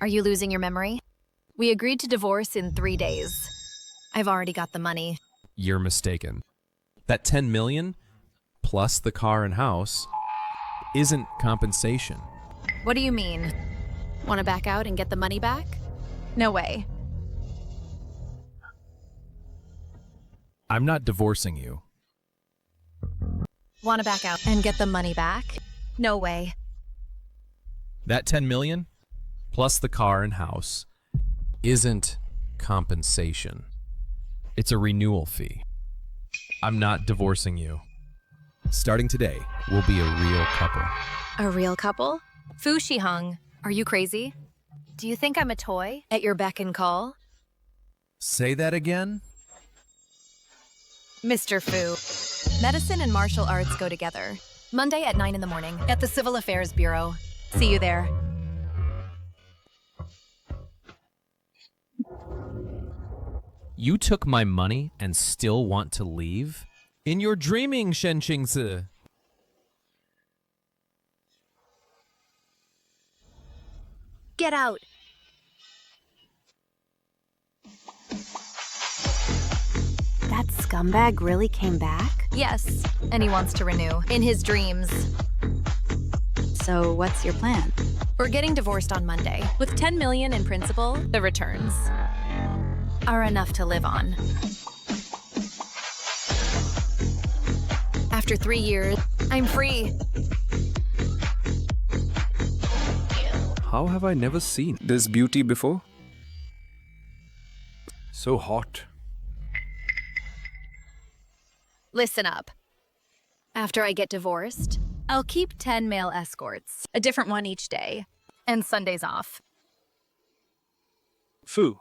Are you losing your memory? We agreed to divorce in 3 days. I've already got the money. You're mistaken. That 10 million plus the car and house isn't compensation. What do you mean? Want to back out and get the money back? No way. I'm not divorcing you. Want to back out and get the money back? No way. That 10 million plus the car and house isn't compensation. It's a renewal fee. I'm not divorcing you. Starting today, we'll be a real couple. A real couple? Fu Shihung, are you crazy? Do you think I'm a toy at your beck and call? Say that again? Mr. Fu, medicine and martial arts go together. Monday at 9 in the morning at the Civil Affairs Bureau. See you there. You took my money and still want to leave? In your dreaming, Shen Qingzi. Get out. That scumbag really came back? Yes, and he wants to renew in his dreams. So what's your plan? We're getting divorced on Monday. With 10 million in principal, the returns are enough to live on. After 3 years, I'm free. How have I never seen this beauty before? So hot. Listen up. After I get divorced, I'll keep 10 male escorts, a different one each day, and Sundays off. Fu,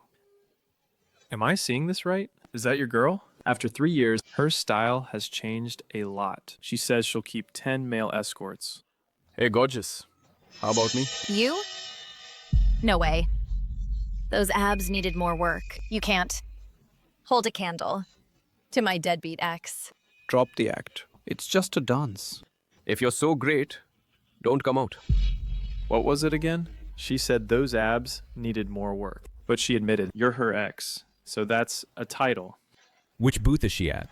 am I seeing this right? Is that your girl? After 3 years, her style has changed a lot. She says she'll keep 10 male escorts. Hey, gorgeous. How about me? You? No way. Those abs needed more work. You can't hold a candle to my deadbeat ex. Drop the act. It's just a dance. If you're so great, don't come out. What was it again? She said those abs needed more work. But she admitted, you're her ex. So that's a title. Which booth is she at?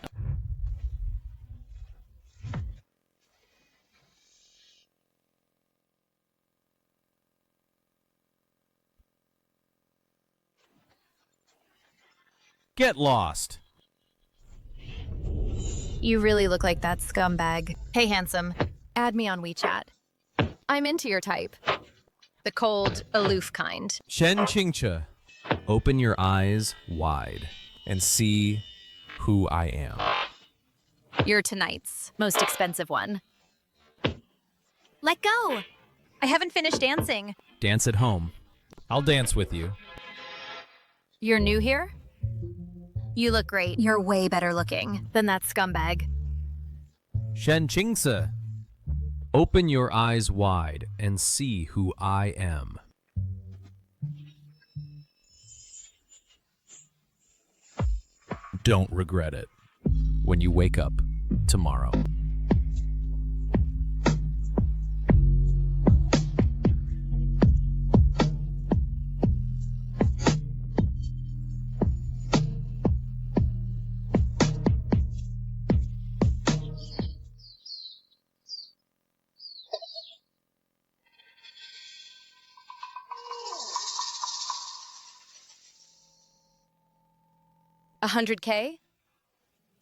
Get lost. You really look like that scumbag. Hey, handsome, add me on WeChat. I'm into your type. The cold, aloof kind. Shen Qingzi, open your eyes wide and see who I am. You're tonight's most expensive one. Let go! I haven't finished dancing. Dance at home. I'll dance with you. You're new here? You look great. You're way better looking than that scumbag. Shen Qingzi, open your eyes wide and see who I am. Don't regret it when you wake up tomorrow. $100K?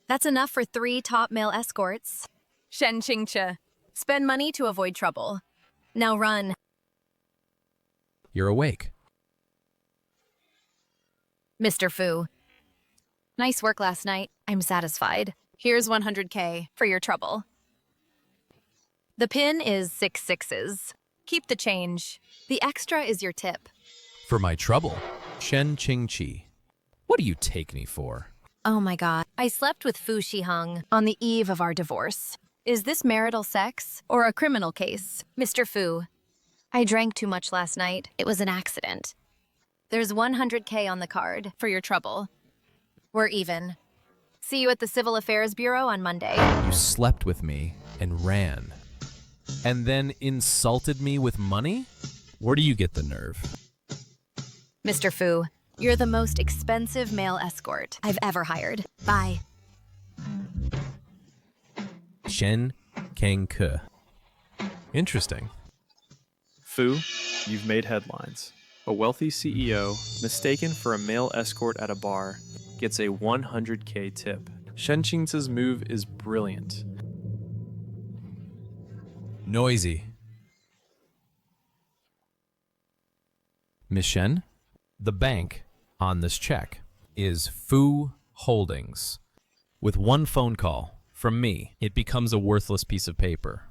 That's enough for 3 top male escorts. Shen Qingzi, spend money to avoid trouble. Now run. You're awake. Mr. Fu, nice work last night. I'm satisfied. Here's $100K for your trouble. The pin is 6 sixes. Keep the change. The extra is your tip. For my trouble, Shen Qingzi. What do you take me for? Oh my god. I slept with Fu Shihung on the eve of our divorce. Is this marital sex or a criminal case? Mr. Fu, I drank too much last night. It was an accident. There's $100K on the card for your trouble. We're even. See you at the Civil Affairs Bureau on Monday. You slept with me and ran. And then insulted me with money? Where do you get the nerve? Mr. Fu, you're the most expensive male escort I've ever hired. Bye. Shen Kang Ke. Interesting. Fu, you've made headlines. A wealthy CEO, mistaken for a male escort at a bar, gets a 100K tip. Shen Qingce's move is brilliant. Noisy. Miss Shen, the bank on this check is Fu Holdings. With one phone call from me, it becomes a worthless piece of paper.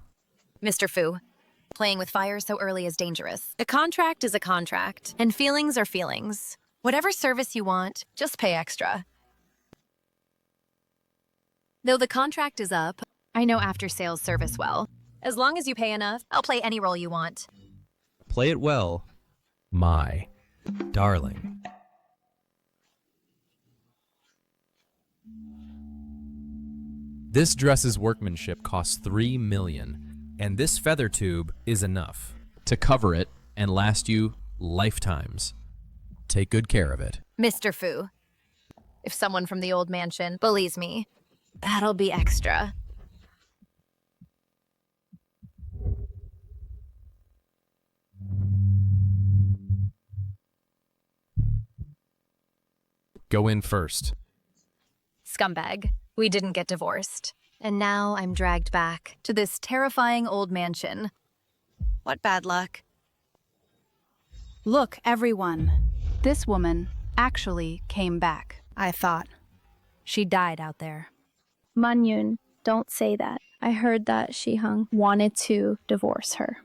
Mr. Fu, playing with fire so early is dangerous. A contract is a contract, and feelings are feelings. Whatever service you want, just pay extra. Though the contract is up, I know after-sales service well. As long as you pay enough, I'll play any role you want. Play it well, my darling. This dress's workmanship costs $3 million, and this feather tube is enough to cover it and last you lifetimes. Take good care of it. Mr. Fu, if someone from the old mansion bullies me, that'll be extra. Go in first. Scumbag, we didn't get divorced. And now I'm dragged back to this terrifying old mansion. What bad luck. Look, everyone. This woman actually came back. I thought she died out there. Manyun, don't say that. I heard that Shihung wanted to divorce her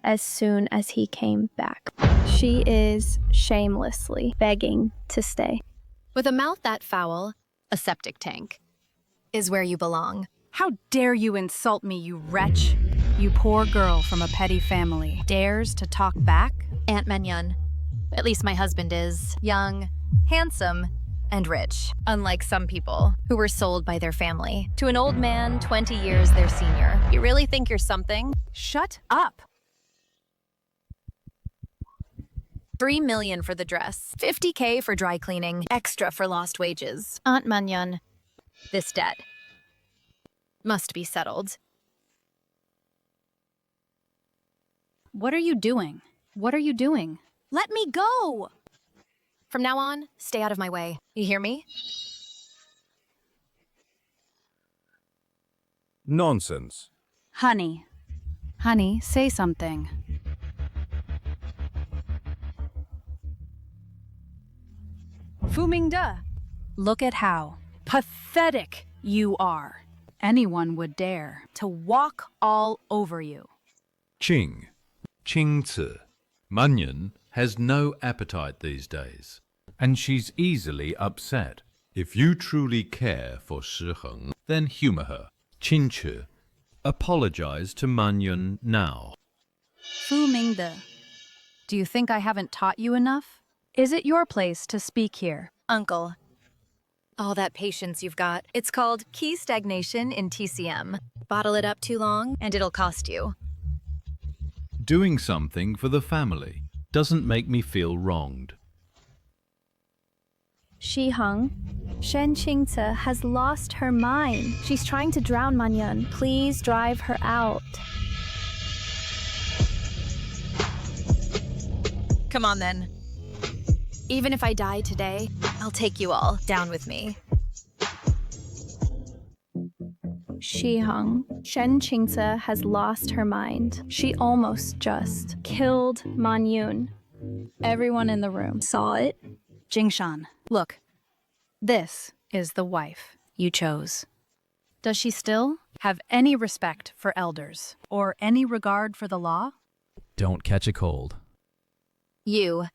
as soon as he came back. She is shamelessly begging to stay. With a mouth that foul, a septic tank is where you belong. How dare you insult me, you wretch? You poor girl from a petty family dares to talk back? Aunt Menyun. At least my husband is young, handsome, and rich, unlike some people who were sold by their family to an old man 20 years their senior. You really think you're something? Shut up! $3 million for the dress, $50K for dry cleaning, extra for lost wages. Aunt Manyun, This debt must be settled. What are you doing? What are you doing? Let me go! From now on, stay out of my way. You hear me? Nonsense. Honey. Honey, say something. Fu Mingde, look at how pathetic you are. Anyone would dare to walk all over you. Qingci. Manyun has no appetite these days, and she's easily upset. If you truly care for Shiheng, then humor her. Qingci, apologize to Manyun now. Fu Mingde, do you think I haven't taught you enough? Is it your place to speak here? Uncle. All that patience you've got. It's called key stagnation in TCM. Bottle it up too long, and it'll cost you. Doing something for the family doesn't make me feel wronged. Shihung, Shen Qingce has lost her mind. She's trying to drown Manyun. Please drive her out. Come on, then. Even if I die today, I'll take you all down with me. Shihung, Shen Qingce has lost her mind. She almost just killed Manyun. Everyone in the room saw it. Jingshan, look. This is the wife you chose. Does she still have any respect for elders or any regard for the law? Don't catch a cold. You.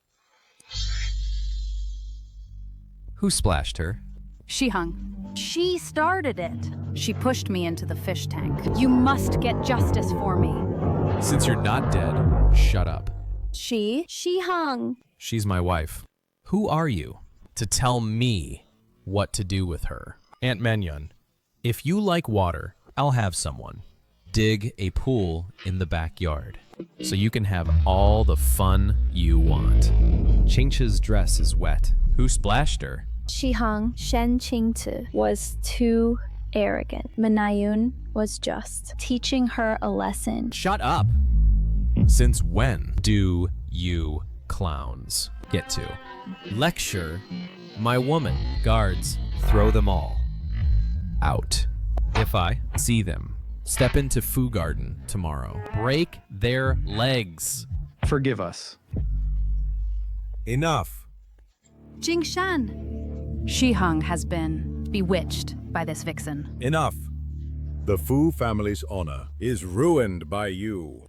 Who splashed her? Shihung. She started it. She pushed me into the fish tank. You must get justice for me. Since you're not dead, shut up. Shihung. She's my wife. Who are you to tell me what to do with her? Aunt Menyun, if you like water, I'll have someone dig a pool in the backyard so you can have all the fun you want. Chingcha's dress is wet. Who splashed her? Shi Hung, Shen Qingzi was too arrogant. Manayun was just teaching her a lesson. Shut up! Since when do you clowns get to lecture my woman? Guards, throw them all out. If I see them step into Fu Garden tomorrow, break their legs. Forgive us. Enough. Jingshan! Shi Hung has been bewitched by this vixen. Enough. The Fu family's honor is ruined by you.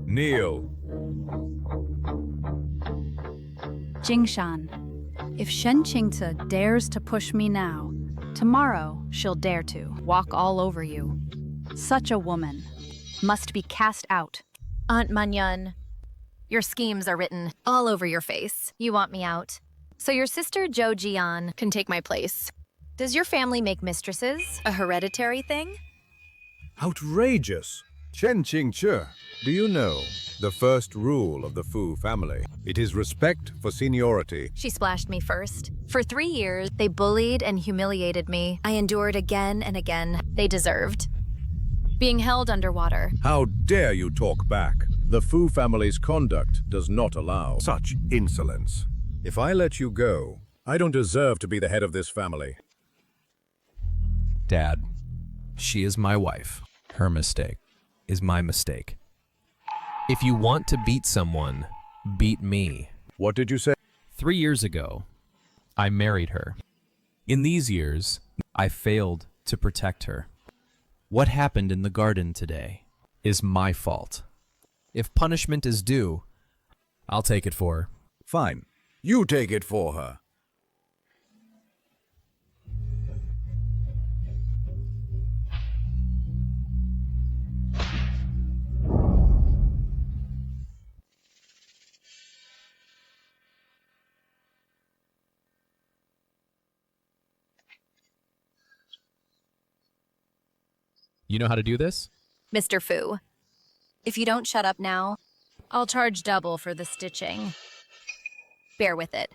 Kneel. Jingshan, if Shen Qingzi dares to push me now, tomorrow she'll dare to walk all over you. Such a woman must be cast out. Aunt Manyan, your schemes are written all over your face. You want me out. So your sister Zhou Jian can take my place. Does your family make mistresses a hereditary thing? Outrageous. Chen Qingche, do you know the first rule of the Fu family? It is respect for seniority. She splashed me first. For 3 years, they bullied and humiliated me. I endured again and again. They deserved being held underwater. How dare you talk back? The Fu family's conduct does not allow such insolence. If I let you go, I don't deserve to be the head of this family. Dad, she is my wife. Her mistake is my mistake. If you want to beat someone, beat me. What did you say? 3 years ago, I married her. In these years, I failed to protect her. What happened in the garden today is my fault. If punishment is due, I'll take it for her. Fine. You take it for her. You know how to do this? Mr. Fu, if you don't shut up now, I'll charge double for the stitching. Bear with it.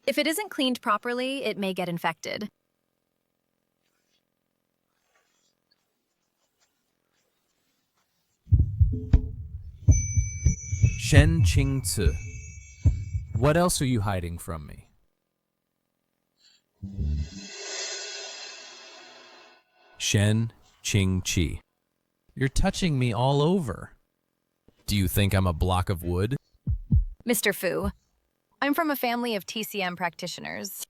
If it isn't cleaned properly, it may get infected. Shen Qingzi, what else are you hiding from me? Shen Qingqi, you're touching me all over. Do you think I'm a block of wood? Mr. Fu, I'm from a family of TCM practitioners.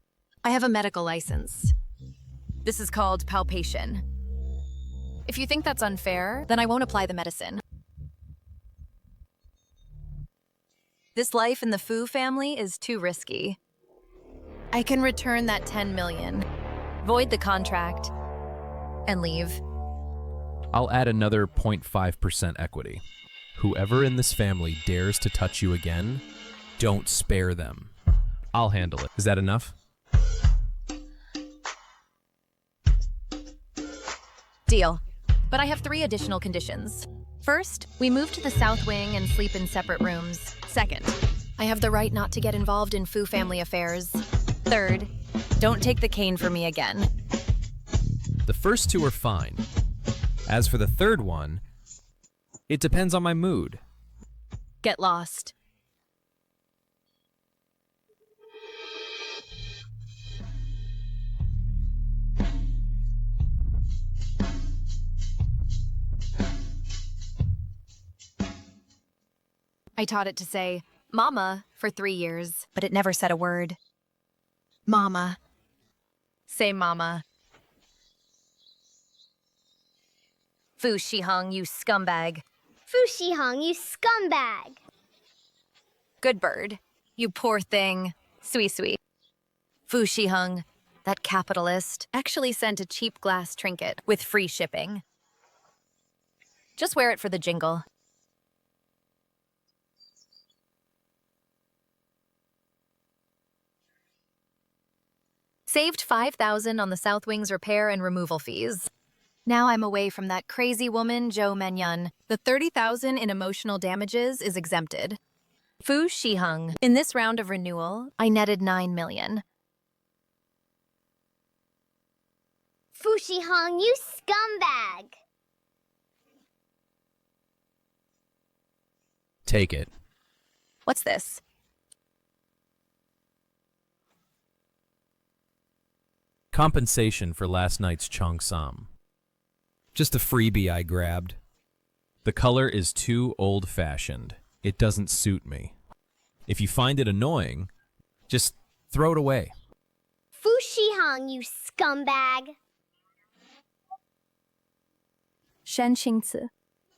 I have a medical license. This is called palpation. If you think that's unfair, then I won't apply the medicine. This life in the Fu family is too risky. I can return that 10 million, void the contract, and leave. I'll add another 0.5% equity. Whoever in this family dares to touch you again, don't spare them. I'll handle it. Is that enough? Deal. But I have 3 additional conditions. First, we move to the south wing and sleep in separate rooms. Second, I have the right not to get involved in Fu family affairs. Third, don't take the cane for me again. The first 2 are fine. As for the third one, it depends on my mood. Get lost. I taught it to say, Mama, for 3 years, but it never said a word. Mama. Say Mama. Fu Shihong, you scumbag. Fu Shihong, you scumbag. Good bird. You poor thing. Sweet. Fu Shihong, that capitalist, actually sent a cheap glass trinket with free shipping. Just wear it for the jingle. Saved 5,000 on the South Wing's repair and removal fees. Now I'm away from that crazy woman, Zhou Menyun. The 30,000 in emotional damages is exempted. Fu Shihung. In this round of renewal, I netted 9 million. Fu Shihong, you scumbag! Take it. What's this? Compensation for last night's cheongsam. Just a freebie I grabbed. The color is too old-fashioned. It doesn't suit me. If you find it annoying, just throw it away. Fu Shihong, you scumbag! Shen Qingzi,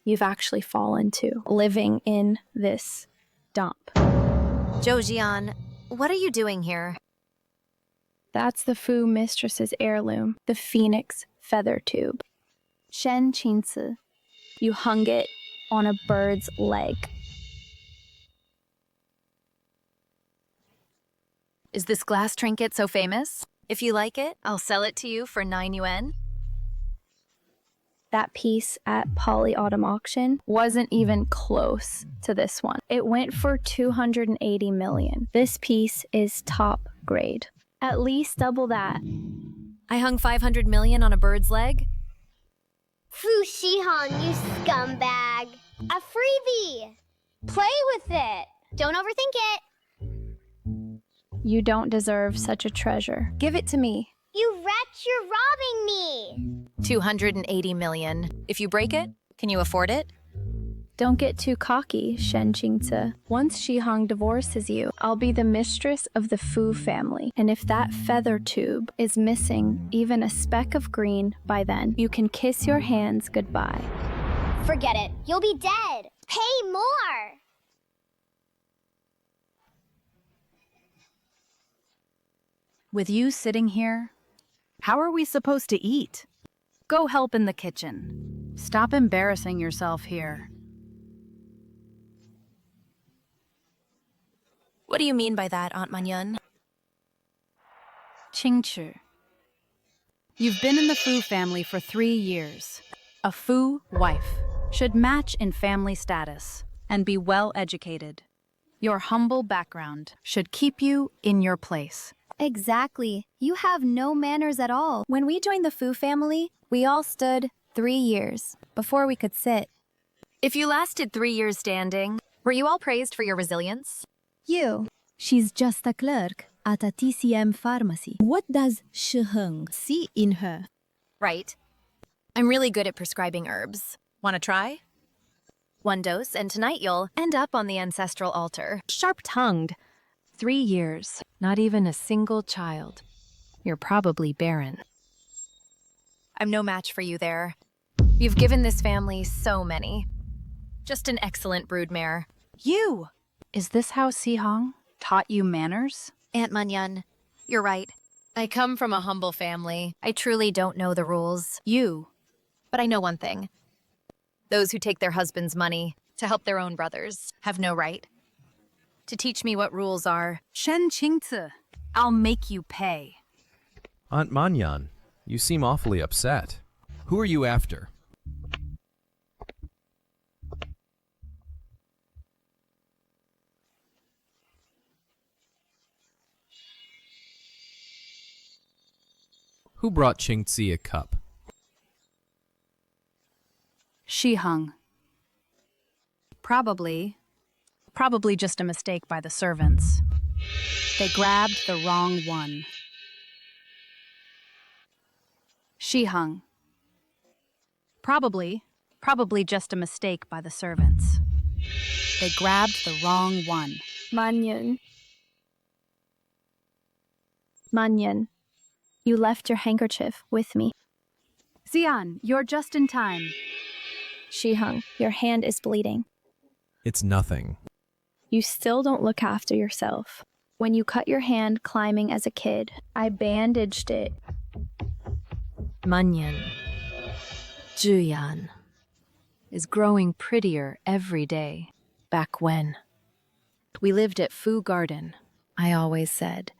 you've actually fallen to living in this dump. Zhou Jian, what are you doing here? That's the Fu mistress's heirloom, the phoenix feather tube. Shen Qingzi, you hung it on a bird's leg. Is this glass trinket so famous? If you like it, I'll sell it to you for 9 yuan. That piece at Poly Autumn Auction wasn't even close to this one. It went for 280 million. This piece is top grade. At least double that. I hung 500 million on a bird's leg? Fu Shihong, you scumbag! A freebie! Play with it! Don't overthink it! You don't deserve such a treasure. Give it to me. You wretch, you're robbing me! 280 million. If you break it, can you afford it? Don't get too cocky, Shen Qingzi. Once Shihong divorces you, I'll be the mistress of the Fu family. And if that feather tube is missing even a speck of green by then, you can kiss your hands goodbye. Forget it. You'll be dead. Pay more! With you sitting here, how are we supposed to eat? Go help in the kitchen. Stop embarrassing yourself here. What do you mean by that, Aunt Manyun? Qingchi, you've been in the Fu family for 3 years. A Fu wife should match in family status and be well educated. Your humble background should keep you in your place. Exactly. You have no manners at all. When we joined the Fu family, we all stood 3 years before we could sit. If you lasted 3 years standing, were you all praised for your resilience? You. She's just a clerk at a TCM pharmacy. What does Shiheng see in her? Right. I'm really good at prescribing herbs. Want to try? 1 dose, and tonight you'll end up on the ancestral altar. Sharp-tongued. 3 years, not even a single child. You're probably barren. I'm no match for you there. You've given this family so many. Just an excellent broodmare. You! Is this how Shihong taught you manners? Aunt Manyun, you're right. I come from a humble family. I truly don't know the rules. But I know one thing. Those who take their husband's money to help their own brothers have no right to teach me what rules are. Shen Qingzi, I'll make you pay. Aunt Manyun, you seem awfully upset. Who are you after? Who brought Qingzi a cup? Shiheng. Probably just a mistake by the servants. They grabbed the wrong one. Shiheng. Probably just a mistake by the servants. They grabbed the wrong one. Manyun. Manyun, you left your handkerchief with me. Xian, you're just in time. Shiheng, your hand is bleeding. It's nothing. You still don't look after yourself. When you cut your hand climbing as a kid, I bandaged it. Manyun. Zhiyan is growing prettier every day. Back when we lived at Fu Garden, I always said,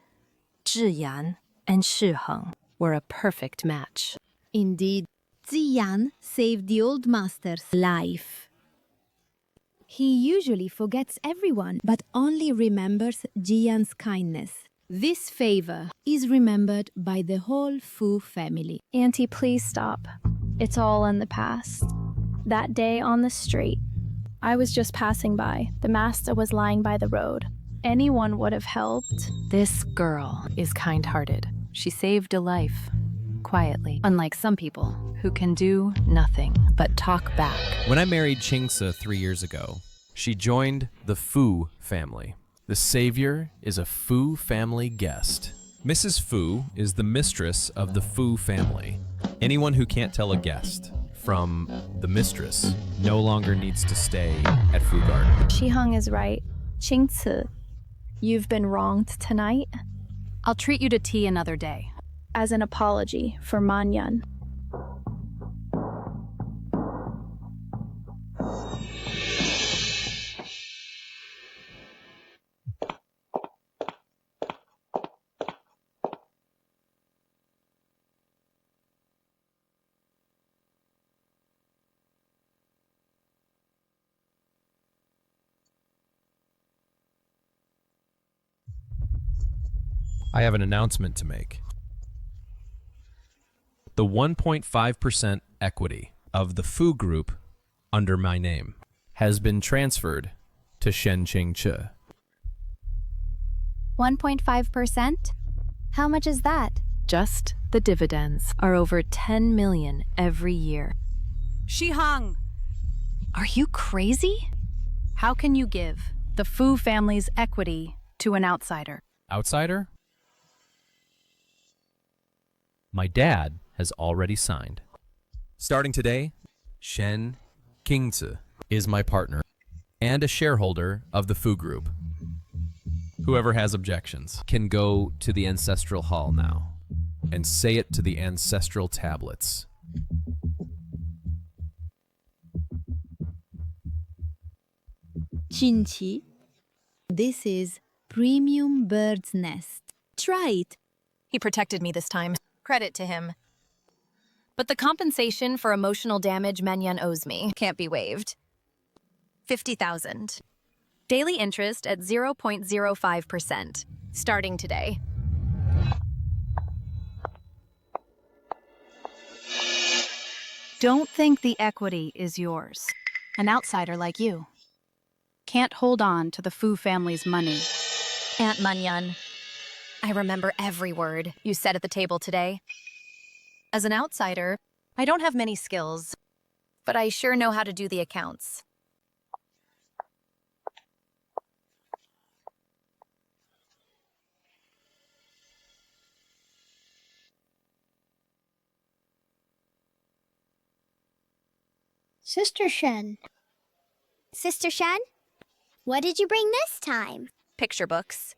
Zhiyan and Shiheng were a perfect match. Indeed, Ziyan saved the old master's life. He usually forgets everyone, but only remembers Jian's kindness. This favor is remembered by the whole Fu family. Auntie, please stop. It's all in the past. That day on the street, I was just passing by. The master was lying by the road. Anyone would have helped. This girl is kind-hearted. She saved a life, quietly, unlike some people who can do nothing but talk back. When I married Qingce 3 years ago, she joined the Fu family. The savior is a Fu family guest. Mrs. Fu is the mistress of the Fu family. Anyone who can't tell a guest from the mistress no longer needs to stay at Fu Garden. Shihang is right. Qingci, you've been wronged tonight. I'll treat you to tea another day. As an apology for Manyan. I have an announcement to make. The 1.5% equity of the Fu Group under my name has been transferred to Shen Qingce. 1.5%? How much is that? Just the dividends are over 10 million every year. Shihang! Are you crazy? How can you give the Fu family's equity to an outsider? Outsider? My dad has already signed. Starting today, Shen Qingce is my partner and a shareholder of the Fu Group. Whoever has objections can go to the ancestral hall now and say it to the ancestral tablets. Chinchi. This is premium bird's nest. Try it. He protected me this time. Credit to him. But the compensation for emotional damage Menyan owes me can't be waived. 50,000. Daily interest at 0.05%, starting today. Don't think the equity is yours. An outsider like you can't hold on to the Fu family's money. Aunt Manyan, I remember every word you said at the table today. As an outsider, I don't have many skills, but I sure know how to do the accounts. Sister Shen. Sister Shen? What did you bring this time? Picture books,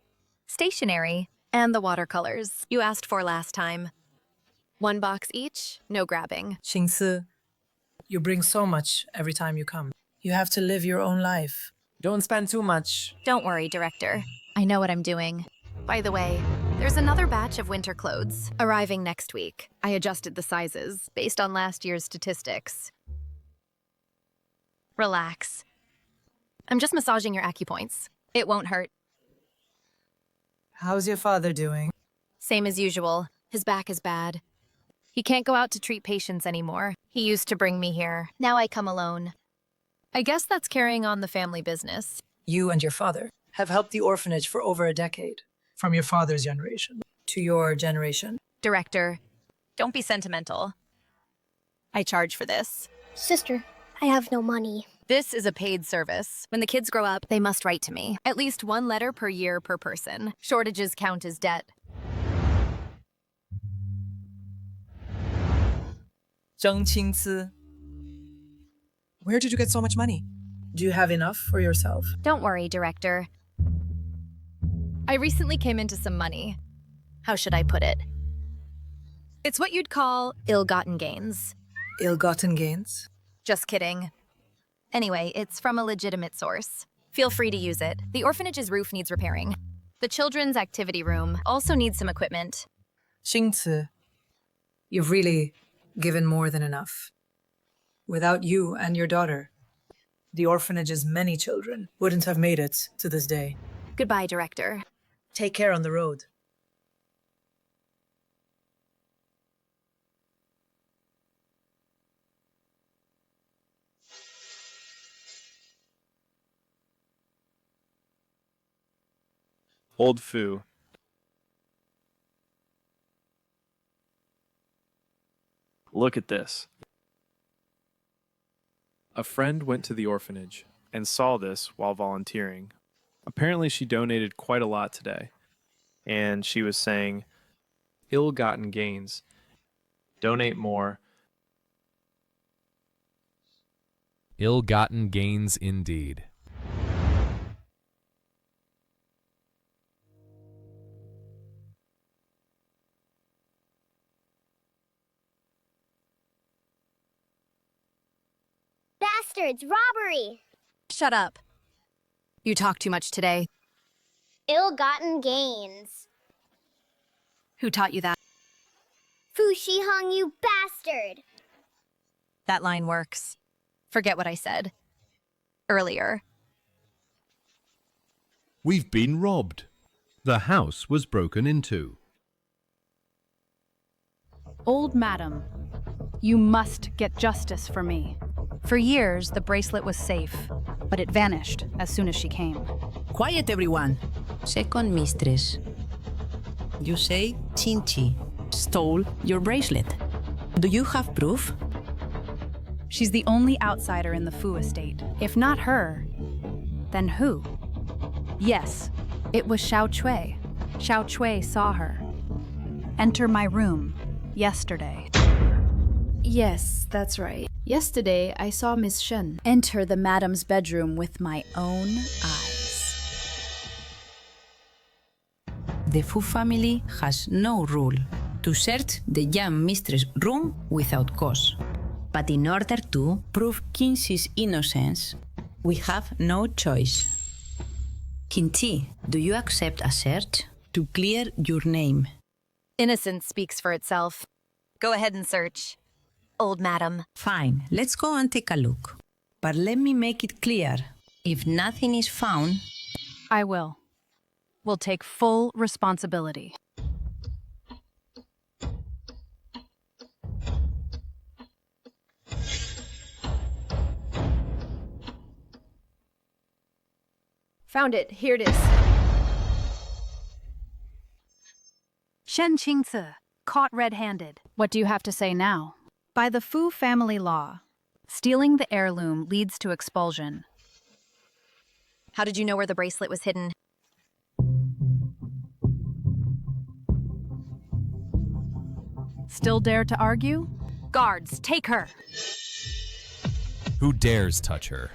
stationery, and the watercolors you asked for last time. 1 box each, no grabbing. Qingci, you bring so much every time you come. You have to live your own life. Don't spend too much. Don't worry, director. I know what I'm doing. By the way, there's another batch of winter clothes arriving next week. I adjusted the sizes based on last year's statistics. Relax. I'm just massaging your acupoints. It won't hurt. How's your father doing? Same as usual. His back is bad. He can't go out to treat patients anymore. He used to bring me here. Now I come alone. I guess that's carrying on the family business. You and your father have helped the orphanage for over a decade. From your father's generation to your generation. Director, don't be sentimental. I charge for this. Sister, I have no money. This is a paid service. When the kids grow up, they must write to me. At least 1 letter per year per person. Shortages count as debt. Zheng Qingci. Where did you get so much money? Do you have enough for yourself? Don't worry, director. I recently came into some money. How should I put it? It's what you'd call ill-gotten gains. Ill-gotten gains? Just kidding. Anyway, it's from a legitimate source. Feel free to use it. The orphanage's roof needs repairing. The children's activity room also needs some equipment. Qingci, you've really given more than enough. Without you and your daughter, the orphanage's many children wouldn't have made it to this day. Goodbye, director. Take care on the road. Old Fu. Look at this. A friend went to the orphanage and saw this while volunteering. Apparently she donated quite a lot today, and she was saying, ill-gotten gains. Donate more. Ill-gotten gains indeed. Bastards, robbery! Shut up. You talk too much today. Ill-gotten gains. Who taught you that? Fu Shihong, you bastard! That line works. Forget what I said earlier. We've been robbed. The house was broken into. Old madam, you must get justice for me. For years, the bracelet was safe, but it vanished as soon as she came. Quiet, everyone. Second mistress. You say Chinchi stole your bracelet. Do you have proof? She's the only outsider in the Fu estate. If not her, then who? Yes, it was Xiao Chui. Xiao Chui saw her. Enter my room yesterday. Yes, that's right. Yesterday, I saw Miss Shen Enter the madam's bedroom with my own eyes. The Fu family has no rule to search the young mistress' room without cause. But in order to prove Qinxi's innocence, we have no choice. Qinxi, do you accept a search to clear your name? Innocence speaks for itself. Go ahead and search. Old madam. Fine, let's go and take a look. But let me make it clear. If nothing is found, I will. Will take full responsibility. Found it. Here it is. Shen Qingci, caught red-handed. What do you have to say now? By the Fu family law, stealing the heirloom leads to expulsion. How did you know where the bracelet was hidden? Still dare to argue? Guards, take her! Who dares touch her?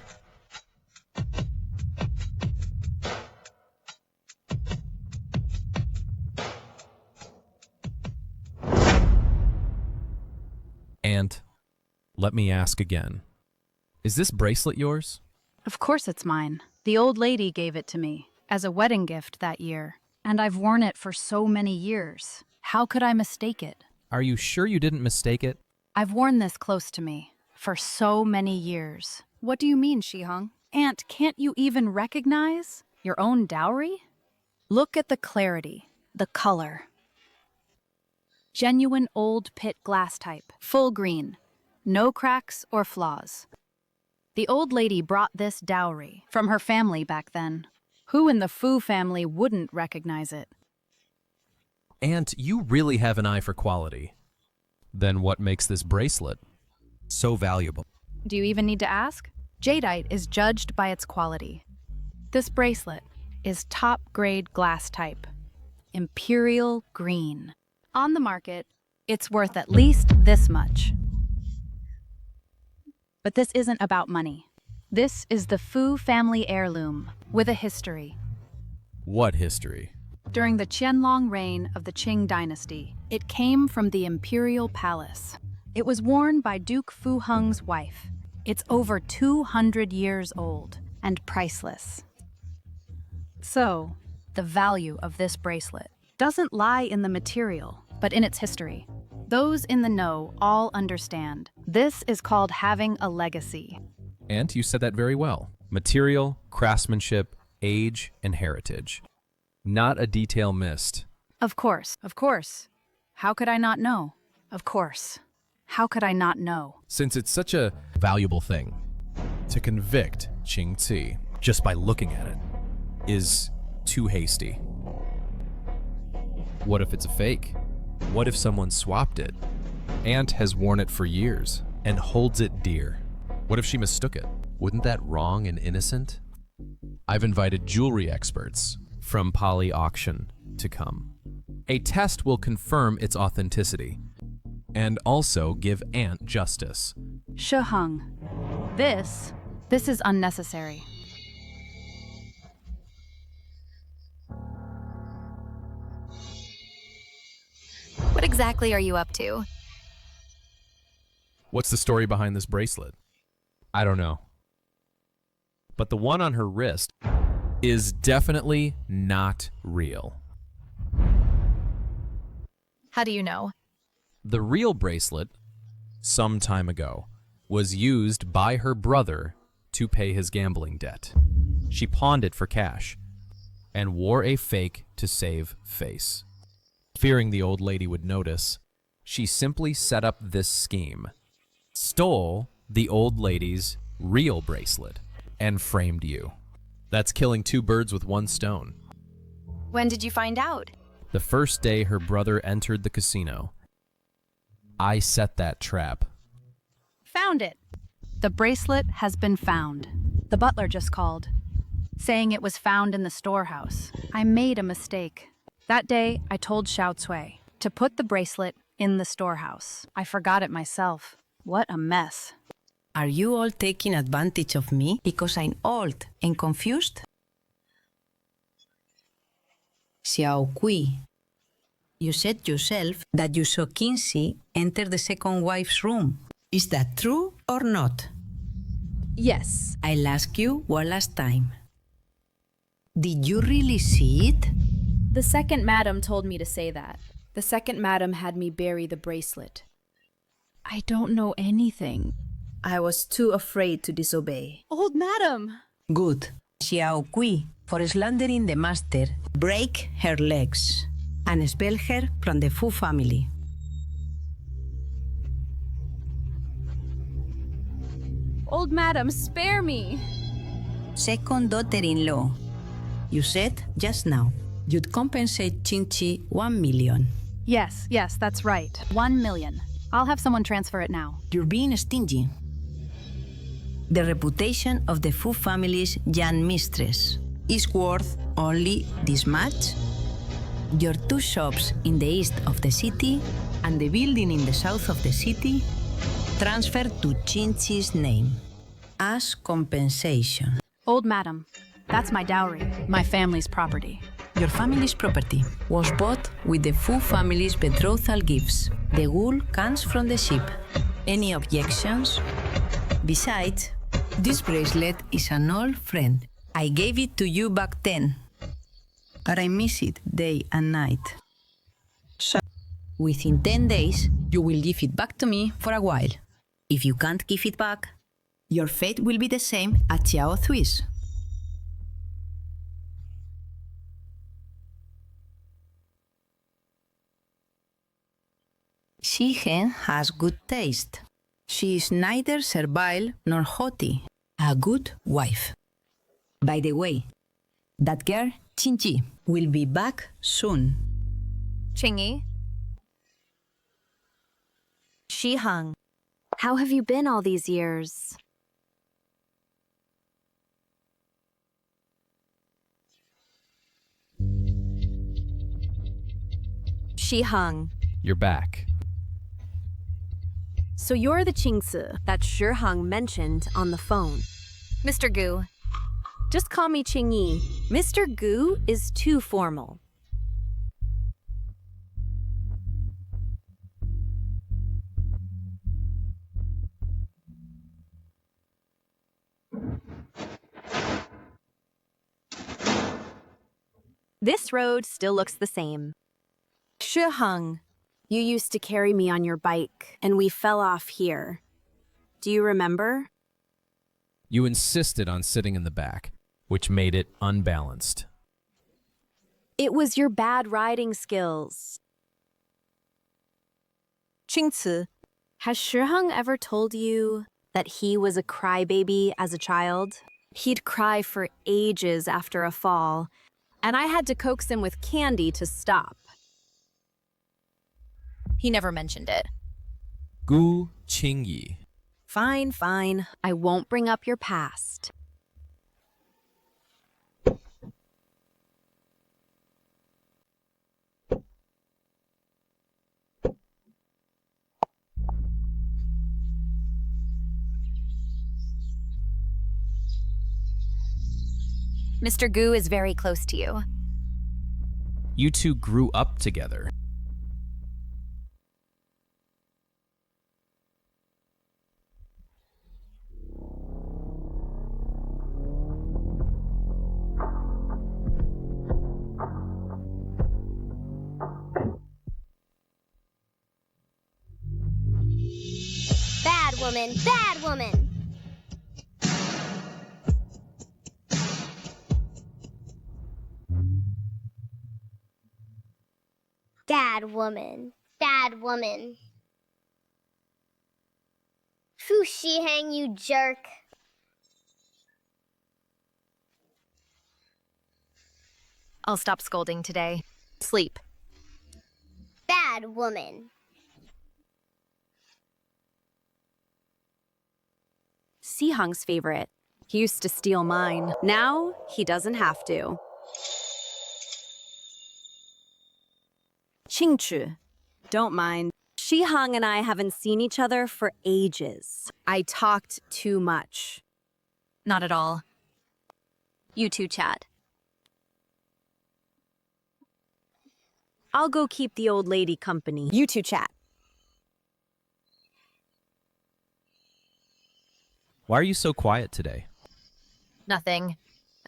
And let me ask again. Is this bracelet yours? Of course it's mine. The old lady gave it to me as a wedding gift that year, and I've worn it for so many years. How could I mistake it? Are you sure you didn't mistake it? I've worn this close to me for so many years. What do you mean, Shihong? Aunt, can't you even recognize your own dowry? Look at the clarity, the color. Genuine old pit glass type, full green, no cracks or flaws. The old lady brought this dowry from her family back then. Who in the Fu family wouldn't recognize it? Aunt, you really have an eye for quality. Then what makes this bracelet so valuable? Do you even need to ask? Jadeite is judged by its quality. This bracelet is top-grade glass type, imperial green. On the market, it's worth at least this much. But this isn't about money. This is the Fu family heirloom with a history. What history? During the Qianlong reign of the Qing dynasty, it came from the imperial palace. It was worn by Duke Fu Heng's wife. It's over 200 years old and priceless. So, the value of this bracelet doesn't lie in the material, but in its history. Those in the know all understand. This is called having a legacy. And you said that very well. Material, craftsmanship, age, and heritage. Not a detail missed. Of course, of course. How could I not know? Of course. How could I not know? Since it's such a valuable thing, to convict Qing Ci just by looking at it is too hasty. What if it's a fake? What if someone swapped it? Aunt has worn it for years and holds it dear. What if she mistook it? Wouldn't that wrong and innocent? I've invited jewelry experts from Poly Auction to come. A test will confirm its authenticity and also give Aunt justice. Shiheng, this is unnecessary. What exactly are you up to? What's the story behind this bracelet? I don't know. But the one on her wrist is definitely not real. How do you know? The real bracelet, some time ago, was used by her brother to pay his gambling debt. She pawned it for cash and wore a fake to save face. Fearing the old lady would notice, she simply set up this scheme, stole the old lady's real bracelet, and framed you. That's killing two birds with one stone. When did you find out? The first day her brother entered the casino. I set that trap. Found it. The bracelet has been found. The butler just called, saying it was found in the storehouse. I made a mistake. That day, I told Xiao Cui to put the bracelet in the storehouse. I forgot it myself. What a mess. Are you all taking advantage of me because I'm old and confused? Xiao Kui, you said yourself that you saw Qingxi enter the second wife's room. Is that true or not? Yes. I'll ask you one last time. Did you really see it? The second madam told me to say that. The second madam had me bury the bracelet. I don't know anything. I was too afraid to disobey. Old madam! Good. Xiao Kui, for slandering the master, break her legs and expel her from the Fu family. Old madam, spare me! Second daughter-in-law, you said just now you'd compensate Qingxi 1 million. Yes, that's right. 1 million. I'll have someone transfer it now. You're being stingy. The reputation of the Fu family's young mistress is worth only this much? Your two shops in the east of the city and the building in the south of the city transferred to Qingxi's name as compensation. Old madam, that's my dowry, my family's property. Your family's property was bought with the Fu family's betrothal gifts. The wool comes from the sheep. Any objections? Besides, this bracelet is an old friend. I gave it to you back then, but I miss it day and night. So, within 10 days, you will give it back to me for a while. If you can't give it back, your fate will be the same as Xiao Thui's. Xihen has good taste. She is neither servile nor haughty. A good wife. By the way, that girl, Qingji, will be back soon. Qingyi? Shiheng, how have you been all these years? Shiheng. You're back. So you're the Qingci that Shiheng mentioned on the phone. Mr. Gu. Just call me Qingyi. Mr. Gu is too formal. This road still looks the same. Shiheng, You used to carry me on your bike, and we fell off here. Do you remember? You insisted on sitting in the back, which made it unbalanced. It was your bad riding skills. Qingci, has Shiheng ever told you that he was a crybaby as a child? He'd cry for ages after a fall, and I had to coax him with candy to stop. He never mentioned it. Gu Qingyi. Fine, fine. I won't bring up your past. Mr. Gu is very close to you. You two grew up together. Bad woman, bad woman. Bad woman, bad woman. Fu Shiheng, you jerk. I'll stop scolding today. Sleep. Bad woman. Sihang's favorite. He used to steal mine. Now, he doesn't have to. Qingci, don't mind. Shihang and I haven't seen each other for ages. I talked too much. Not at all. You two chat. I'll go keep the old lady company. You two chat. Why are you so quiet today? Nothing.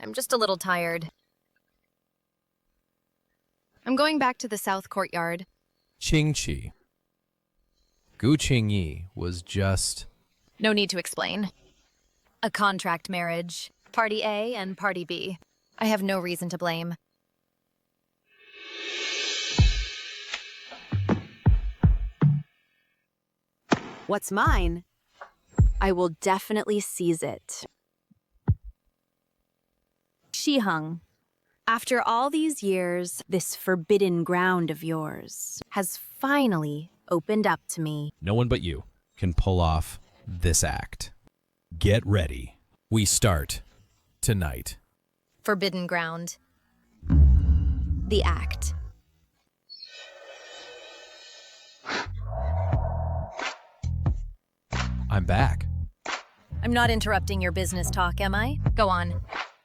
I'm just a little tired. I'm going back to the south courtyard. Qingqi. Gu Qingyi was just... No need to explain. A contract marriage. Party A and Party B. I have no reason to blame. What's mine? I will definitely seize it. Shiheng, after all these years, this forbidden ground of yours has finally opened up to me. No one but you can pull off this act. Get ready. We start tonight. Forbidden ground. The act. I'm back. I'm not interrupting your business talk, am I? Go on.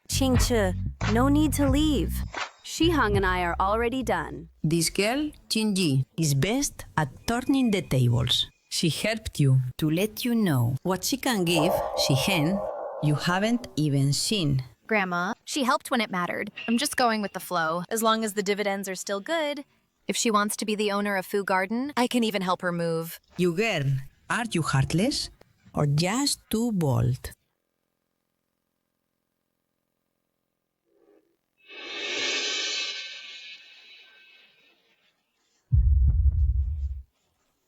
Qingci, no need to leave. Shiheng and I are already done. This girl, Qingyi, is best at turning the tables. She helped you to let you know what she can give Shiheng you haven't even seen. Grandma, she helped when it mattered. I'm just going with the flow. As long as the dividends are still good. If she wants to be the owner of Fu Garden, I can even help her move. You girl, are you heartless or just too bold?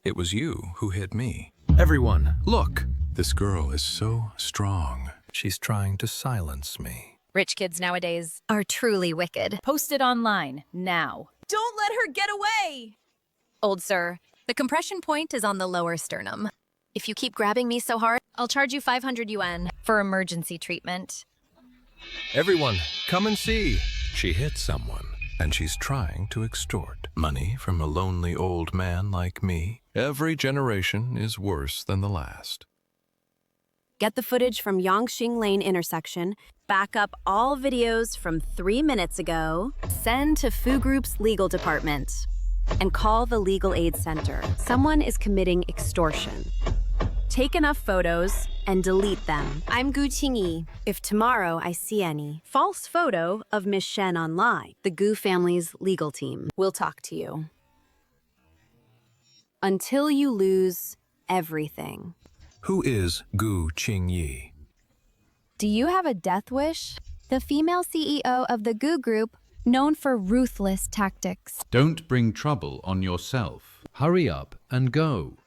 It was you who hit me. Everyone, look! This girl is so strong. She's trying to silence me. Rich kids nowadays are truly wicked. Post it online, now. Don't let her get away! Old sir, the compression point is on the lower sternum. If you keep grabbing me so hard, I'll charge you 500 yuan for emergency treatment. Everyone, come and see! She hit someone, and she's trying to extort money from a lonely old man like me. Every generation is worse than the last. Get the footage from Yangxing Lane intersection, back up all videos from 3 minutes ago, send to Fu Group's legal department, and call the Legal Aid Center. Someone is committing extortion. Take enough photos and delete them. I'm Gu Qingyi. If tomorrow I see any false photo of Miss Shen online, the Gu family's legal team will talk to you. until you lose everything. Who is Gu Qingyi? Do you have a death wish? The female CEO of the Gu Group, known for ruthless tactics. Don't bring trouble on yourself. Hurry up and go.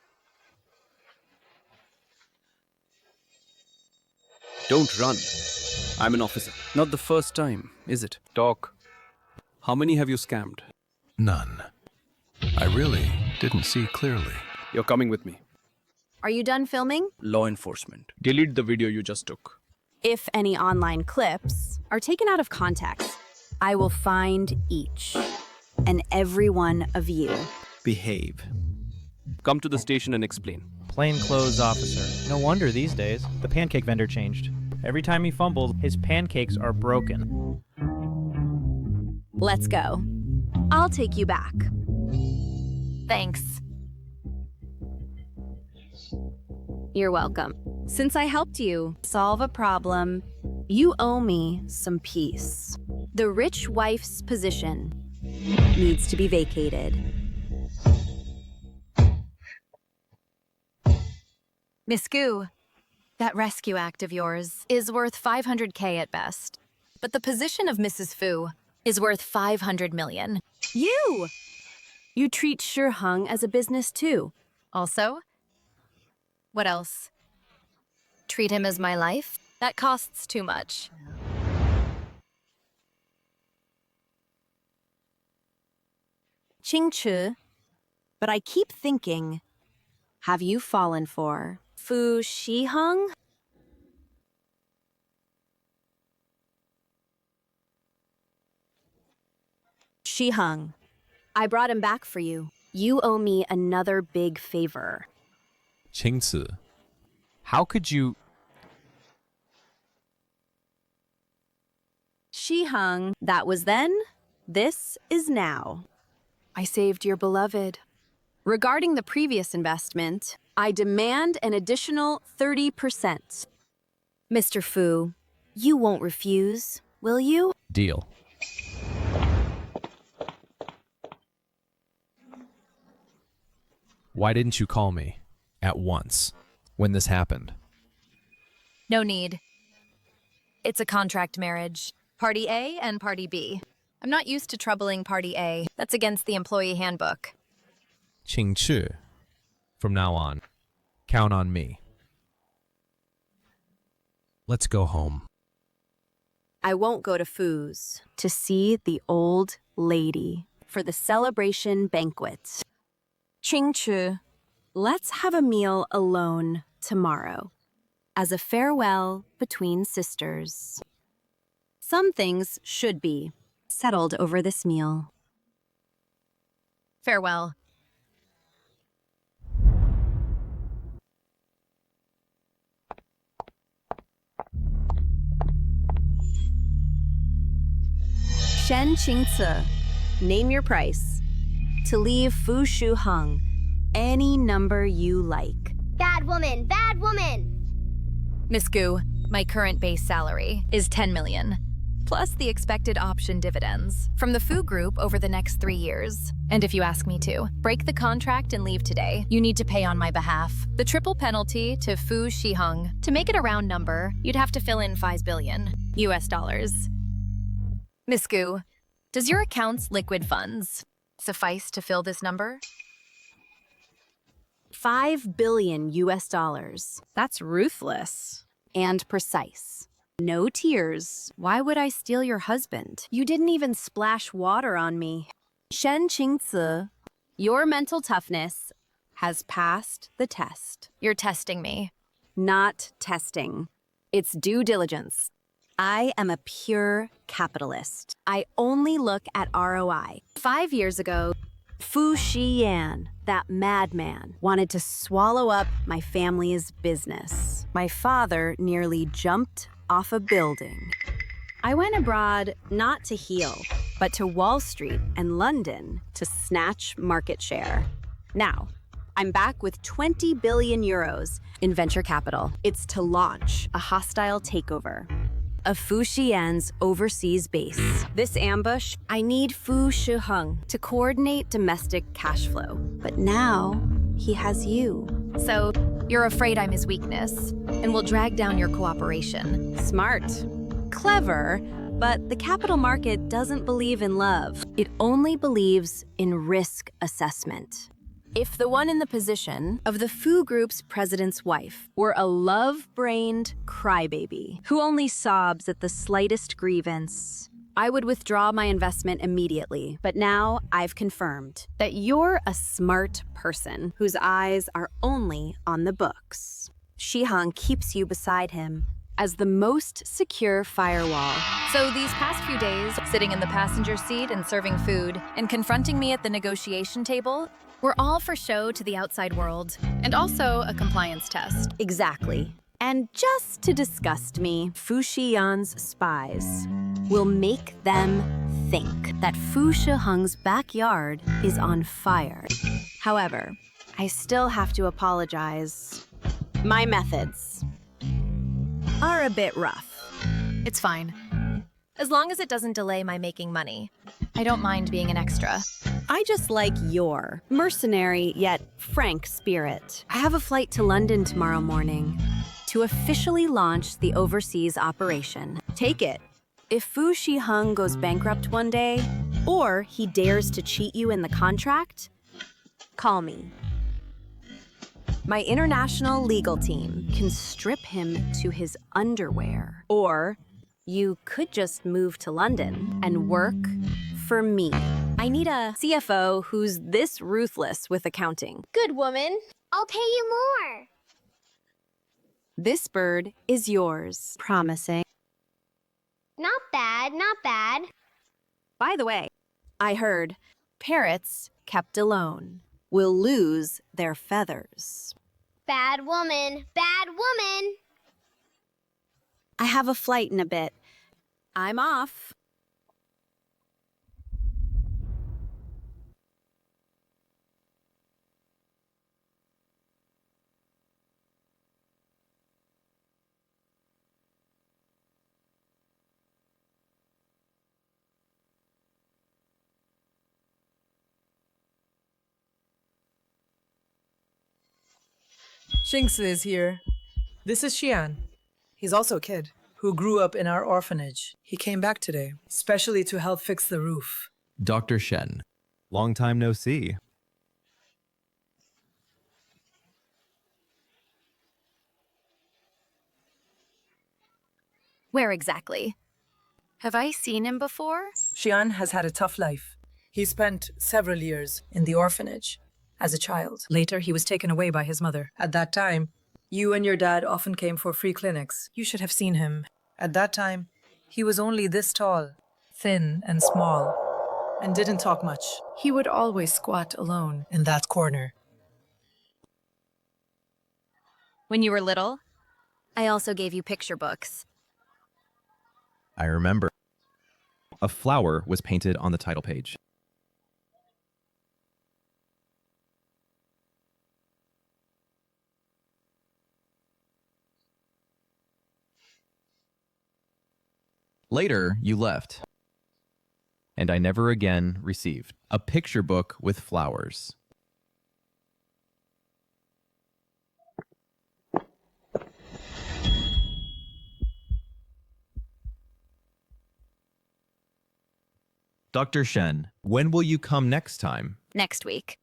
Don't run. I'm an officer. Not the first time, is it? Talk. How many have you scammed? None. I really didn't see clearly. You're coming with me. Are you done filming? Law enforcement. Delete the video you just took. If any online clips are taken out of context, I will find each and every one of you. Behave. Come to the station and explain. Plainclothes officer. No wonder these days. The pancake vendor changed. Every time he fumbles, his pancakes are broken. Let's go. I'll take you back. Thanks. You're welcome. Since I helped you solve a problem, you owe me some peace. The rich wife's position needs to be vacated. Miss Gu, that rescue act of yours is worth 500K at best. But the position of Mrs. Fu is worth 500 million. You treat Shiheng as a business too. Also, what else? Treat him as my life? That costs too much. Qingchi, but I keep thinking, have you fallen for Fu Shiheng? Shiheng, I brought him back for you. You owe me another big favor. Qingci, how could you... Shiheng, that was then, this is now. I saved your beloved. Regarding the previous investment, I demand an additional 30%. Mr. Fu, you won't refuse, will you? Deal. Why didn't you call me at once when this happened? No need. It's a contract marriage. Party A and Party B. I'm not used to troubling Party A. That's against the employee handbook. Qingchi, from now on, count on me. Let's go home. I won't go to Fu's to see the old lady for the celebration banquet. Qingchi, let's have a meal alone tomorrow as a farewell between sisters. Some things should be settled over this meal. Farewell. Shen Qingci, name your price. To leave Fu Shiheng any number you like. Bad woman, bad woman! Miss Gu, my current base salary is 10 million, plus the expected option dividends from the Fu Group over the next 3 years. And if you ask me to, break the contract and leave today, you need to pay on my behalf. The triple penalty to Fu Shiheng. To make it a round number, you'd have to fill in 5 billion US dollars. Miss Gu, does your account's liquid funds suffice to fill this number? 5 billion US dollars. That's ruthless and precise. No tears. Why would I steal your husband? You didn't even splash water on me. Shen Qingci, your mental toughness has passed the test. You're testing me. Not testing. It's due diligence. I am a pure capitalist. I only look at ROI. 5 years ago, Fu Xiyan, that madman, wanted to swallow up my family's business. My father nearly jumped off a building. I went abroad not to heal, but to Wall Street and London to snatch market share. Now, I'm back with 20 billion euros in venture capital. It's to launch a hostile takeover of Fu Xian's overseas base. This ambush, I need Fu Shiheng to coordinate domestic cash flow. But now, he has you. So, you're afraid I'm his weakness, and will drag down your cooperation. Smart. Clever, but the capital market doesn't believe in love. It only believes in risk assessment. If the one in the position of the Fu Group's president's wife were a love-brained crybaby who only sobs at the slightest grievance, I would withdraw my investment immediately. But now I've confirmed that you're a smart person whose eyes are only on the books. Shihang keeps you beside him as the most secure firewall. So these past few days, sitting in the passenger seat and serving food, and confronting me at the negotiation table, were all for show to the outside world, and also a compliance test. Exactly. And just to disgust me, Fu Xian's spies will make them think that Fu Shiheng's backyard is on fire. However, I still have to apologize. My methods are a bit rough. It's fine. As long as it doesn't delay my making money. I don't mind being an extra. I just like your mercenary yet frank spirit. I have a flight to London tomorrow morning to officially launch the overseas operation. Take it. If Fu Shiheng goes bankrupt one day, or he dares to cheat you in the contract, call me. My international legal team can strip him to his underwear. Or you could just move to London and work for me. I need a CFO who's this ruthless with accounting. Good woman. I'll pay you more. This bird is yours. Promising. Not bad, not bad. By the way, I heard parrots kept alone will lose their feathers. Bad woman, bad woman. I have a flight in a bit. I'm off. Shinx is here. This is Xian. He's also a kid who grew up in our orphanage. He came back today, specially to help fix the roof. Dr. Shen. Long time no see. Where exactly? Have I seen him before? Xian has had a tough life. He spent several years in the orphanage as a child. Later, he was taken away by his mother. At that time, you and your dad often came for free clinics. You should have seen him. At that time, he was only this tall, thin and small, and didn't talk much. He would always squat alone in that corner. When you were little, I also gave you picture books. I remember. A flower was painted on the title page. Later, you left. And I never again received a picture book with flowers. Dr. Shen, when will you come next time? Next week.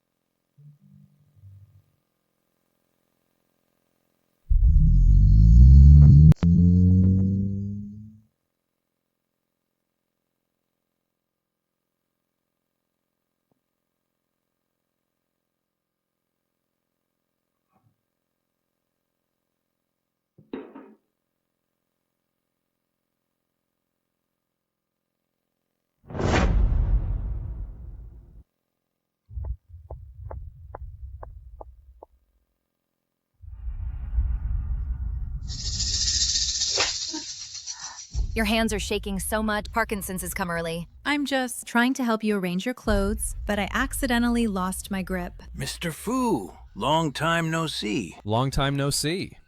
Your hands are shaking so much, Parkinson's has come early. I'm just trying to help you arrange your clothes, but I accidentally lost my grip. Mr. Fu, long time no see. Long time no see.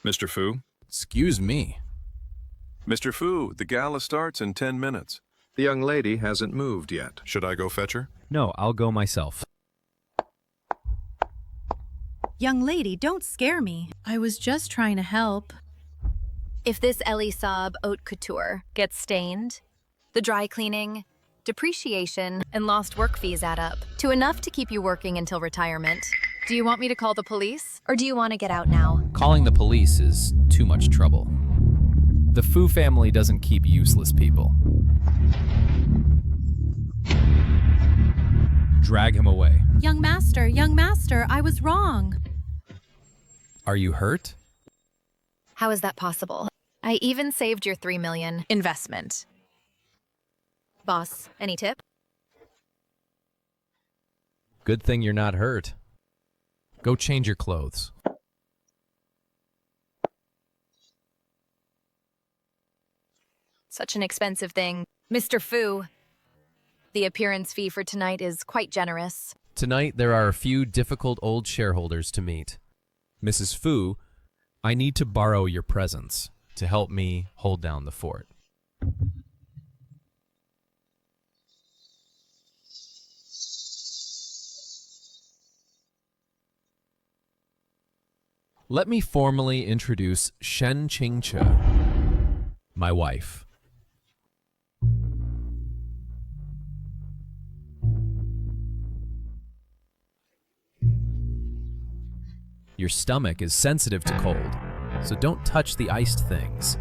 Mr. Fu? Excuse me. Mr. Fu, the gala starts in 10 minutes. The young lady hasn't moved yet. Should I go fetch her? No, I'll go myself. Young lady, don't scare me. I was just trying to help. If this Ellie Saab haute couture gets stained, the dry cleaning, depreciation, and lost work fees add up to enough to keep you working until retirement. Do you want me to call the police, or do you want to get out now? Calling the police is too much trouble. The Fu family doesn't keep useless people. Drag him away. Young master, I was wrong. Are you hurt? How is that possible? I even saved your $3 million investment. Boss, any tip? Good thing you're not hurt. Go change your clothes. Such an expensive thing. Mr. Fu, the appearance fee for tonight is quite generous. Tonight, there are a few difficult old shareholders to meet. Mrs. Fu, I need to borrow your presence to help me hold down the fort. Let me formally introduce Shen Qingche, my wife. Your stomach is sensitive to cold, so don't touch the iced things.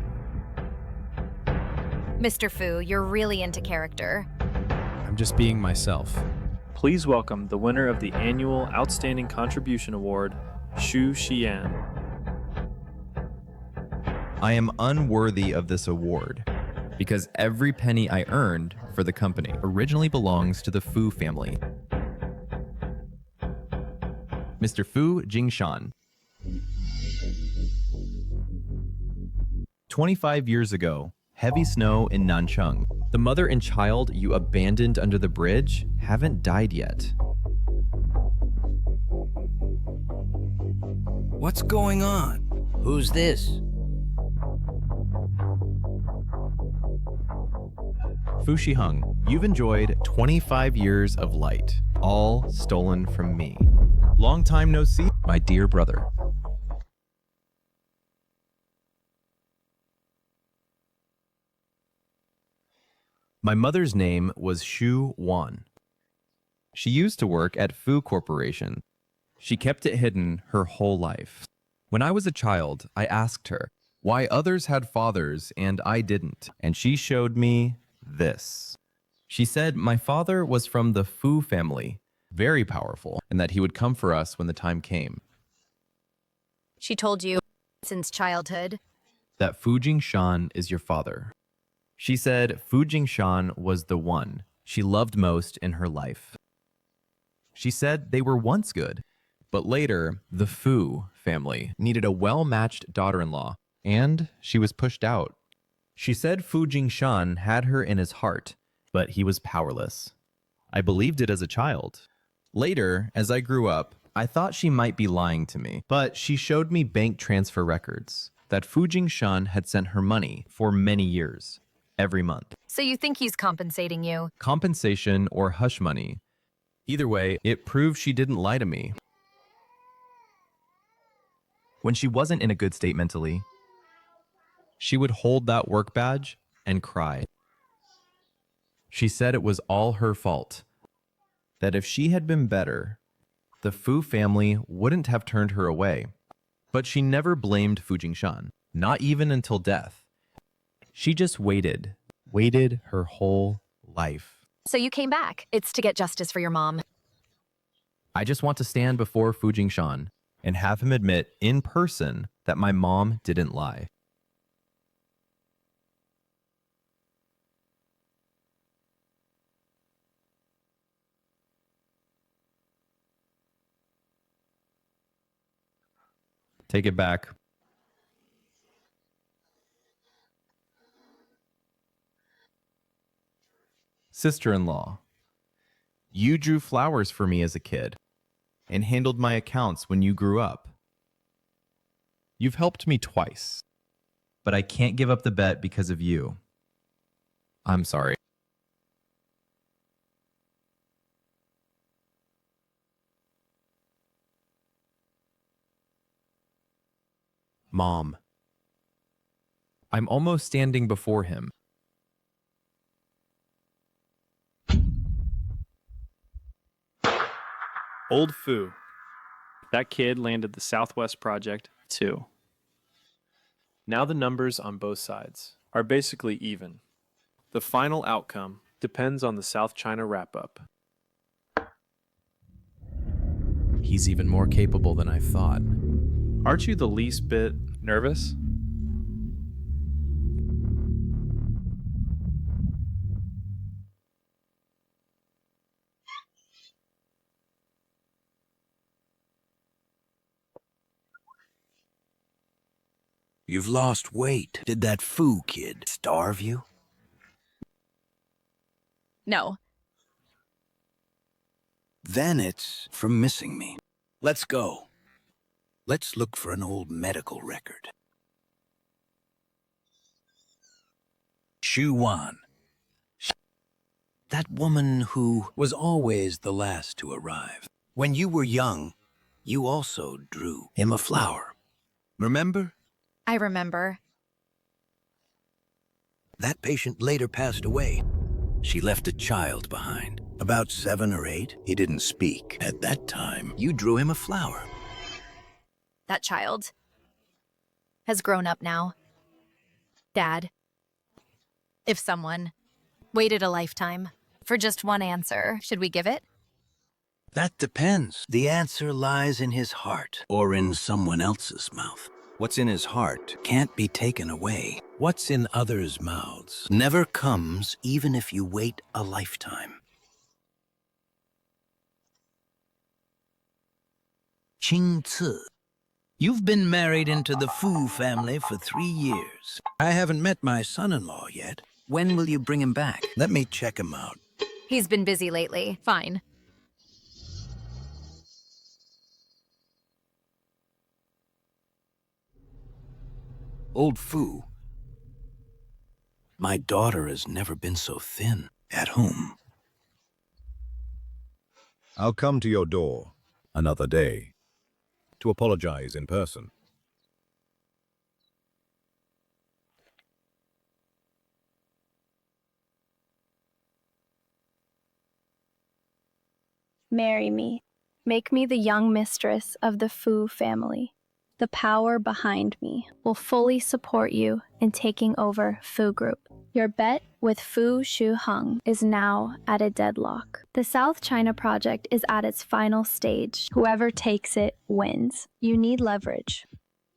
Mr. Fu, you're really into character. I'm just being myself. Please welcome the winner of the annual Outstanding Contribution Award, Xu Xian. I am unworthy of this award because every penny I earned for the company originally belongs to the Fu family. Mr. Fu Jingshan. 25 years ago, heavy snow in Nanchang. The mother and child you abandoned under the bridge haven't died yet. What's going on? Who's this? Fu Shiheng, you've enjoyed 25 years of light, all stolen from me. Long time no see, my dear brother. My mother's name was Xu Wan. She used to work at Fu Corporation. She kept it hidden her whole life. When I was a child, I asked her why others had fathers and I didn't, and she showed me this. She said my father was from the Fu family, very powerful, and that he would come for us when the time came. She told you since childhood That Fu Jingshan is your father. She said Fu Jingshan was the one she loved most in her life. She said they were once good, but later the Fu family needed a well-matched daughter-in-law, and she was pushed out. She said Fu Jingshan had her in his heart, but he was powerless. I believed it as a child. Later, as I grew up, I thought she might be lying to me, but she showed me bank transfer records that Fu Jingshan had sent her money for many years, every month. So you think he's compensating you? Compensation or hush money. Either way, it proved she didn't lie to me. When she wasn't in a good state mentally, she would hold that work badge and cry. She said it was all her fault, that if she had been better, the Fu family wouldn't have turned her away. But she never blamed Fu Jingshan, not even until death. She just waited her whole life. So you came back. It's to get justice for your mom. I just want to stand before Fu Jingshan and have him admit in person that my mom didn't lie. Take it back. Sister-in-law, you drew flowers for me as a kid and handled my accounts when you grew up. You've helped me twice, but I can't give up the bet because of you. I'm sorry. Mom. I'm almost standing before him. Old Fu. That kid landed the Southwest Project, too. Now the numbers on both sides are basically even. The final outcome depends on the South China wrap-up. He's even more capable than I thought. Aren't you the least bit nervous? You've lost weight. Did that Fu kid starve you? No. Then it's from missing me. Let's go. Let's look for an old medical record. Xu Wan. That woman who was always the last to arrive. When you were young, you also drew him a flower. Remember? I remember. That patient later passed away. She left a child behind. About 7 or 8, he didn't speak. At that time, you drew him a flower. That child has grown up now. Dad, if someone waited a lifetime for just one answer, should we give it? That depends. The answer lies in his heart or in someone else's mouth. What's in his heart can't be taken away. What's in others' mouths never comes even if you wait a lifetime. Qing Ci. You've been married into the Fu family for 3 years. I haven't met my son-in-law yet. When will you bring him back? Let me check him out. He's been busy lately. Fine. Old Fu. My daughter has never been so thin. At home. I'll come to your door another day to apologize in person. Marry me. Make me the young mistress of the Fu family. The power behind me will fully support you in taking over Fu Group. Your bet with Fu Shuheng is now at a deadlock. The South China project is at its final stage. Whoever takes it wins. You need leverage.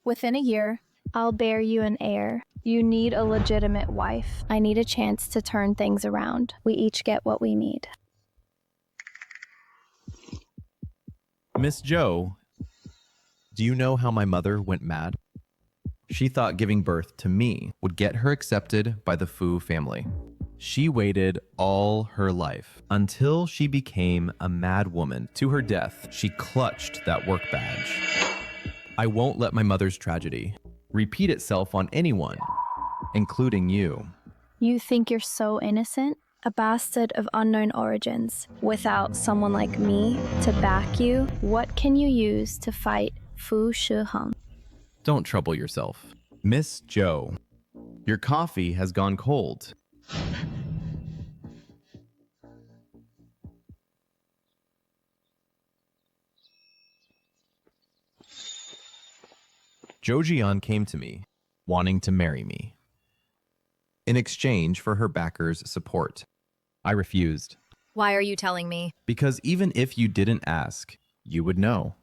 Within a year, I'll bear you an heir. You need a legitimate wife. I need a chance to turn things around. We each get what we need. Miss Joe, do you know how my mother went mad? She thought giving birth to me would get her accepted by the Fu family. She waited all her life until she became a mad woman. To her death, she clutched that work badge. I won't let my mother's tragedy repeat itself on anyone, including you. You think you're so innocent? A bastard of unknown origins. Without someone like me to back you, what can you use to fight Fu Shuheng? Don't trouble yourself. Miss Joe, your coffee has gone cold. Zhou Jian came to me, wanting to marry me. In exchange for her backers' support, I refused. Why are you telling me? Because even if you didn't ask, you would know.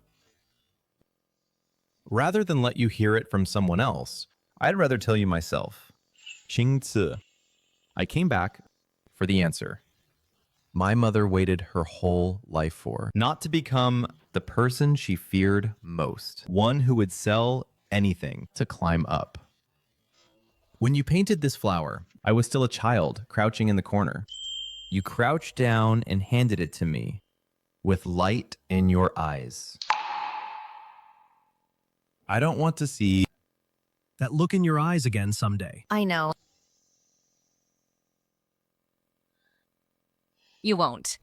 Rather than let you hear it from someone else, I'd rather tell you myself. Qing Ci. I came back for the answer. My mother waited her whole life for, not to become the person she feared most, one who would sell anything to climb up. When you painted this flower, I was still a child crouching in the corner. You crouched down and handed it to me with light in your eyes. I don't want to see that look in your eyes again someday. I know. You won't.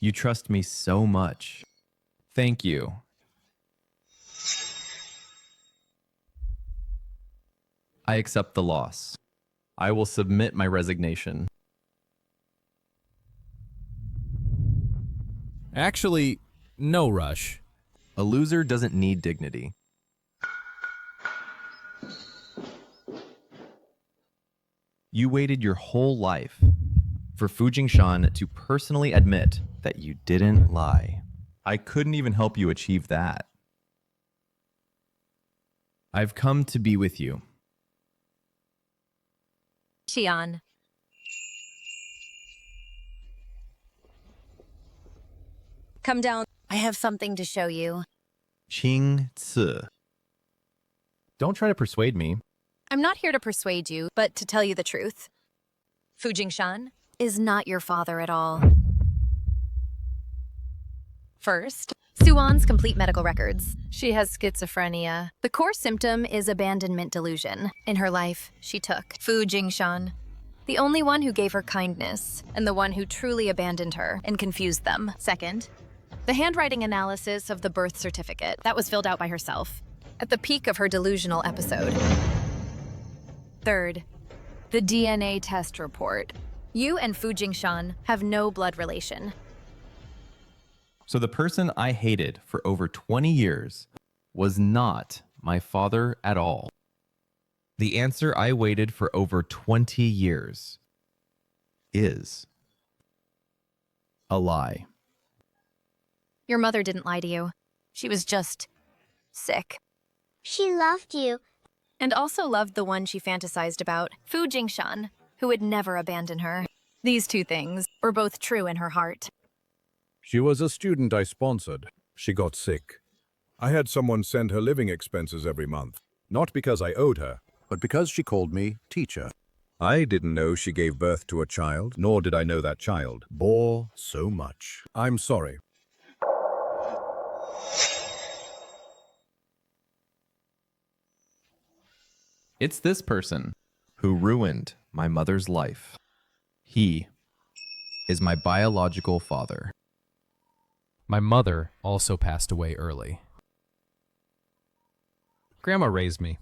You trust me so much. Thank you. I accept the loss. I will submit my resignation. Actually, no rush. A loser doesn't need dignity. You waited your whole life for Fu Jingshan to personally admit that you didn't lie. I couldn't even help you achieve that. I've come to be with you. Xian. Come down. I have something to show you. Qing Ci. Don't try to persuade me. I'm not here to persuade you, but to tell you the truth. Fu Jingshan is not your father at all. First, Suan's complete medical records. She has schizophrenia. The core symptom is abandonment delusion. In her life, she took Fu Jingshan, the only one who gave her kindness, and the one who truly abandoned her and confused them. Second, the handwriting analysis of the birth certificate that was filled out by herself at the peak of her delusional episode. Third, the DNA test report. You and Fu Jingshan have no blood relation. So the person I hated for over 20 years was not my father at all. The answer I waited for over 20 years is a lie. Your mother didn't lie to you. She was just sick. She loved you. And also loved the one she fantasized about, Fu Jingshan, who would never abandon her. These two things were both true in her heart. She was a student I sponsored. She got sick. I had someone send her living expenses every month, not because I owed her, but because she called me teacher. I didn't know she gave birth to a child, nor did I know that child bore so much. I'm sorry. It's this person who ruined my mother's life. He is my biological father. My mother also passed away early. Grandma raised me.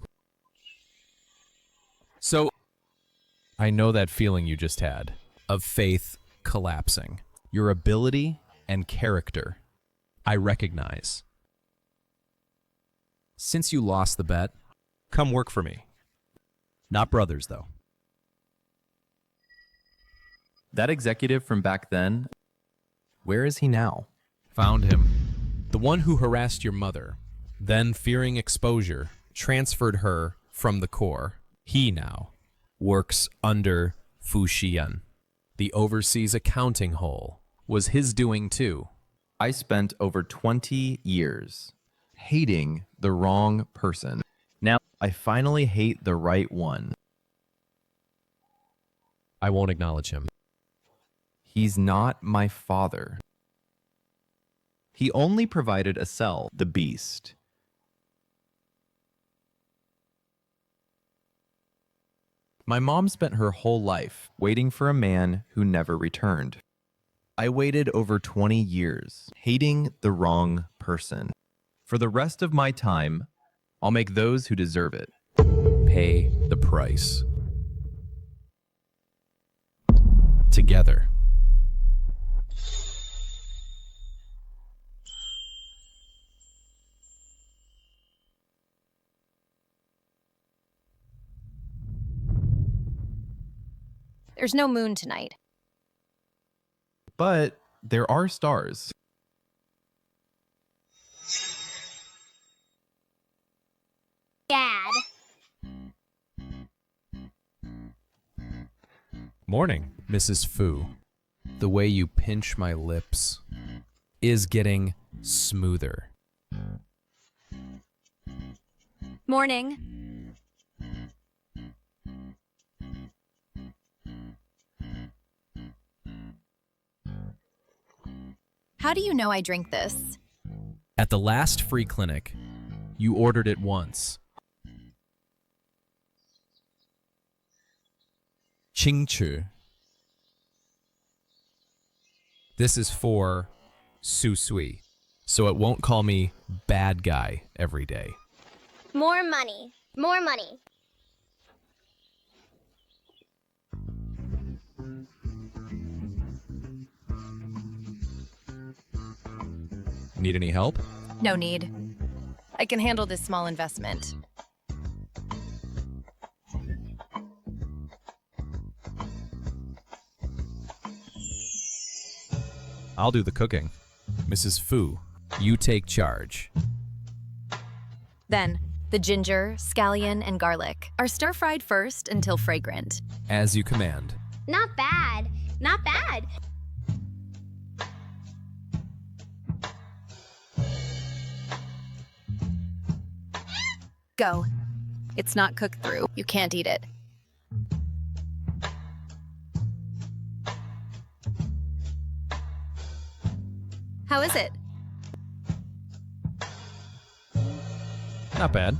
So, I know that feeling you just had of faith collapsing. Your ability and character, I recognize. Since you lost the bet, come work for me. Not brothers, though. That executive from back then, where is he now? Found him. The one who harassed your mother, then fearing exposure, transferred her from the core. He now works under Fu Xian. The overseas accounting hole was his doing too. I spent over 20 years hating the wrong person. Now I finally hate the right one. I won't acknowledge him. He's not my father. He only provided a cell, the beast. My mom spent her whole life waiting for a man who never returned. I waited over 20 years, hating the wrong person. For the rest of my time, I'll make those who deserve it pay the price. Together. There's no moon tonight. But there are stars. Dad. Morning, Mrs. Fu. The way you pinch my lips is getting smoother. Morning. How do you know I drink this? At the last free clinic, you ordered it once. Qingchu. This is for Su Sui, so it won't call me bad guy every day. More money. More money. Need any help? No need. I can handle this small investment. I'll do the cooking. Mrs. Fu, you take charge. Then, the ginger, scallion, and garlic are stir-fried first until fragrant. As you command. Not bad. Not bad. Go. It's not cooked through. You can't eat it. How is it? Not bad.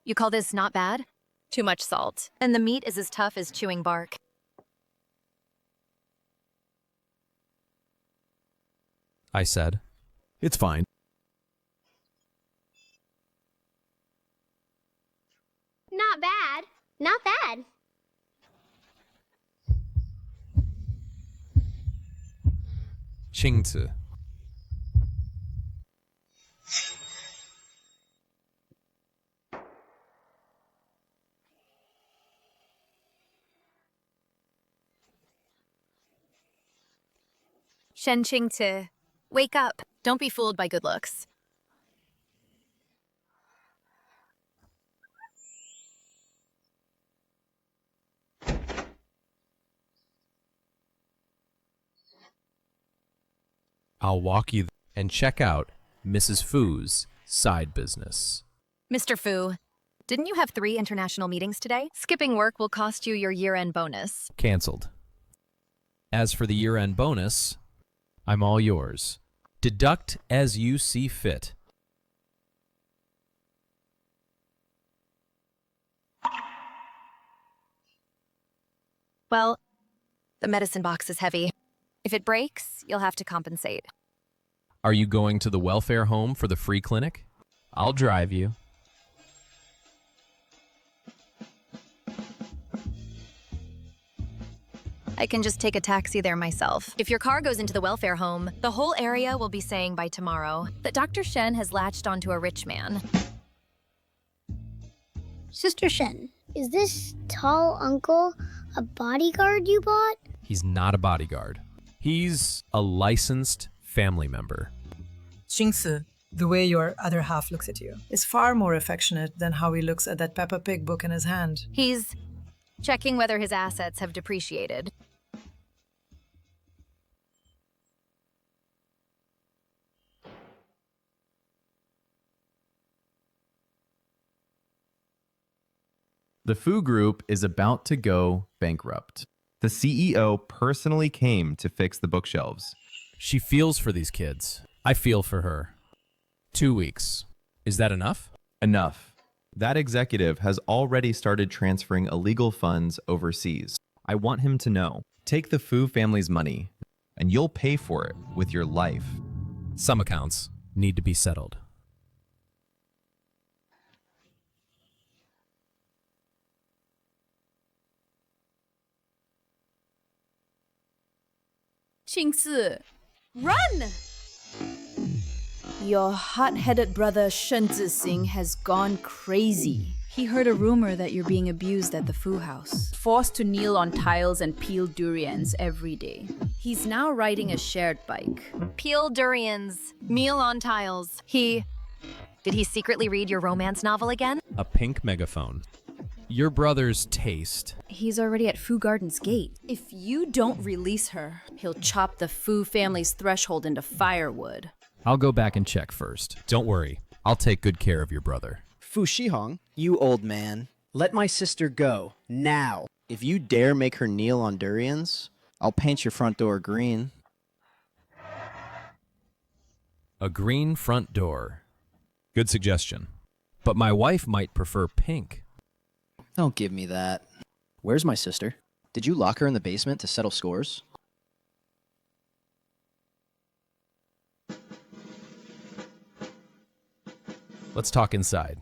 You call this not bad? Too much salt. And the meat is as tough as chewing bark. I said. It's fine. Not bad. Not bad. Qingzi. Shen Qingzi, wake up. Don't be fooled by good looks. I'll walk you and check out Mrs. Fu's side business. Mr. Fu, didn't you have 3 international meetings today? Skipping work will cost you your year-end bonus. Cancelled. As for the year-end bonus, I'm all yours. Deduct as you see fit. Well, the medicine box is heavy. If it breaks, you'll have to compensate. Are you going to the welfare home for the free clinic? I'll drive you. I can just take a taxi there myself. If your car goes into the welfare home, the whole area will be saying by tomorrow that Dr. Shen has latched onto a rich man. Sister Shen, is this tall uncle a bodyguard you bought? He's not a bodyguard. He's a licensed family member. Qingzi, the way your other half looks at you, is far more affectionate than how he looks at that Peppa Pig book in his hand. He's checking whether his assets have depreciated. The Fu Group is about to go bankrupt. The CEO personally came to fix the bookshelves. She feels for these kids. I feel for her. 2 weeks. Is that enough? Enough. That executive has already started transferring illegal funds overseas. I want him to know. Take the Fu family's money, and you'll pay for it with your life. Some accounts need to be settled. Qingzi, run! Your hot-headed brother Shen Zixing has gone crazy. He heard a rumor that you're being abused at the Fu house. Forced to kneel on tiles and peel durians every day. He's now riding a shared bike. Peel durians, meal on tiles. Did he secretly read your romance novel again? A pink megaphone. Your brother's taste. He's already at Fu Garden's gate. If you don't release her, he'll chop the Fu family's threshold into firewood. I'll go back and check first. Don't worry. I'll take good care of your brother. Fu Shihong, you old man. Let my sister go, now. If you dare make her kneel on durians, I'll paint your front door green. A green front door. Good suggestion. But my wife might prefer pink. Don't give me that. Where's my sister? Did you lock her in the basement to settle scores? Let's talk inside.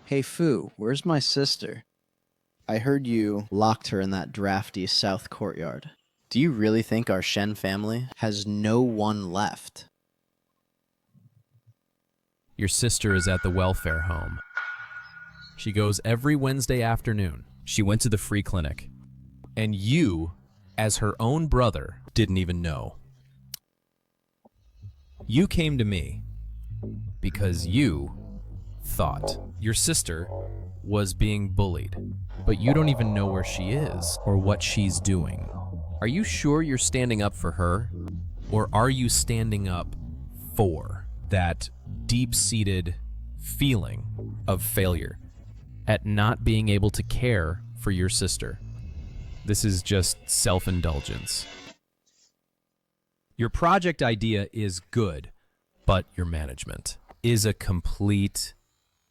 Hey Fu, where's my sister? I heard you locked her in that drafty south courtyard. Do you really think our Shen family has no one left? Your sister is at the welfare home. She goes every Wednesday afternoon. She went to the free clinic. And you, as her own brother, didn't even know. You came to me because you thought your sister was being bullied, but you don't even know where she is or what she's doing. Are you sure you're standing up for her? Or are you standing up for that deep-seated feeling of failure at not being able to care for your sister? This is just self-indulgence. Your project idea is good, but your management is a complete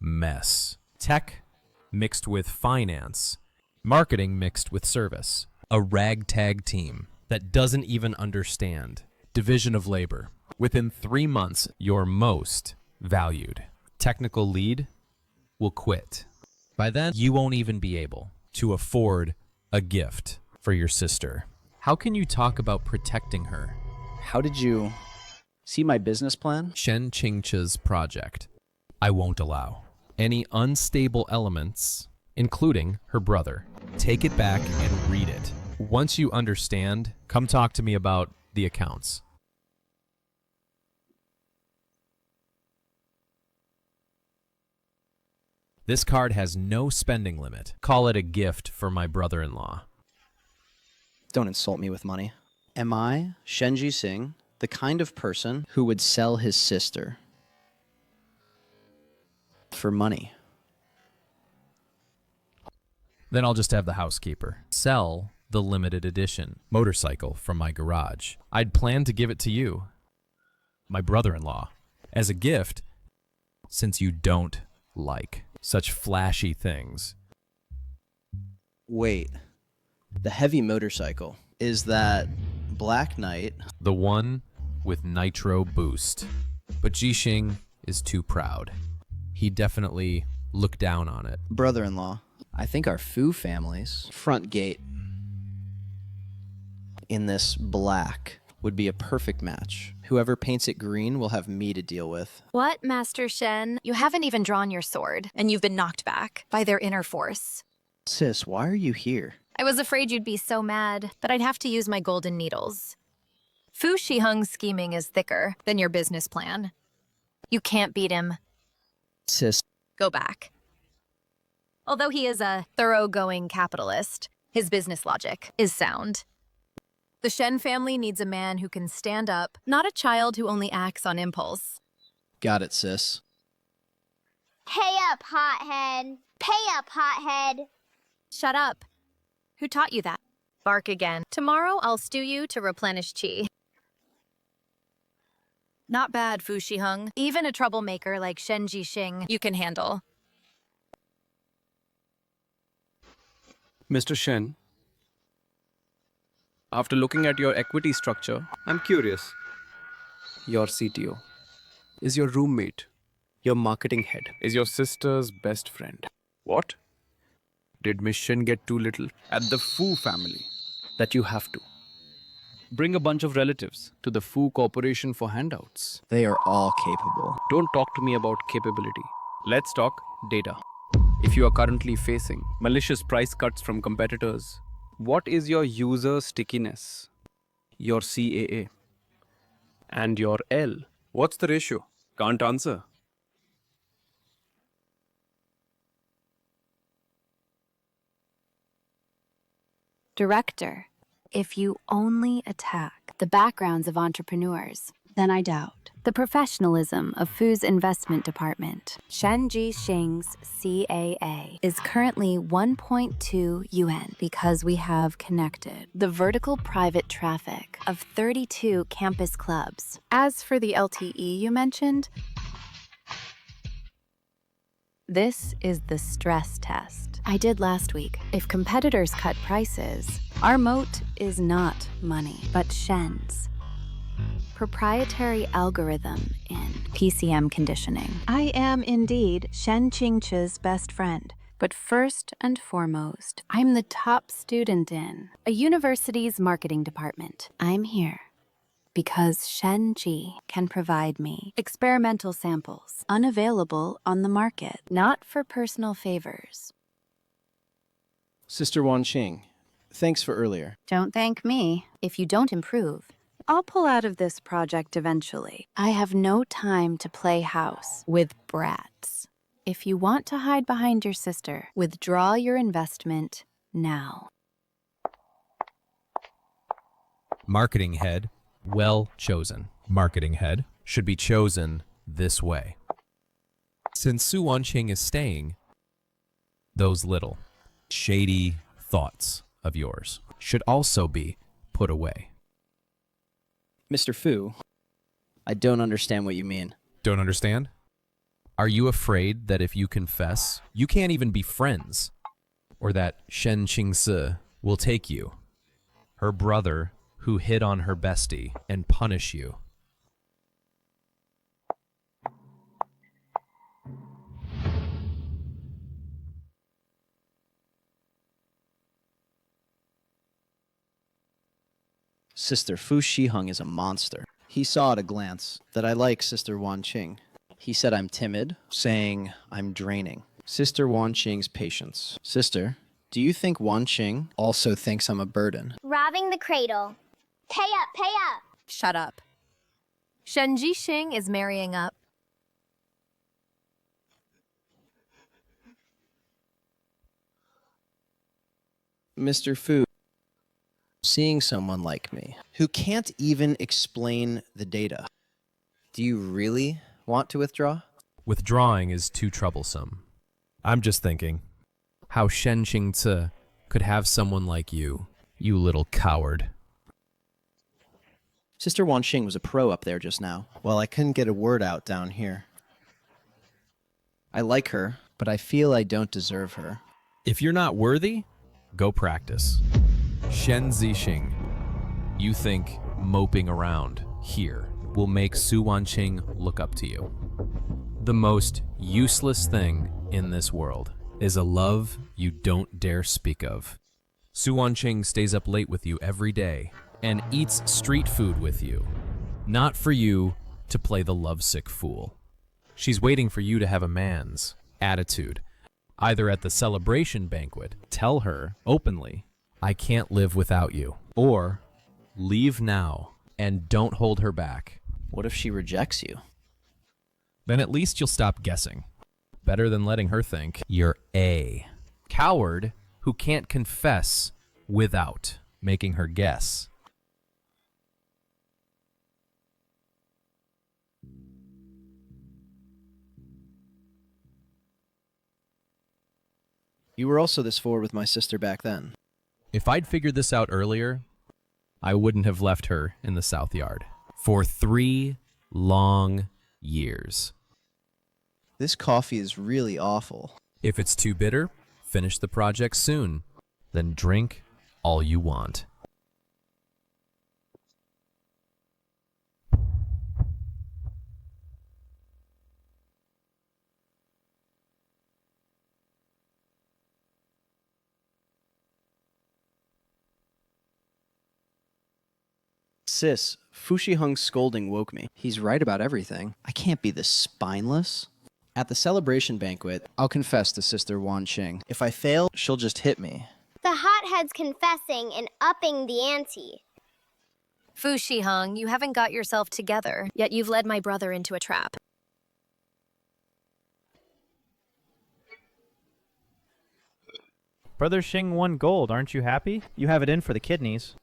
mess. Tech mixed with finance, marketing mixed with service, a ragtag team that doesn't even understand division of labor. Within 3 months, your most valued technical lead will quit. By then, you won't even be able to afford a gift for your sister. How can you talk about protecting her? How did you see my business plan? Shen Qingche's project. I won't allow any unstable elements, including her brother. Take it back and read it. Once you understand, come talk to me about the accounts. This card has no spending limit. Call it a gift for my brother-in-law. Don't insult me with money. Am I, Shenji Singh, the kind of person who would sell his sister for money? Then I'll just have the housekeeper sell the limited edition motorcycle from my garage. I'd planned to give it to you, my brother-in-law, as a gift, since you don't like such flashy things. Wait, the heavy motorcycle, is that Black Knight? The one with nitro boost. But Jixing is too proud. He definitely looked down on it. Brother-in-law, I think our Fu family's front gate in this black would be a perfect match. Whoever paints it green will have me to deal with. What, Master Shen? You haven't even drawn your sword, and you've been knocked back by their inner force. Sis, why are you here? I was afraid you'd be so mad that I'd have to use my golden needles. Fu Shiheng's scheming is thicker than your business plan. You can't beat him. Sis. Go back. Although he is a thoroughgoing capitalist, his business logic is sound. The Shen family needs a man who can stand up, not a child who only acts on impulse. Got it, sis. Pay up, hothead. Pay up, hothead. Shut up. Who taught you that? Bark again. Tomorrow I'll stew you to replenish qi. Not bad, Fu Shiheng. Even a troublemaker like Shen Jixing you can handle. Mr. Shen, after looking at your equity structure, I'm curious. Your CTO is your roommate. Your marketing head is your sister's best friend. What? Did Miss Shen get too little at the Fu family that you have to bring a bunch of relatives to the Fu Corporation for handouts? They are all capable. Don't talk to me about capability. Let's talk data. If you are currently facing malicious price cuts from competitors, what is your user stickiness, your CAA, and your L? What's the ratio? Can't answer. Director, if you only attack the backgrounds of entrepreneurs, then I doubt the professionalism of Fu's investment department. Shen Jixing's CAA is currently 1.2 yuan because we have connected the vertical private traffic of 32 campus clubs. As for the LTE you mentioned, this is the stress test I did last week. If competitors cut prices, our moat is not money, but Shen's proprietary algorithm in PCM conditioning. I am indeed Shen Qingche's best friend. But first and foremost, I'm the top student in a university's marketing department. I'm here because Shen Ji can provide me experimental samples unavailable on the market, not for personal favors. Sister Wanqing, thanks for earlier. Don't thank me. If you don't improve, I'll pull out of this project eventually. I have no time to play house with brats. If you want to hide behind your sister, withdraw your investment now. Marketing head, well chosen. Marketing head should be chosen this way. Since Su Wanqing is staying, those little shady thoughts of yours should also be put away. Mr. Fu, I don't understand what you mean. Don't understand? Are you afraid that if you confess, you can't even be friends? Or that Shen Qingse will take you, her brother who hit on her bestie, and punish you? Sister Fu Shiheng is a monster. He saw at a glance that I like Sister Wanqing. He said I'm timid, saying I'm draining. Sister Wanqing's patience. Sister, do you think Wanqing also thinks I'm a burden? Robbing the cradle. Pay up, pay up. Shut up. Shen Jixing is marrying up. Mr. Fu, seeing someone like me, who can't even explain the data, do you really want to withdraw? Withdrawing is too troublesome. I'm just thinking how Shen Qingce could have someone like you little coward. Sister Wanqing was a pro up there just now. Well, I couldn't get a word out down here. I like her, but I feel I don't deserve her. If you're not worthy, go practice. Shen Zixing, you think moping around here will make Su Wanqing look up to you. The most useless thing in this world is a love you don't dare speak of. Su Wanqing stays up late with you every day and eats street food with you, not for you to play the lovesick fool. She's waiting for you to have a man's attitude. Either at the celebration banquet, tell her openly, I can't live without you, or leave now and don't hold her back. What if she rejects you? Then at least you'll stop guessing. Better than letting her think you're a coward who can't confess without making her guess. You were also this forward with my sister back then. If I'd figured this out earlier, I wouldn't have left her in the South Yard for 3 long years. This coffee is really awful. If it's too bitter, finish the project soon. Then drink all you want. Sis, Fu Shiheng's scolding woke me. He's right about everything. I can't be this spineless. At the celebration banquet, I'll confess to Sister Wanqing. If I fail, she'll just hit me. The hothead's confessing and upping the ante. Fu Shiheng, you haven't got yourself together, yet you've led my brother into a trap. Brother Xing won gold, aren't you happy? You have it in for the kidneys.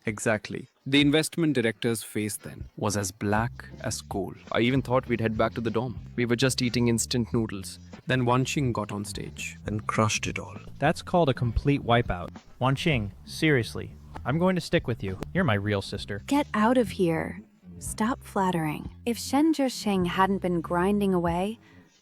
Exactly. The investment director's face then was as black as coal. I even thought we'd head back to the dorm. We were just eating instant noodles. Then Wanqing got on stage and crushed it all. That's called a complete wipeout. Wanqing, seriously, I'm going to stick with you. You're my real sister. Get out of here. Stop flattering. If Shen Zhixing hadn't been grinding away,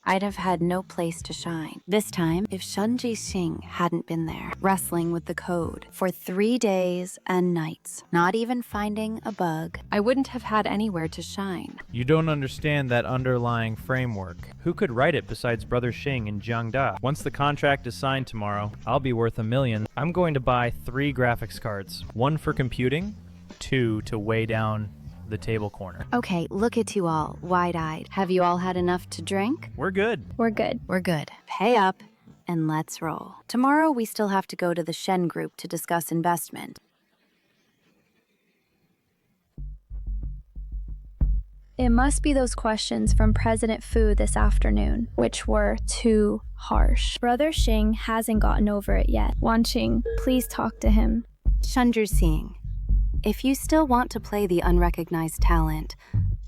I'd have had no place to shine. This time, if Shen Jixing hadn't been there, wrestling with the code for 3 days and nights, not even finding a bug, I wouldn't have had anywhere to shine. You don't understand that underlying framework. Who could write it besides Brother Xing in Jiangda? Once the contract is signed tomorrow, I'll be worth $1 million. I'm going to buy 3 graphics cards. 1 for computing, 2 to weigh down the table corner. Okay, look at you all, wide-eyed. Have you all had enough to drink? We're good. We're good. We're good. Pay up and let's roll. Tomorrow we still have to go to the Shen group to discuss investment. It must be those questions from President Fu this afternoon, which were too harsh. Brother Xing hasn't gotten over it yet. Wan Qing, please talk to him. Shen Jixing, if you still want to play the unrecognized talent,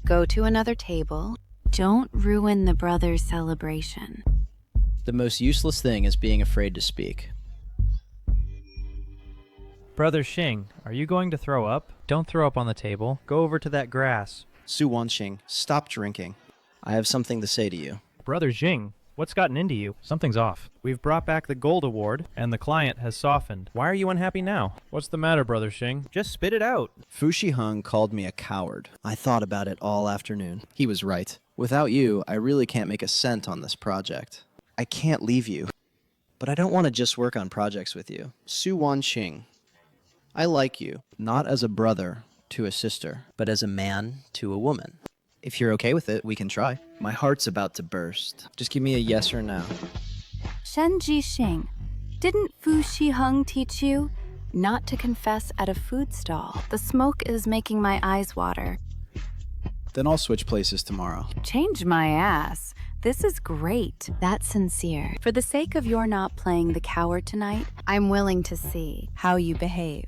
go to another table. Don't ruin the brothers' celebration. The most useless thing is being afraid to speak. Brother Xing, are you going to throw up? Don't throw up on the table. Go over to that grass. Su Wanqing, stop drinking. I have something to say to you. Brother Xing, what's gotten into you? Something's off. We've brought back the gold award, and the client has softened. Why are you unhappy now? What's the matter, Brother Xing? Just spit it out. Fu Shiheng called me a coward. I thought about it all afternoon. He was right. Without you, I really can't make a cent on this project. I can't leave you. But I don't want to just work on projects with you. Su Wanqing, I like you, not as a brother to a sister, but as a man to a woman. If you're okay with it, we can try. My heart's about to burst. Just give me a yes or no. Shen Jixing, didn't Fu Shiheng teach you not to confess at a food stall? The smoke is making my eyes water. Then I'll switch places tomorrow. Change my ass. This is great. That's sincere. For the sake of your not playing the coward tonight, I'm willing to see how you behave.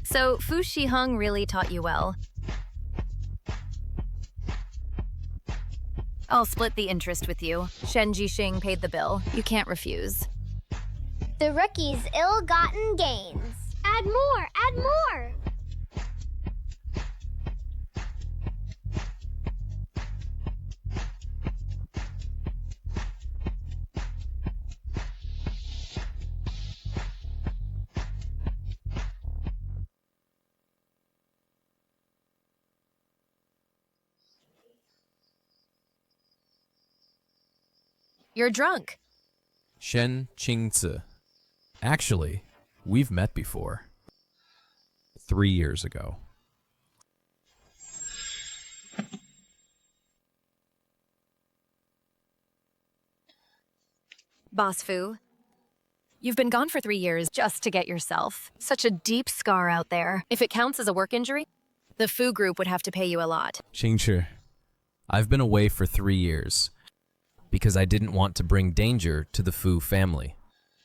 So Fu Shiheng really taught you well. I'll split the interest with you. Shen Jixing paid the bill. You can't refuse. The rookie's ill-gotten gains. Add more, add more. You're drunk. Shen Qingzi. Actually, we've met before. 3 years ago. Boss Fu, you've been gone for 3 years just to get yourself. Such a deep scar out there. If it counts as a work injury, the Fu group would have to pay you a lot. Qingchi, I've been away for 3 years because I didn't want to bring danger to the Fu family.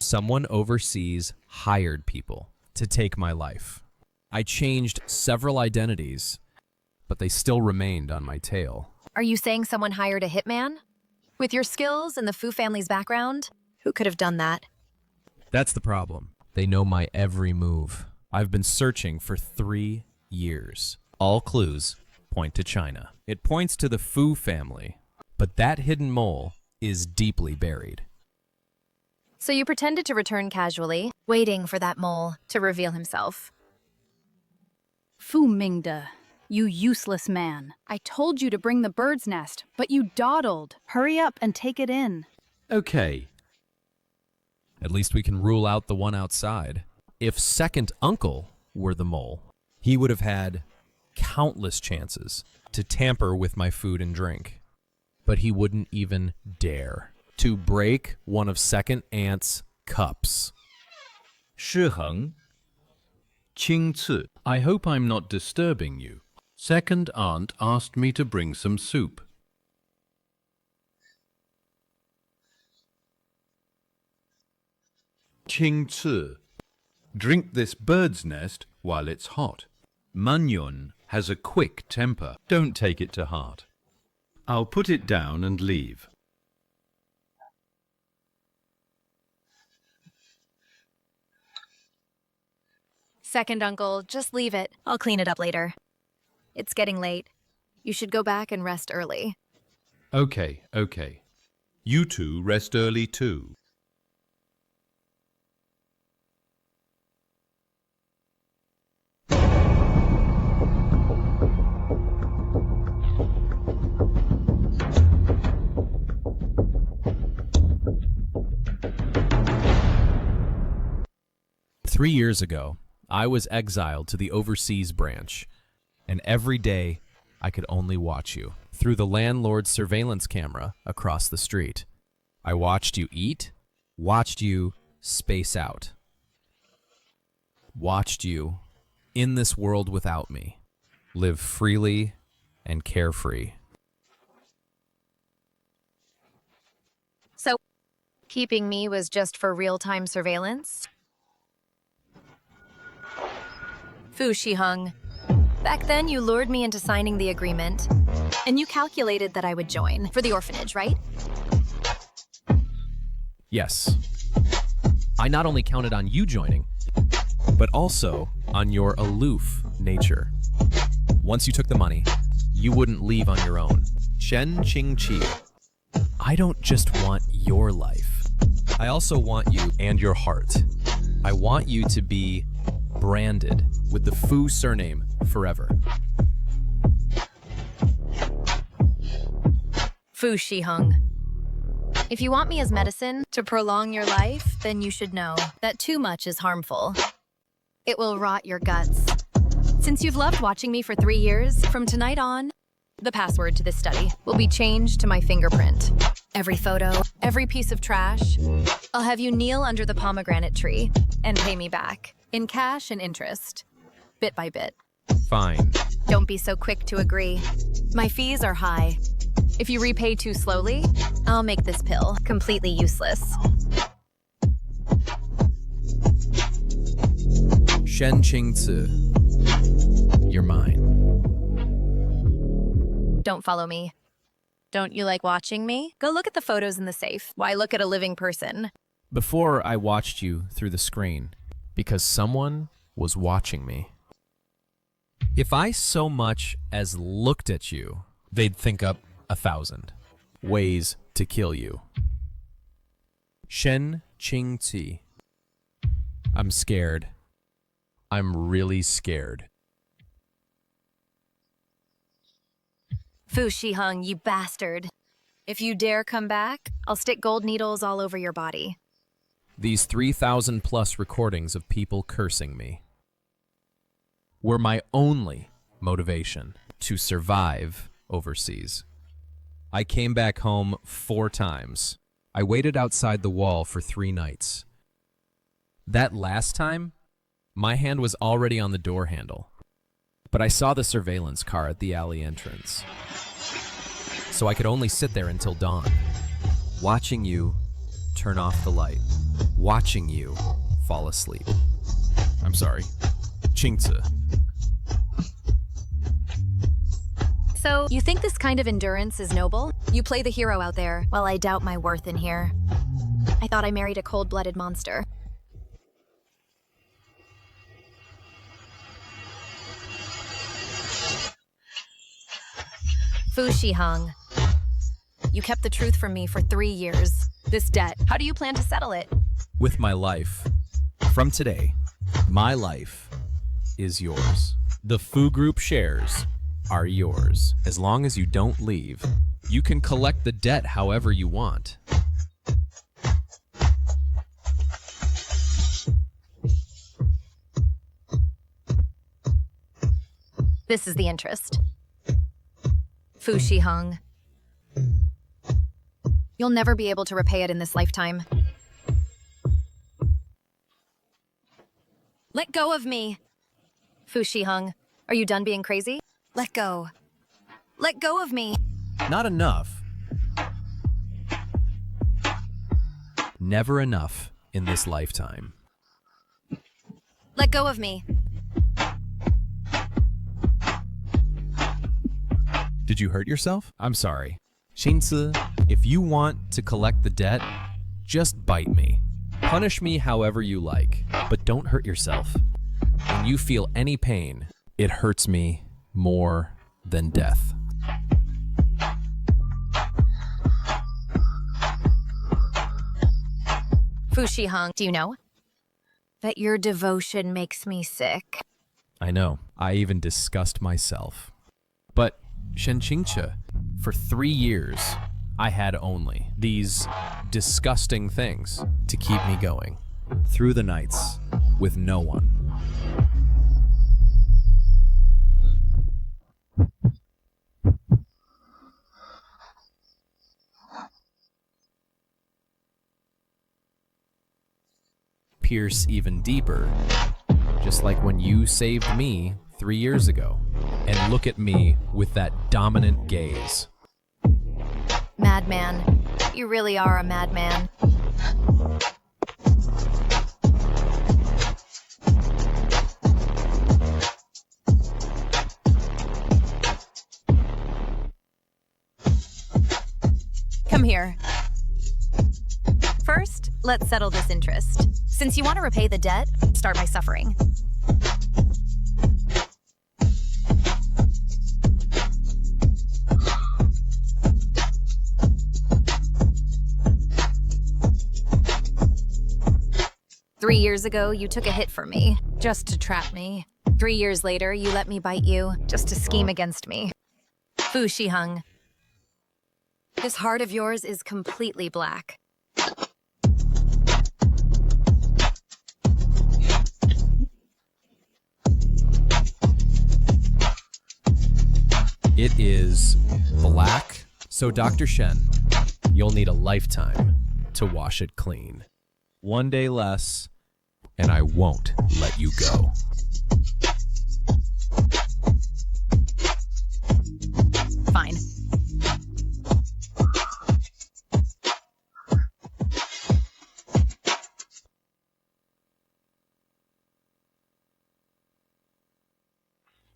Someone overseas hired people to take my life. I changed several identities, but they still remained on my tail. Are you saying someone hired a hitman? With your skills and the Fu family's background, who could have done that? That's the problem. They know my every move. I've been searching for 3 years. All clues point to China. It points to the Fu family, but that hidden mole is deeply buried. So you pretended to return casually, waiting for that mole to reveal himself. Fu Mingde, you useless man. I told you to bring the bird's nest, but you dawdled. Hurry up and take it in. Okay. At least we can rule out the one outside. If second uncle were the mole, he would have had countless chances to tamper with my food and drink. But he wouldn't even dare to break one of second aunt's cups. Shiheng, Qingci, I hope I'm not disturbing you. Second aunt asked me to bring some soup. Qingci, drink this bird's nest while it's hot. Manyun has a quick temper. Don't take it to heart. I'll put it down and leave. Second uncle, just leave it. I'll clean it up later. It's getting late. You should go back and rest early. Okay, okay. You two rest early too. Three years ago, I was exiled to the overseas branch, and every day I could only watch you through the landlord's surveillance camera across the street. I watched you eat, watched you space out, watched you, in this world without me, live freely and carefree. So, keeping me was just for real-time surveillance? Fu Shihung. Back then, you lured me into signing the agreement, and you calculated that I would join for the orphanage, right? Yes. I not only counted on you joining, but also on your aloof nature. Once you took the money, you wouldn't leave on your own. Shen Qing Qi. I don't just want your life. I also want you and your heart. I want you to be branded with the Fu surname forever. Fu Shihung. If you want me as medicine to prolong your life, then you should know that too much is harmful. It will rot your guts. Since you've loved watching me for 3 years, from tonight on, the password to this study will be changed to my fingerprint. Every photo, every piece of trash, I'll have you kneel under the pomegranate tree and pay me back in cash and interest, bit by bit. Fine. Don't be so quick to agree. My fees are high. If you repay too slowly, I'll make this pill completely useless. Shen Qing Zi. You're mine. Don't follow me. Don't you like watching me? Go look at the photos in the safe. Why look at a living person? Before I watched you through the screen, because someone was watching me. If I so much as looked at you, they'd think up 1,000 ways to kill you. Shen Qing Zi. I'm scared. I'm really scared. Fu Shihung, you bastard. If you dare come back, I'll stick gold needles all over your body. These 3,000 plus recordings of people cursing me were my only motivation to survive overseas. I came back home 4 times. I waited outside the wall for 3 nights. That last time, my hand was already on the door handle, but I saw the surveillance car at the alley entrance. So I could only sit there until dawn, watching you turn off the light, watching you fall asleep. I'm sorry. Qingzi. So, you think this kind of endurance is noble? You play the hero out there, while I doubt my worth in here. I thought I married a cold-blooded monster. Fu Shihung. You kept the truth from me for 3 years. This debt, how do you plan to settle it? With my life. From today, my life is yours. The Fu Group shares are yours. As long as you don't leave, you can collect the debt however you want. This is the interest. Fu Shihung. You'll never be able to repay it in this lifetime. Let go of me! Fu Shihung, are you done being crazy? Let go. Let go of me! Not enough. Never enough in this lifetime. Let go of me. Did you hurt yourself? I'm sorry. Qingzi, if you want to collect the debt, just bite me. Punish me however you like, but don't hurt yourself. When you feel any pain, it hurts me more than death. Fu Shihong, do you know that your devotion makes me sick? I know. I even disgust myself. But Shen Qingche, for 3 years, I had only these disgusting things to keep me going through the nights with no one. Pierce even deeper, just like when you saved me 3 years ago. And look at me with that dominant gaze. Madman. You really are a madman. Come here. First, let's settle this interest. Since you want to repay the debt, start by suffering. Three years ago, you took a hit from me, just to trap me. 3 years later, you let me bite you, just to scheme against me. Fu Shihong. This heart of yours is completely black. It is black, so Dr. Shen, you'll need a lifetime to wash it clean. 1 day less, and I won't let you go. Fine.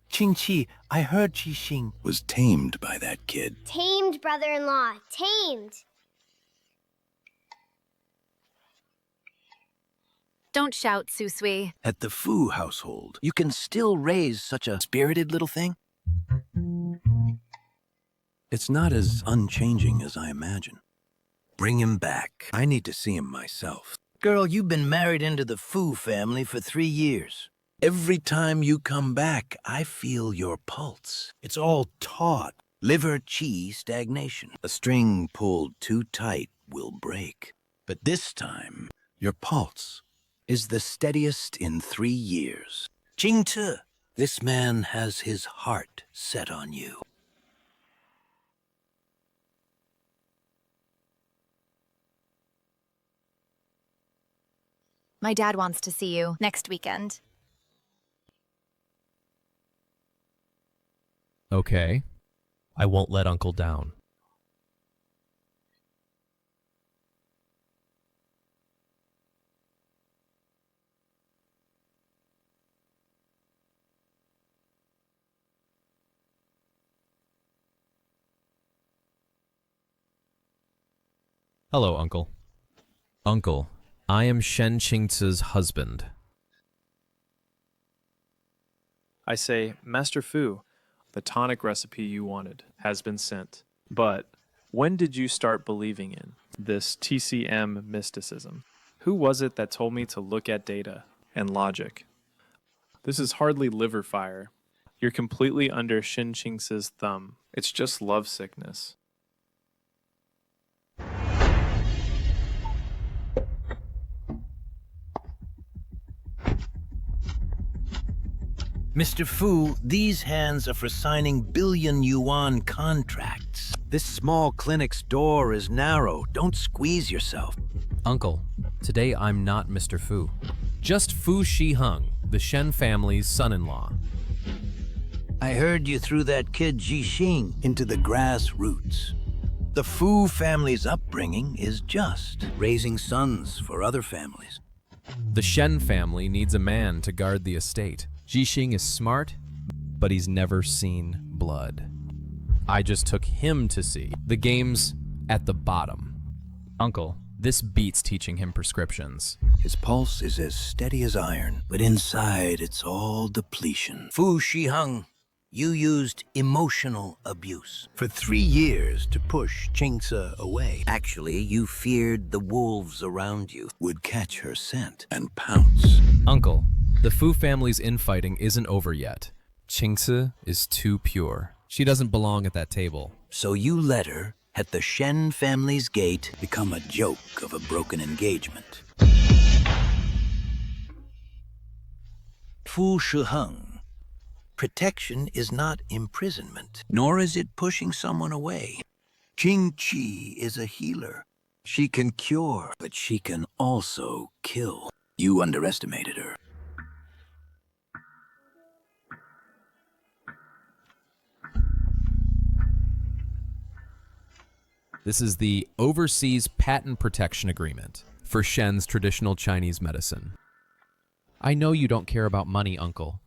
Qingqi, I heard Qixing was tamed by that kid. Tamed, brother-in-law. Tamed. Don't shout, Susui. At the Fu household, you can still raise such a spirited little thing? It's not as unchanging as I imagine. Bring him back. I need to see him myself. Girl, you've been married into the Fu family for 3 years. Every time you come back, I feel your pulse. It's all taut. Liver qi stagnation. A string pulled too tight will break. But this time, your pulse is the steadiest in 3 years. Qingce, this man has his heart set on you. My dad wants to see you next weekend. Okay. I won't let Uncle down. Hello, Uncle. Uncle, I am Shen Qingce's husband. I say, Master Fu, the tonic recipe you wanted has been sent. But when did you start believing in this TCM mysticism? Who was it that told me to look at data and logic? This is hardly liver fire. You're completely under Shen Qingce's thumb. It's just love sickness. Mr. Fu, these hands are for signing billion-yuan contracts. This small clinic's door is narrow. Don't squeeze yourself. Uncle, today I'm not Mr. Fu. Just Fu Shihong, the Shen family's son-in-law. I heard you threw that kid Jixing into the grassroots. The Fu family's upbringing is just raising sons for other families. The Shen family needs a man to guard the estate. Jixing is smart, but he's never seen blood. I just took him to see. The game's at the bottom. Uncle, This beats teaching him prescriptions. His pulse is as steady as iron, but inside it's all depletion. Fu Shiheng, you used emotional abuse for 3 years to push Qingce away. Actually, you feared the wolves around you would catch her scent and pounce. Uncle, the Fu family's infighting isn't over yet. Qingce is too pure. She doesn't belong at that table. So you let her, at the Shen family's gate, become a joke of a broken engagement. Fu Shiheng, protection is not imprisonment, nor is it pushing someone away. Qing Qi is a healer. She can cure, but she can also kill. You underestimated her. This is the Overseas Patent Protection Agreement for Shen's traditional Chinese medicine. I know you don't care about money, Uncle,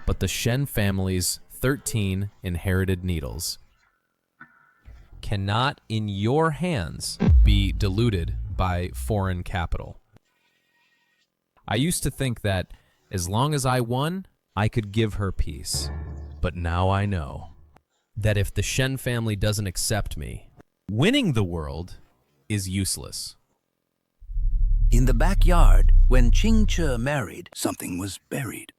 but the Shen family's 13 inherited needles cannot, in your hands, be diluted by foreign capital. I used to think that as long as I won, I could give her peace. But now I know that if the Shen family doesn't accept me, winning the world is useless. In the backyard, when Qingce married, something was buried.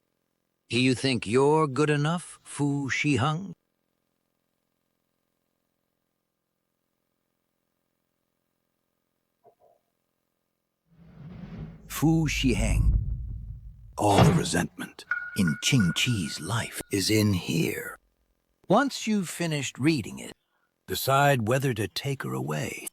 Do you think you're good enough, Fu Shiheng? Fu Shiheng. All the resentment in Qing Qi's life is in here. Once you've finished reading it, decide whether to take her away.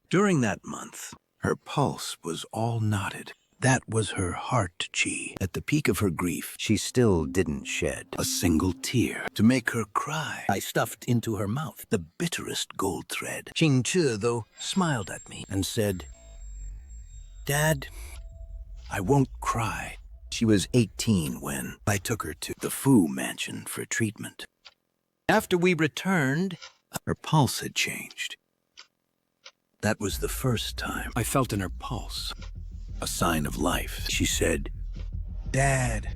During that month, her pulse was all knotted. That was her heart chi. At the peak of her grief, she still didn't shed a single tear. To make her cry, I stuffed into her mouth the bitterest gold thread. Qingce, though, smiled at me and said, "Dad, I won't cry." She was 18 when I took her to the Fu mansion for treatment. After we returned, her pulse had changed. That was the first time I felt in her pulse a sign of life. She said, "Dad,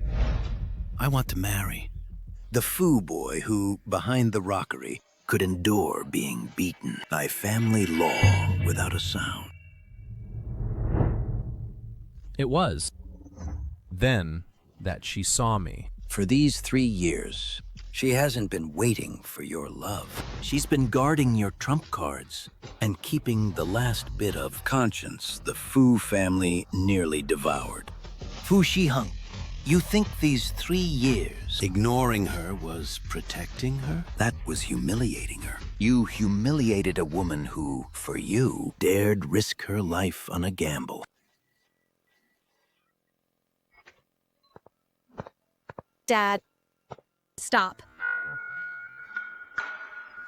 I want to marry." The Fu boy who, behind the rockery, could endure being beaten by family law without a sound. It was then that she saw me. For these 3 years, she hasn't been waiting for your love. She's been guarding your trump cards and keeping the last bit of conscience the Fu family nearly devoured. Fu Shiheng, you think these 3 years ignoring her was protecting her? That was humiliating her. You humiliated a woman who, for you, dared risk her life on a gamble. Dad, stop.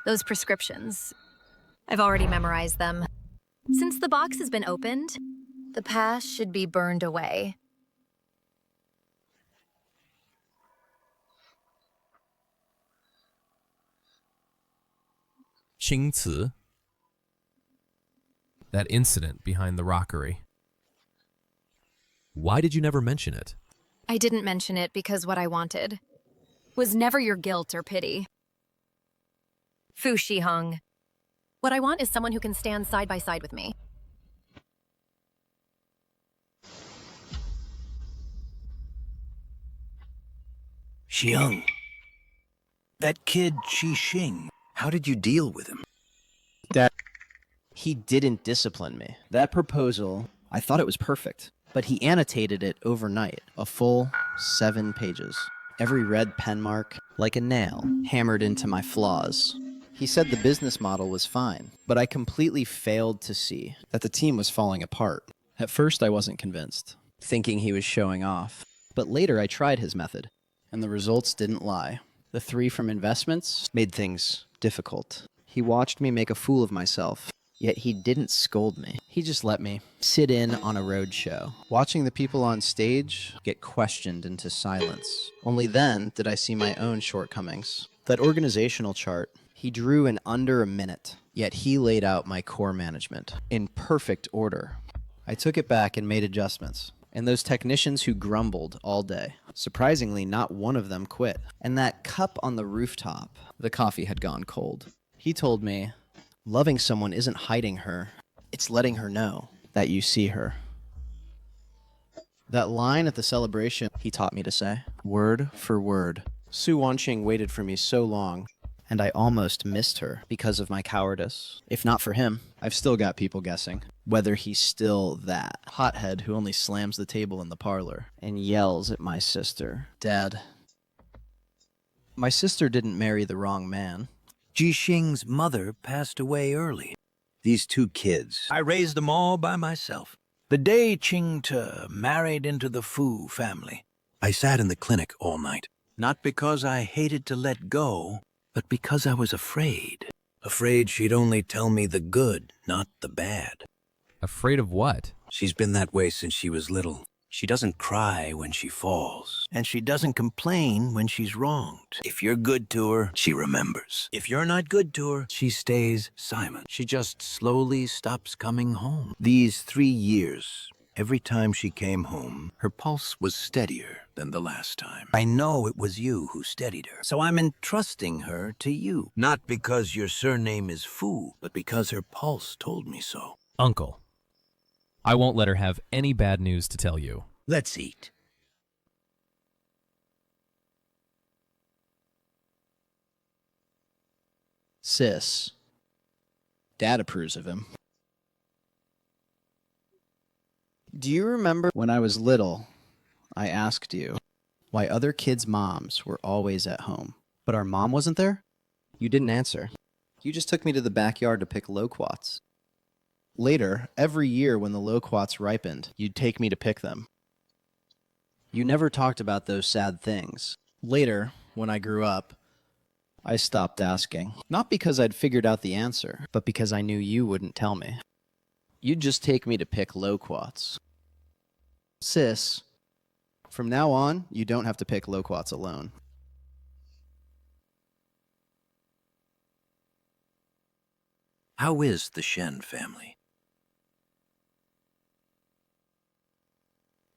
Those prescriptions. I've already memorized them. Since the box has been opened, the past should be burned away. Qingce. That incident behind the rockery. Why did you never mention it? I didn't mention it because what I wanted was never your guilt or pity. Fu Shiheng. What I want is someone who can stand side by side with me. Xiang. That kid, Qi Xing, how did you deal with him? Dad, he didn't discipline me. That proposal, I thought it was perfect. But he annotated it overnight, a full 7 pages. Every red pen mark, like a nail, hammered into my flaws. He said the business model was fine, but I completely failed to see that the team was falling apart. At first, I wasn't convinced, thinking he was showing off. But later, I tried his method, and the results didn't lie. The 3 from investments made things difficult. He watched me make a fool of myself, Yet he didn't scold me. He just let me sit in on a road show, watching the people on stage get questioned into silence. Only then did I see my own shortcomings. That organizational chart he drew in under a minute, yet he laid out my core management in perfect order. I took it back and made adjustments. And those technicians who grumbled all day, surprisingly, not one of them quit. And that cup on the rooftop, the coffee had gone cold. He told me, loving someone isn't hiding her, it's letting her know that you see her. That line at the celebration he taught me to say, word for word. Su Wanqing waited for me so long, and I almost missed her because of my cowardice. If not for him, I've still got people guessing whether he's still that hothead who only slams the table in the parlor and yells at my sister, Dad. My sister didn't marry the wrong man. Jixing's mother passed away early. These 2 kids, I raised them all by myself. The day Qingte married into the Fu family, I sat in the clinic all night. Not because I hated to let go, but because I was afraid. Afraid she'd only tell me the good, not the bad. Afraid of what? She's been that way since she was little. She doesn't cry when she falls, and she doesn't complain when she's wronged. If you're good to her, she remembers. If you're not good to her, she stays silent. She just slowly stops coming home. These 3 years, every time she came home, her pulse was steadier than the last time. I know it was you who steadied her, so I'm entrusting her to you. Not because your surname is Fu, but because her pulse told me so. Uncle, I won't let her have any bad news to tell you. Let's eat. Sis. Dad approves of him. Do you remember when I was little, I asked you why other kids' moms were always at home, but our mom wasn't there? You didn't answer. You just took me to the backyard to pick loquats. Later, every year when the loquats ripened, you'd take me to pick them. You never talked about those sad things. Later, when I grew up, I stopped asking. Not because I'd figured out the answer, but because I knew you wouldn't tell me. You'd just take me to pick loquats. Sis, from now on, you don't have to pick loquats alone. How is the Shen family?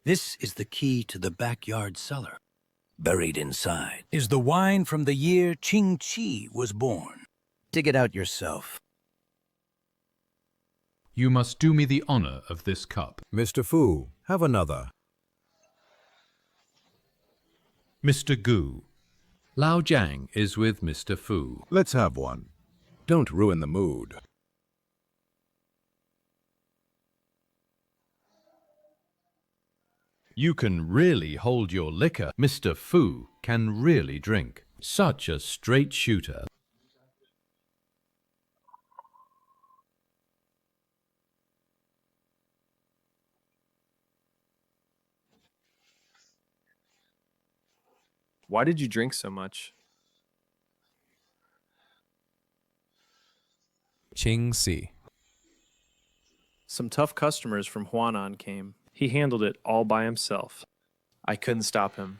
This is the key to the backyard cellar. Buried inside is the wine from the year Qing Qi was born. Dig it out yourself. You must do me the honor of this cup. Mr. Fu, have another. Mr. Gu, Lao Jiang is with Mr. Fu. Let's have one. Don't ruin the mood. You can really hold your liquor. Mr. Fu can really drink. Such a straight shooter. Why did you drink so much? Qing Si. Some tough customers from Huanan came. He handled it all by himself. I couldn't stop him.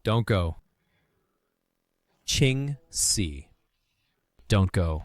Don't go. Qing Si. Don't go.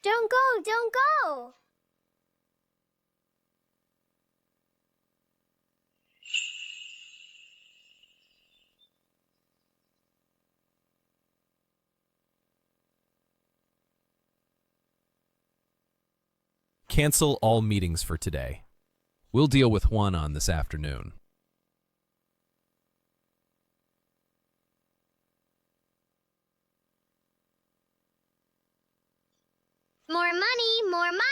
Don't go, don't go! Cancel all meetings for today. We'll deal with one on this afternoon. More money, more money!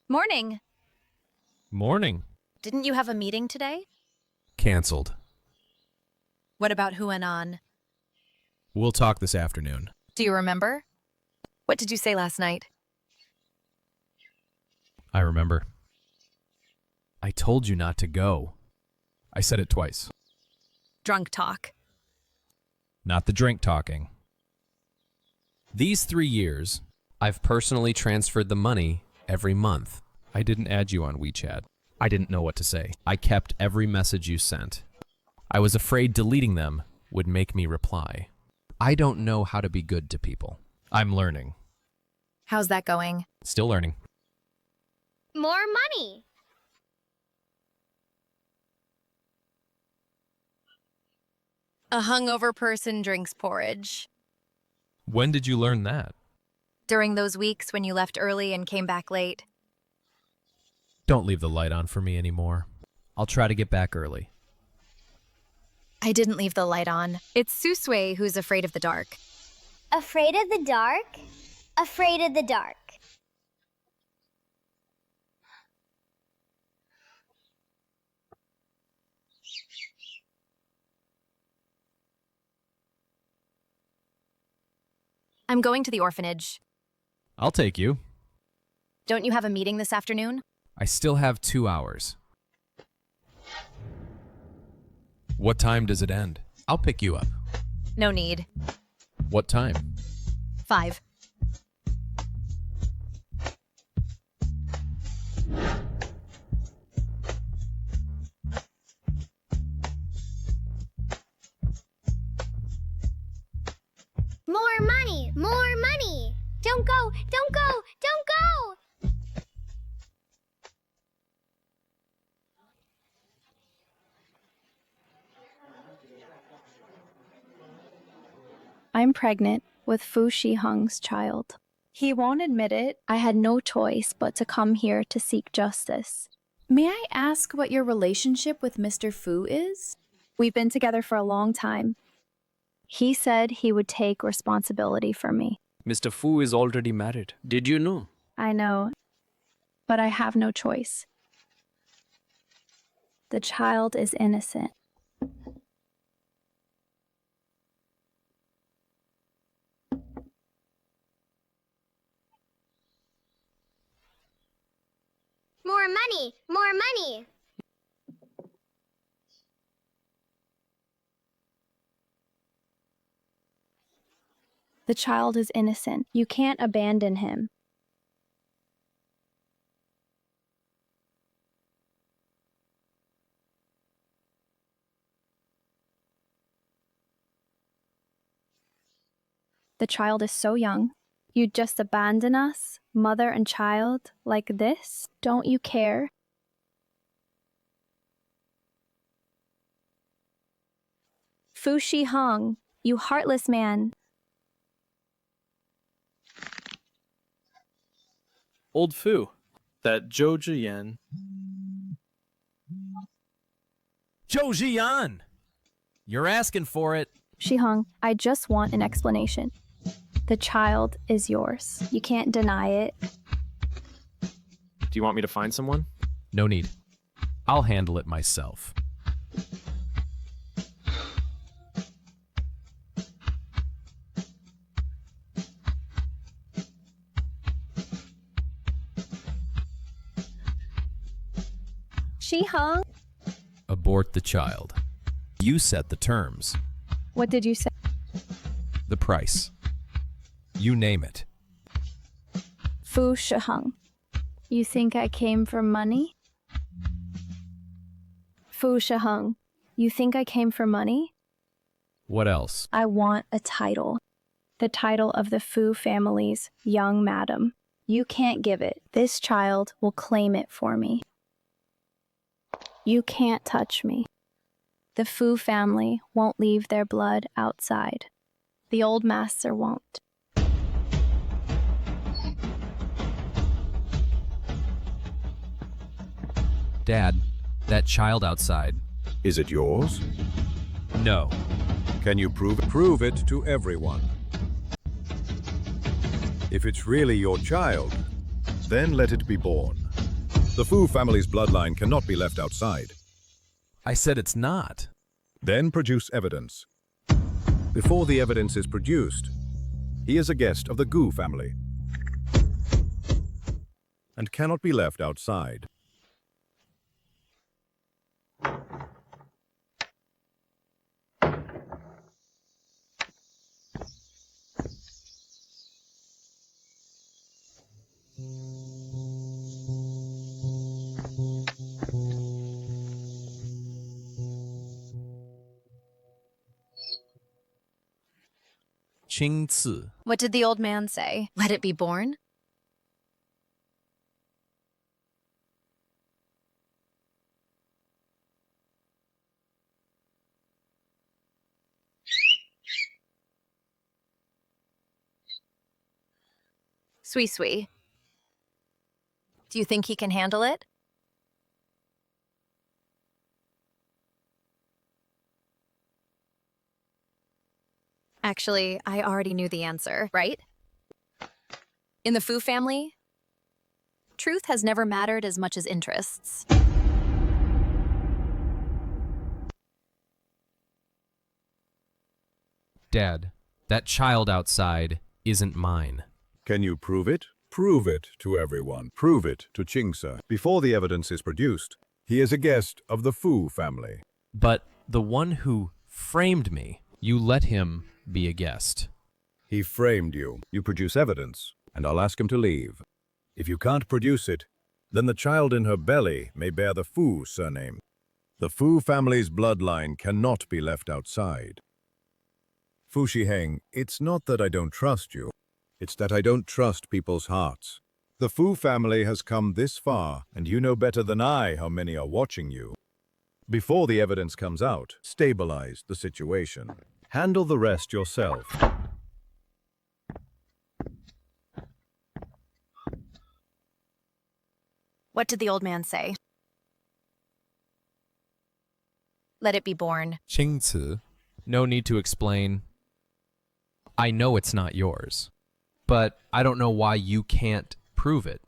Morning. Morning. Didn't you have a meeting today? Cancelled. What about who went on? We'll talk this afternoon. Do you remember? What did you say last night? I remember. I told you not to go. I said it twice. Drunk talk. Not the drink talking. These 3 years, I've personally transferred the money every month. I didn't add you on WeChat. I didn't know what to say. I kept every message you sent. I was afraid deleting them would make me reply. I don't know how to be good to people. I'm learning. How's that going? Still learning. More money! A hungover person drinks porridge. When did you learn that? During those weeks when you left early and came back late. Don't leave the light on for me anymore. I'll try to get back early. I didn't leave the light on. It's Susue who's afraid of the dark. Afraid of the dark? Afraid of the dark. I'm going to the orphanage. I'll take you. Don't you have a meeting this afternoon? I still have 2 hours. What time does it end? I'll pick you up. No need. What time? 5. More money! More money! Don't go! Don't go! Don't go! I'm pregnant with Fu Shiheng's child. He won't admit it. I had no choice but to come here to seek justice. May I ask what your relationship with Mr. Fu is? We've been together for a long time. He said he would take responsibility for me. Mr. Fu is already married. Did you know? I know, but I have no choice. The child is innocent. More money! More money! The child is innocent. You can't abandon him. The child is so young. You'd just abandon us, mother and child, like this? Don't you care? Fu Shiheng, you heartless man. Old Fu, that Zhou Zhiyan. Zhou Zhiyan! You're asking for it. Shiheng, I just want an explanation. The child is yours. You can't deny it. Do you want me to find someone? No need. I'll handle it myself. Shiheng? Abort the child. You set the terms. What did you say? The price. You name it. Fu Shiheng. You think I came for money? Fu Shiheng, you think I came for money? What else? I want a title. The title of the Fu family's young madam. You can't give it. This child will claim it for me. You can't touch me. The Fu family won't leave their blood outside. The old master won't. Dad, that child outside. Is it yours? No. Can you prove it? Prove it to everyone. If it's really your child, then let it be born. The Fu family's bloodline cannot be left outside. I said it's not. Then produce evidence. Before the evidence is produced, he is a guest of the Gu family and cannot be left outside. What did the old man say? Let it be born? Sui Sui. Do you think he can handle it? Actually, I already knew the answer, right? In the Fu family, truth has never mattered as much as interests. Dad, that child outside isn't mine. Can you prove it? Prove it to everyone. Prove it to Qingse. Before the evidence is produced, he is a guest of the Fu family. But the one who framed me, you let him be a guest. He framed you. You produce evidence, and I'll ask him to leave. If you can't produce it, then the child in her belly may bear the Fu surname. The Fu family's bloodline cannot be left outside. Fu Shiheng, it's not that I don't trust you. It's that I don't trust people's hearts. The Fu family has come this far, and you know better than I how many are watching you. Before the evidence comes out, stabilize the situation. Handle the rest yourself. What did the old man say? Let it be born. Qingci, no need to explain. I know it's not yours, but I don't know why you can't prove it.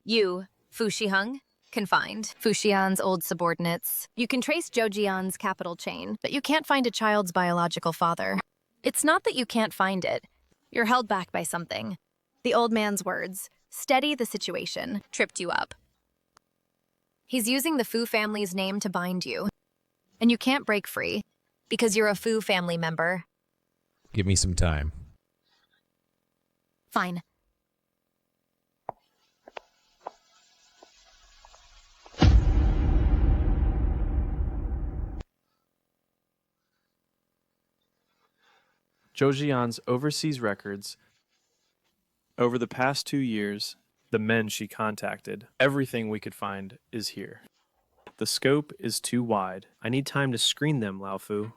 You, Fu Shiheng, can find Fu Xian's old subordinates. You can trace Zhou Jian's capital chain, but you can't find a child's biological father. It's not that you can't find it. You're held back by something. The old man's words, steady the situation, tripped you up. He's using the Fu family's name to bind you. And you can't break free, because you're a Fu family member. Give me some time. Fine. Zhou Jian's overseas records. Over the past 2 years, the men she contacted, everything we could find is here. The scope is too wide. I need time to screen them, Lao Fu.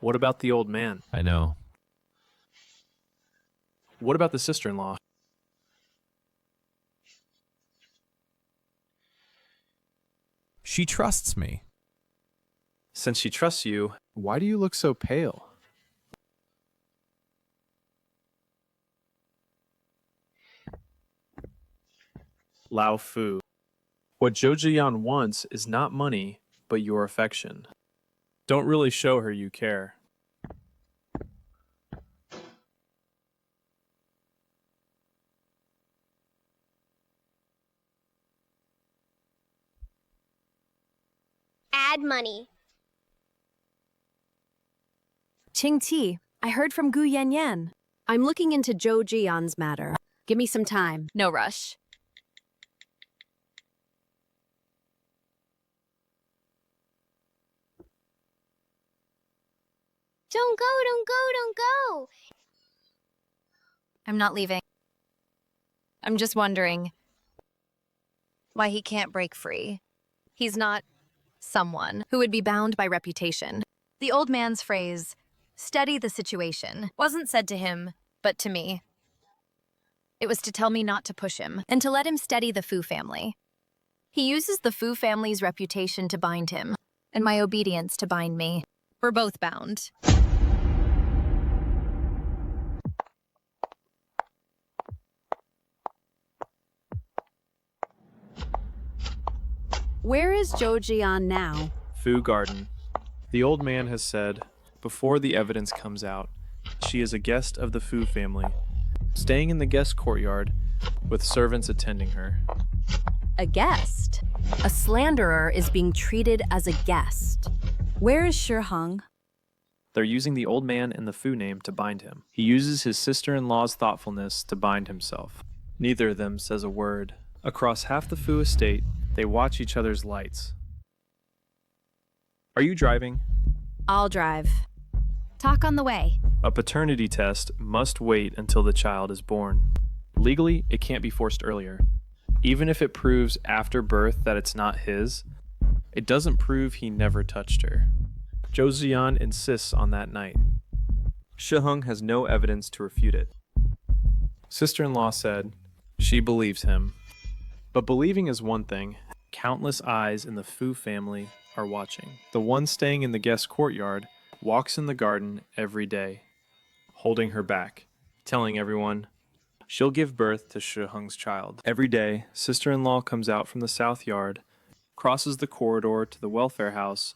What about the old man? I know. What about the sister-in-law? She trusts me. Since she trusts you, why do you look so pale? Lao Fu. What Zhou Jian wants is not money, but your affection. Don't really show her you care. Add money. Qingqi, I heard from Gu Yanyan. I'm looking into Zhou Jian's matter. Give me some time. No rush. Don't go, don't go, don't go. I'm not leaving. I'm just wondering why he can't break free. He's not someone who would be bound by reputation. The old man's phrase, "steady the situation," wasn't said to him, but to me. It was to tell me not to push him and to let him steady the Fu family. He uses the Fu family's reputation to bind him, and my obedience to bind me. We're both bound. Where is Zhou Jian now? Fu Garden. The old man has said, before the evidence comes out, she is a guest of the Fu family, staying in the guest courtyard with servants attending her. A guest? A slanderer is being treated as a guest. Where is Shi Heng? They're using the old man and the Fu name to bind him. He uses his sister-in-law's thoughtfulness to bind himself. Neither of them says a word. Across half the Fu estate, they watch each other's lights. Are you driving? I'll drive. Talk on the way. A paternity test must wait until the child is born. Legally, it can't be forced earlier. Even if it proves after birth that it's not his, it doesn't prove he never touched her. Zhou Ziyan insists on that night. Shi Heng has no evidence to refute it. Sister-in-law said she believes him. But believing is one thing. Countless eyes in the Fu family are watching. The one staying in the guest courtyard walks in the garden every day, holding her back, telling everyone she'll give birth to Shi Heng's child. Every day, sister-in-law comes out from the south yard, crosses the corridor to the welfare house,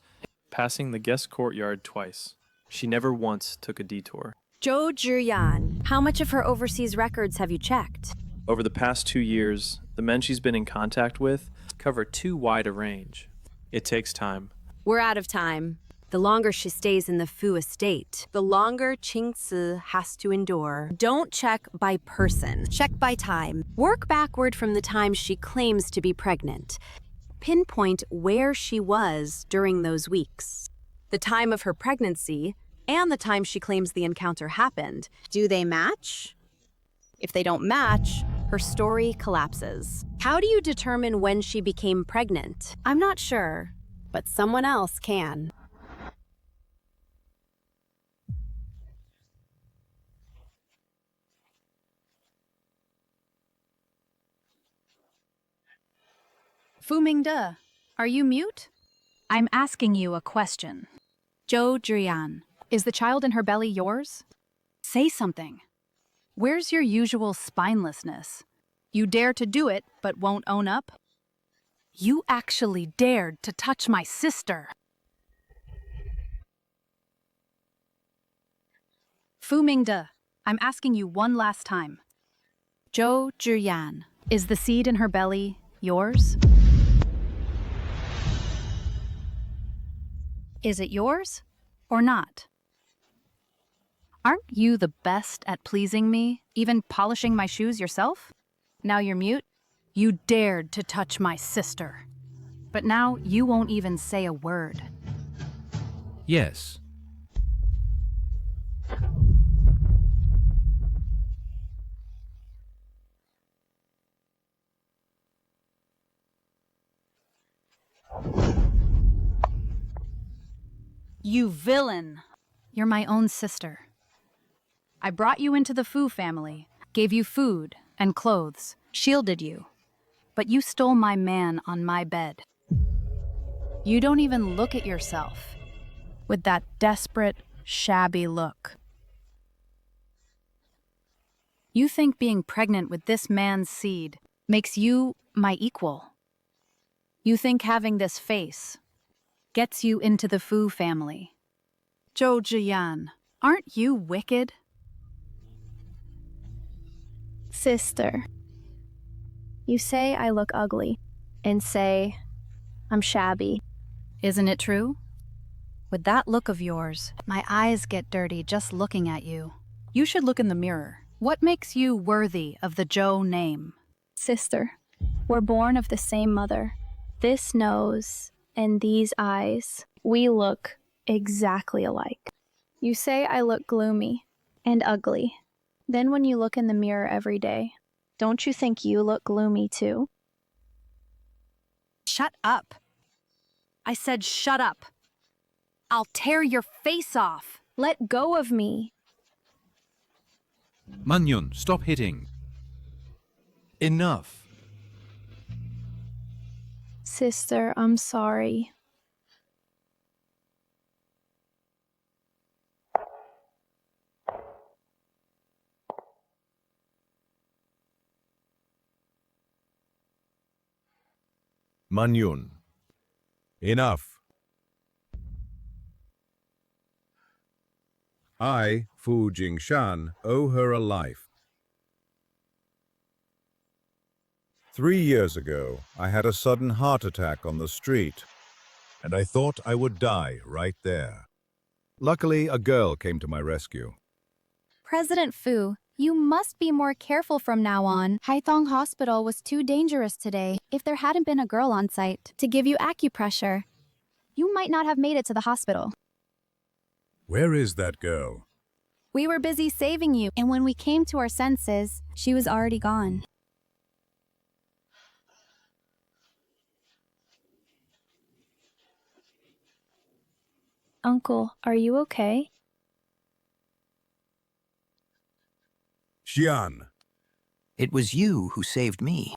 passing the guest courtyard twice. She never once took a detour. Zhou Jian, how much of her overseas records have you checked? Over the past 2 years, the men she's been in contact with cover too wide a range. It takes time. We're out of time. The longer she stays in the Fu estate, the longer Qingci has to endure. Don't check by person, check by time. Work backward from the time she claims to be pregnant. Pinpoint where she was during those weeks. The time of her pregnancy and the time she claims the encounter happened. Do they match? If they don't match, her story collapses. How do you determine when she became pregnant? I'm not sure, but someone else can. Fu Mingde, are you mute? I'm asking you a question. Zhou Jian, is the child in her belly yours? Say something. Where's your usual spinelessness? You dare to do it, but won't own up? You actually dared to touch my sister. Fu Mingde, I'm asking you one last time. Zhou Jian, is the seed in her belly yours? Is it yours or not? Aren't you the best at pleasing me, even polishing my shoes yourself? Now you're mute? You dared to touch my sister. But now you won't even say a word. Yes. You villain! You're my own sister. I brought you into the Fu family, gave you food and clothes, shielded you. But you stole my man on my bed. You don't even look at yourself with that desperate, shabby look. You think being pregnant with this man's seed makes you my equal. You think having this face gets you into the Fu family. Zhou Jian, aren't you wicked? Sister, you say I look ugly and say I'm shabby. Isn't it true? With that look of yours, my eyes get dirty just looking at you. You should look in the mirror. What makes you worthy of the Zhou name? Sister, we're born of the same mother. This nose and these eyes, we look exactly alike. You say I look gloomy and ugly. Then when you look in the mirror every day, don't you think you look gloomy too? Shut up. I said shut up. I'll tear your face off. Let go of me. Manyon, stop hitting. Enough. Sister, I'm sorry. Manyun. Enough. I, Fu Jingshan, owe her a life. 3 years ago, I had a sudden heart attack on the street, and I thought I would die right there. Luckily, a girl came to my rescue. President Fu, you must be more careful from now on. Haithong Hospital was too dangerous today. If there hadn't been a girl on site to give you acupressure, you might not have made it to the hospital. Where is that girl? We were busy saving you, and when we came to our senses, she was already gone. Uncle, are you okay? Xian. It was you who saved me.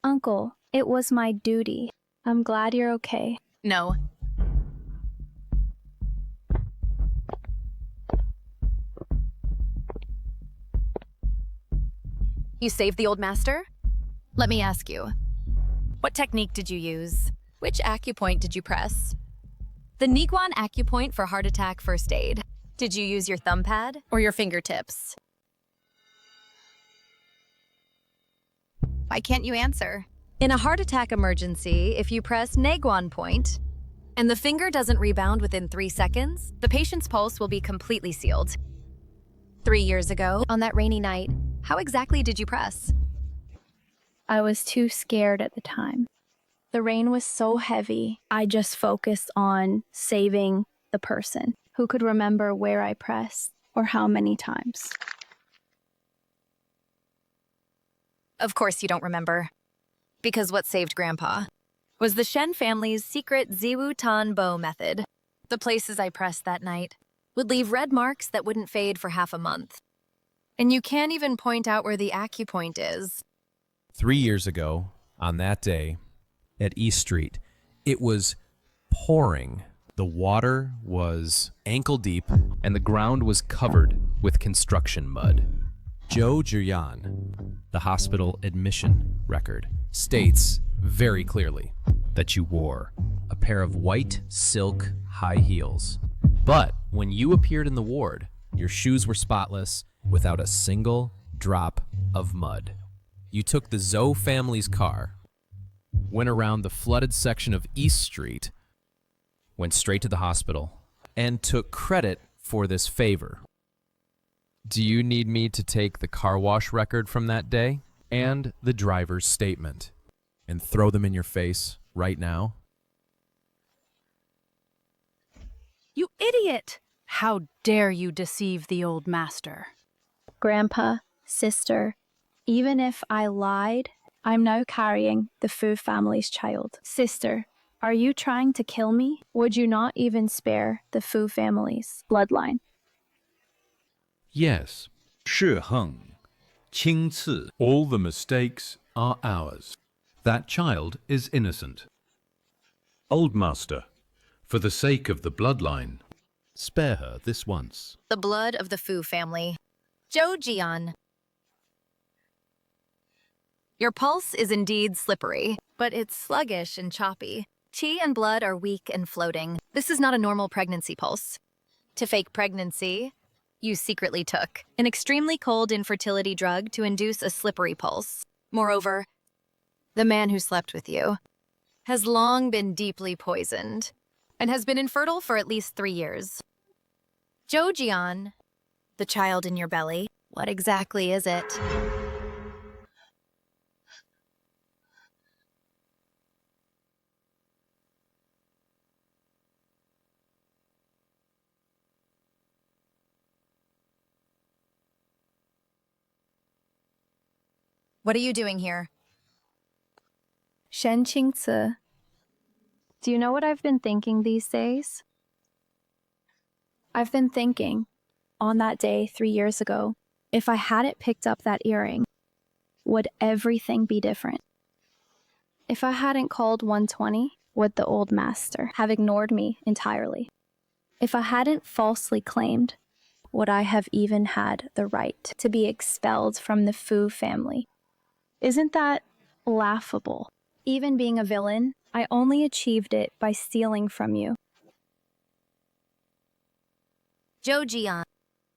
Uncle, it was my duty. I'm glad you're okay. No. You saved the old master? Let me ask you. What technique did you use? Which acupoint did you press? The Niguan acupoint for heart attack first aid. Did you use your thumb pad or your fingertips? Why can't you answer? In a heart attack emergency, if you press Niguan point and the finger doesn't rebound within 3 seconds, the patient's pulse will be completely sealed. 3 years ago, on that rainy night, how exactly did you press? I was too scared at the time. The rain was so heavy, I just focused on saving the person. Who could remember where I pressed or how many times? Of course you don't remember. Because what saved Grandpa was the Shen family's secret Ziwu Tan Bo method. The places I pressed that night would leave red marks that wouldn't fade for half a month. And you can't even point out where the acupoint is. 3 years ago, on that day, at East Street, it was pouring. The water was ankle deep, and the ground was covered with construction mud. Zhou Zhiyan, the hospital admission record, states very clearly that you wore a pair of white silk high heels. But when you appeared in the ward, your shoes were spotless, without a single drop of mud. You took the Zhou family's car, went around the flooded section of East Street, went straight to the hospital, and took credit for this favor. Do you need me to take the car wash record from that day and the driver's statement and throw them in your face right now? You idiot! How dare you deceive the old master? Grandpa, sister, even if I lied, I'm now carrying the Fu family's child. Sister, are you trying to kill me? Would you not even spare the Fu family's bloodline? Yes. 是横, 轻次. All the mistakes are ours. That child is innocent. Old master, for the sake of the bloodline, spare her this once. The blood of the Fu family. Zhou Jian. Your pulse is indeed slippery, but it's sluggish and choppy. Qi and blood are weak and floating. This is not a normal pregnancy pulse. To fake pregnancy, you secretly took an extremely cold infertility drug to induce a slippery pulse. Moreover, the man who slept with you has long been deeply poisoned and has been infertile for at least 3 years. Zhou Jian, the child in your belly, what exactly is it? What are you doing here? Shen Qingzi. Do you know what I've been thinking these days? I've been thinking, on that day 3 years ago, if I hadn't picked up that earring, would everything be different? If I hadn't called 120, would the old master have ignored me entirely? If I hadn't falsely claimed, would I have even had the right to be expelled from the Fu family? Isn't that laughable? Even being a villain, I only achieved it by stealing from you. Zhou Jian,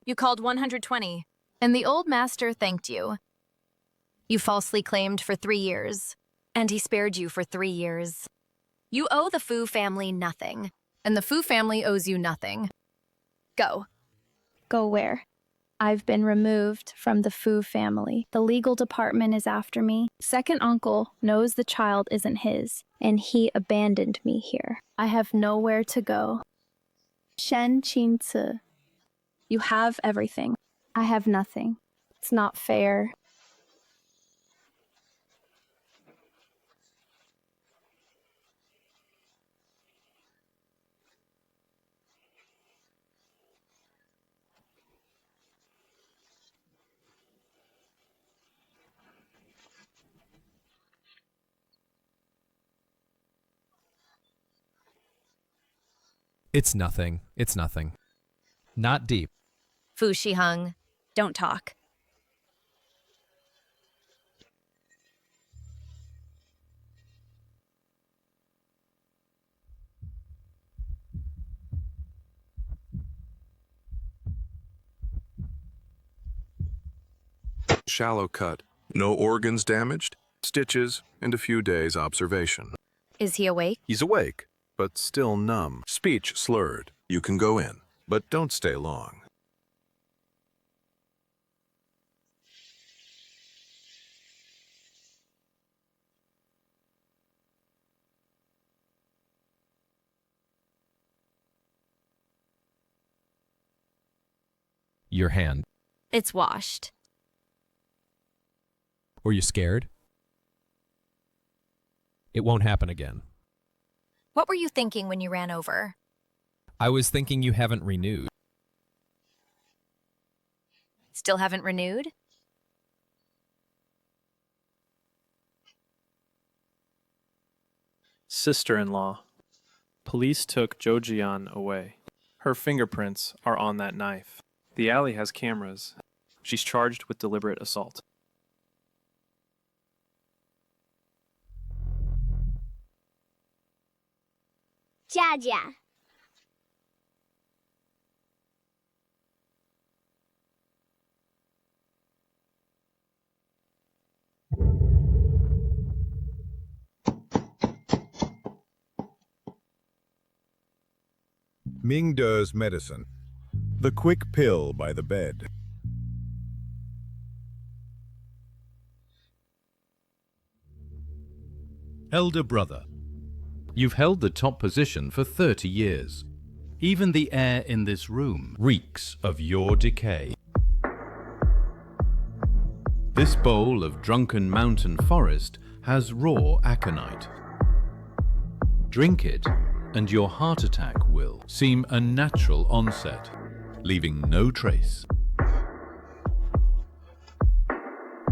you called 120, and the old master thanked you. You falsely claimed for 3 years, and he spared you for 3 years. You owe the Fu family nothing, and the Fu family owes you nothing. Go. Go where? I've been removed from the Fu family. The legal department is after me. Second uncle knows the child isn't his, and he abandoned me here. I have nowhere to go. Shen Qingzi, you have everything. I have nothing. It's not fair. It's nothing. It's nothing. Not deep. Fu Shiheng, don't talk. Shallow cut. No organs damaged. Stitches and a few days observation. Is he awake? He's awake, but still numb. Speech slurred. You can go in, but don't stay long. Your hand. It's washed. Were you scared? It won't happen again. What were you thinking when you ran over? I was thinking you haven't renewed. Still haven't renewed? Sister-in-law. Police took Zhou Jian away. Her fingerprints are on that knife. The alley has cameras. She's charged with deliberate assault. Jia. Ming De's medicine. The quick pill by the bed. Elder brother, you've held the top position for 30 years. Even the air in this room reeks of your decay. This bowl of drunken mountain forest has raw aconite. Drink it, and your heart attack will seem a natural onset, leaving no trace.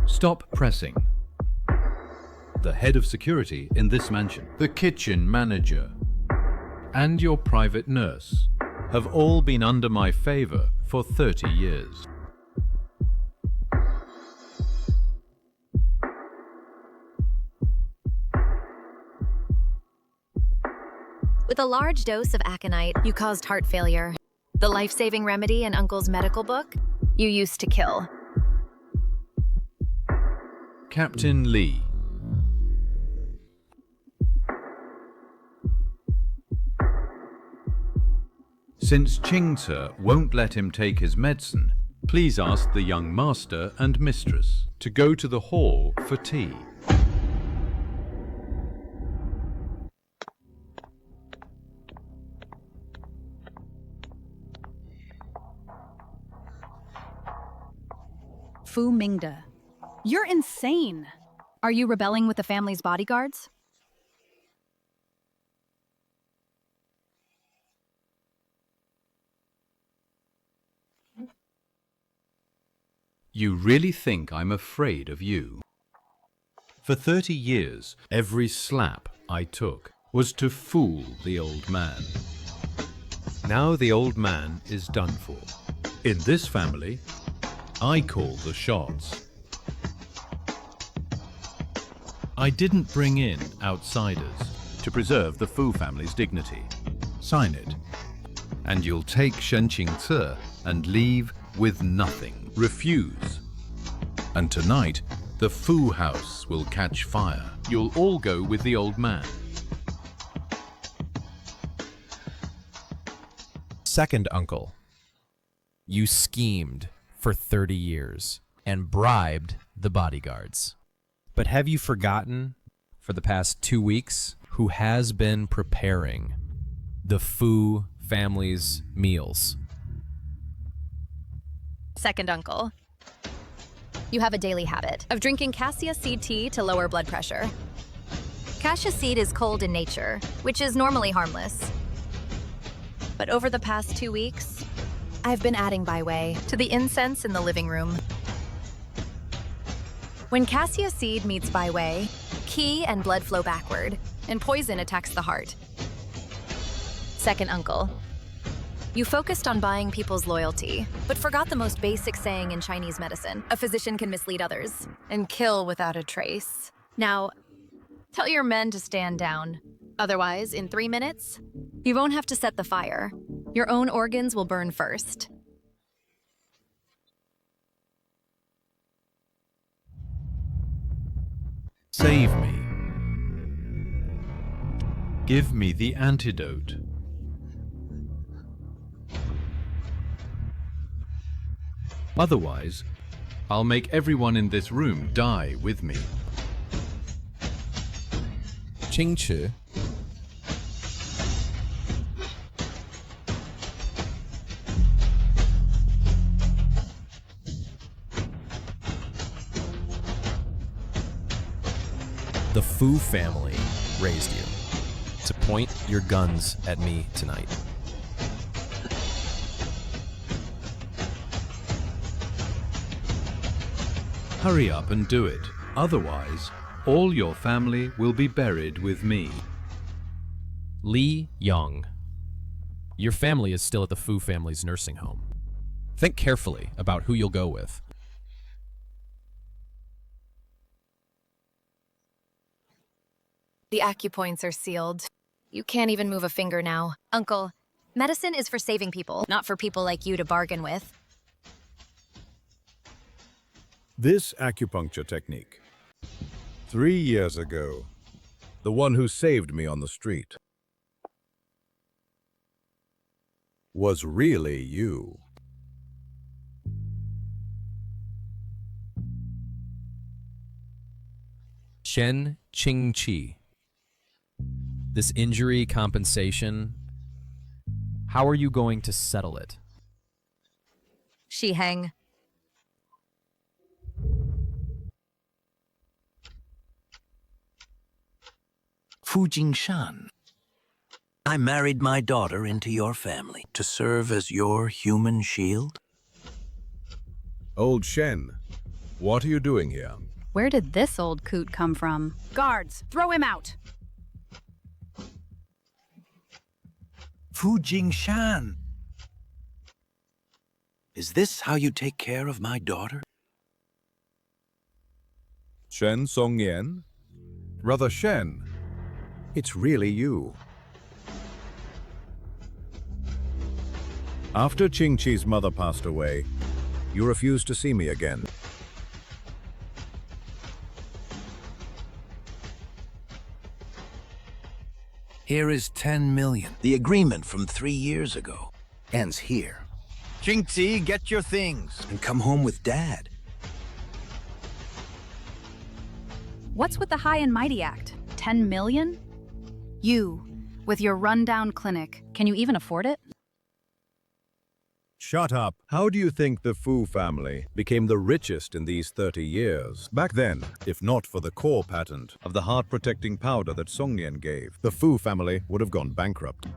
Stop pressing. The head of security in this mansion, the kitchen manager, and your private nurse have all been under my favor for 30 years. With a large dose of aconite, you caused heart failure. The life-saving remedy in Uncle's medical book, you used to kill. Captain Lee. Since Qingzi won't let him take his medicine, please ask the young master and mistress to go to the hall for tea. Fu Mingde. You're insane. Are you rebelling with the family's bodyguards? You really think I'm afraid of you? For 30 years, every slap I took was to fool the old man. Now the old man is done for. In this family, I call the shots. I didn't bring in outsiders to preserve the Fu family's dignity. Sign it, and you'll take Shen Qingce and leave with nothing. Refuse, and tonight the Fu house will catch fire. You'll all go with the old man. Second uncle, you schemed for 30 years and bribed the bodyguards. But have you forgotten, for the past 2 weeks, who has been preparing the Fu family's meals? Second uncle, you have a daily habit of drinking cassia seed tea to lower blood pressure. Cassia seed is cold in nature, which is normally harmless. But over the past 2 weeks, I've been adding baiwei to the incense in the living room. When cassia seed meets baiwei, qi and blood flow backward, and poison attacks the heart. Second uncle, you focused on buying people's loyalty, but forgot the most basic saying in Chinese medicine: a physician can mislead others and kill without a trace. Now, tell your men to stand down. Otherwise, in 3 minutes, you won't have to set the fire. Your own organs will burn first. Save me. Give me the antidote. Otherwise, I'll make everyone in this room die with me. Qingce, the Fu family raised you to point your guns at me tonight. Hurry up and do it. Otherwise, all your family will be buried with me. Li Yong, your family is still at the Fu family's nursing home. Think carefully about who you'll go with. The acupoints are sealed. You can't even move a finger now. Uncle, medicine is for saving people, not for people like you to bargain with. This acupuncture technique. 3 years ago, the one who saved me on the street was really you. Shen Qingce. This injury compensation, how are you going to settle it? Shi Heng. Fu Jingshan, I married my daughter into your family to serve as your human shield. Old Shen, what are you doing here? Where did this old coot come from? Guards, throw him out! Fu Jingshan, is this how you take care of my daughter? Shen Songyan? Brother Shen, it's really you. After Qingqi's mother passed away, you refused to see me again. Here is 10 million. The agreement from 3 years ago ends here. Qingqi, get your things and come home with Dad. What's with the High and Mighty Act? 10 million? You, with your rundown clinic, can you even afford it? Shut up. How do you think the Fu family became the richest in these 30 years? Back then, if not for the core patent of the heart-protecting powder that Song Nian gave, the Fu family would have gone bankrupt.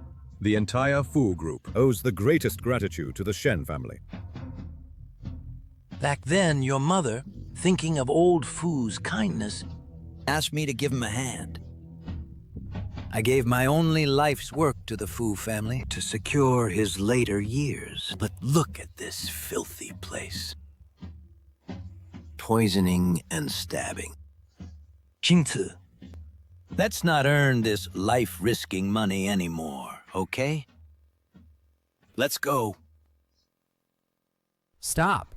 The entire Fu group owes the greatest gratitude to the Shen family. Back then, your mother, thinking of old Fu's kindness, asked me to give him a hand. I gave my only life's work to the Fu family to secure his later years. But look at this filthy place. Poisoning and stabbing. Jingzi, let's not earn this life-risking money anymore, okay? Let's go. Stop.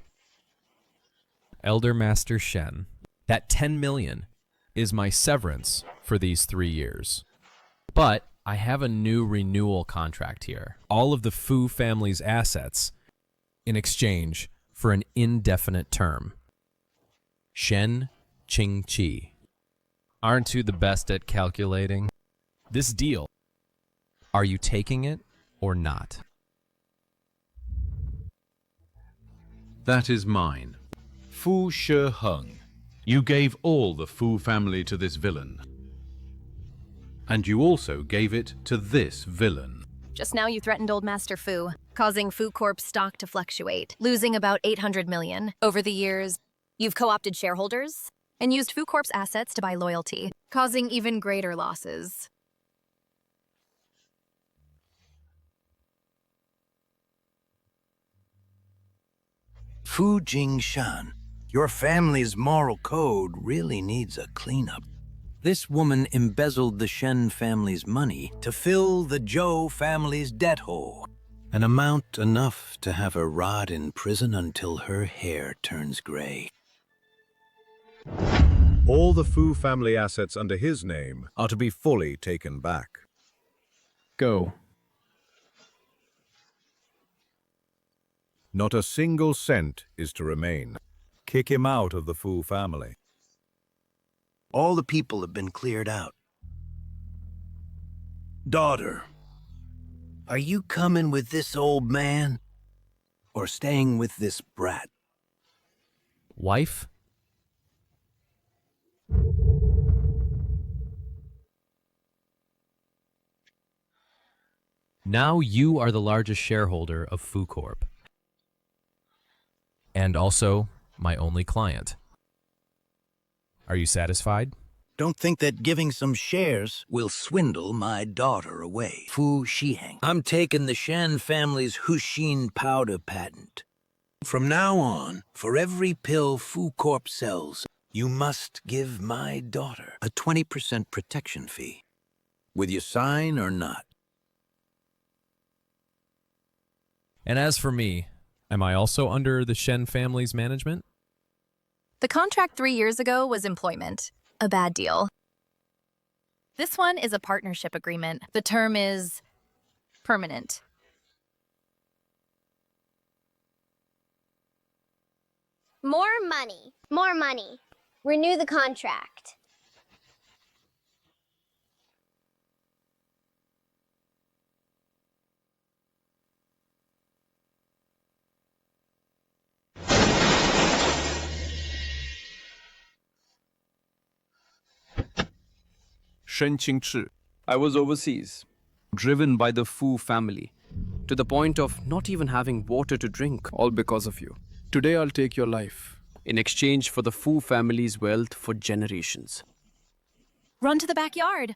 Elder Master Shen, that 10 million is my severance for these 3 years. But I have a new renewal contract here. All of the Fu family's assets in exchange for an indefinite term. Shen Qingqi. Aren't you the best at calculating? This deal, are you taking it or not? That is mine. Fu Shiheng. You gave all the Fu family to this villain. And you also gave it to this villain. Just now you threatened old Master Fu, causing Fu Corp's stock to fluctuate, losing about 800 million. Over the years, you've co-opted shareholders and used Fu Corp's assets to buy loyalty, causing even greater losses. Fu Jingshan, your family's moral code really needs a cleanup. This woman embezzled the Shen family's money to fill the Zhou family's debt hole. An amount enough to have her rot in prison until her hair turns gray. All the Fu family assets under his name are to be fully taken back. Go. Not a single cent is to remain. Kick him out of the Fu family. All the people have been cleared out. Daughter, are you coming with this old man or staying with this brat? Wife? Now you are the largest shareholder of Fu Corp. And also my only client. Are you satisfied? Don't think that giving some shares will swindle my daughter away. Fu Shiheng. I'm taking the Shen family's Huxin powder patent. From now on, for every pill Fu Corp sells, you must give my daughter a 20% protection fee. Will you sign or not? And as for me, am I also under the Shen family's management? The contract 3 years ago was employment, a bad deal. This one is a partnership agreement. The term is permanent. More money. More money. Renew the contract. Shen Qingchi. I was overseas, driven by the Fu family, to the point of not even having water to drink, all because of you. Today I'll take your life, in exchange for the Fu family's wealth for generations. Run to the backyard.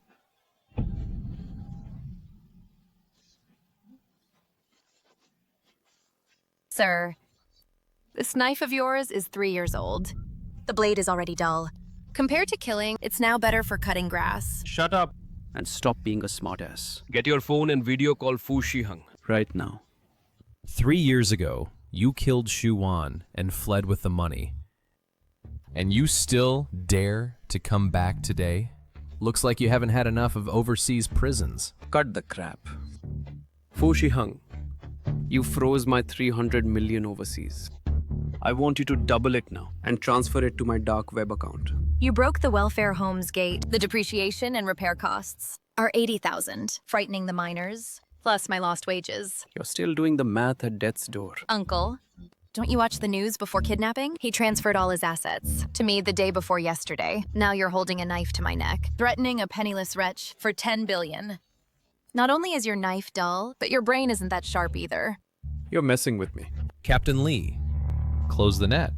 Sir, this knife of yours is 3 years old. The blade is already dull. Compared to killing, it's now better for cutting grass. Shut up and stop being a smartass. Get your phone and video call Fu Shiheng right now. 3 years ago, you killed Xu Wan and fled with the money. And you still dare to come back today? Looks like you haven't had enough of overseas prisons. Cut the crap. Fu Shiheng, you froze my 300 million overseas. I want you to double it now and transfer it to my dark web account. You broke the welfare home's gate. The depreciation and repair costs are 80,000, frightening the miners. plus my lost wages. You're still doing the math at death's door. Uncle, don't you watch the news before kidnapping? He transferred all his assets to me the day before yesterday. Now you're holding a knife to my neck, threatening a penniless wretch for 10 billion. Not only is your knife dull, but your brain isn't that sharp either. You're messing with me. Captain Lee, close the net.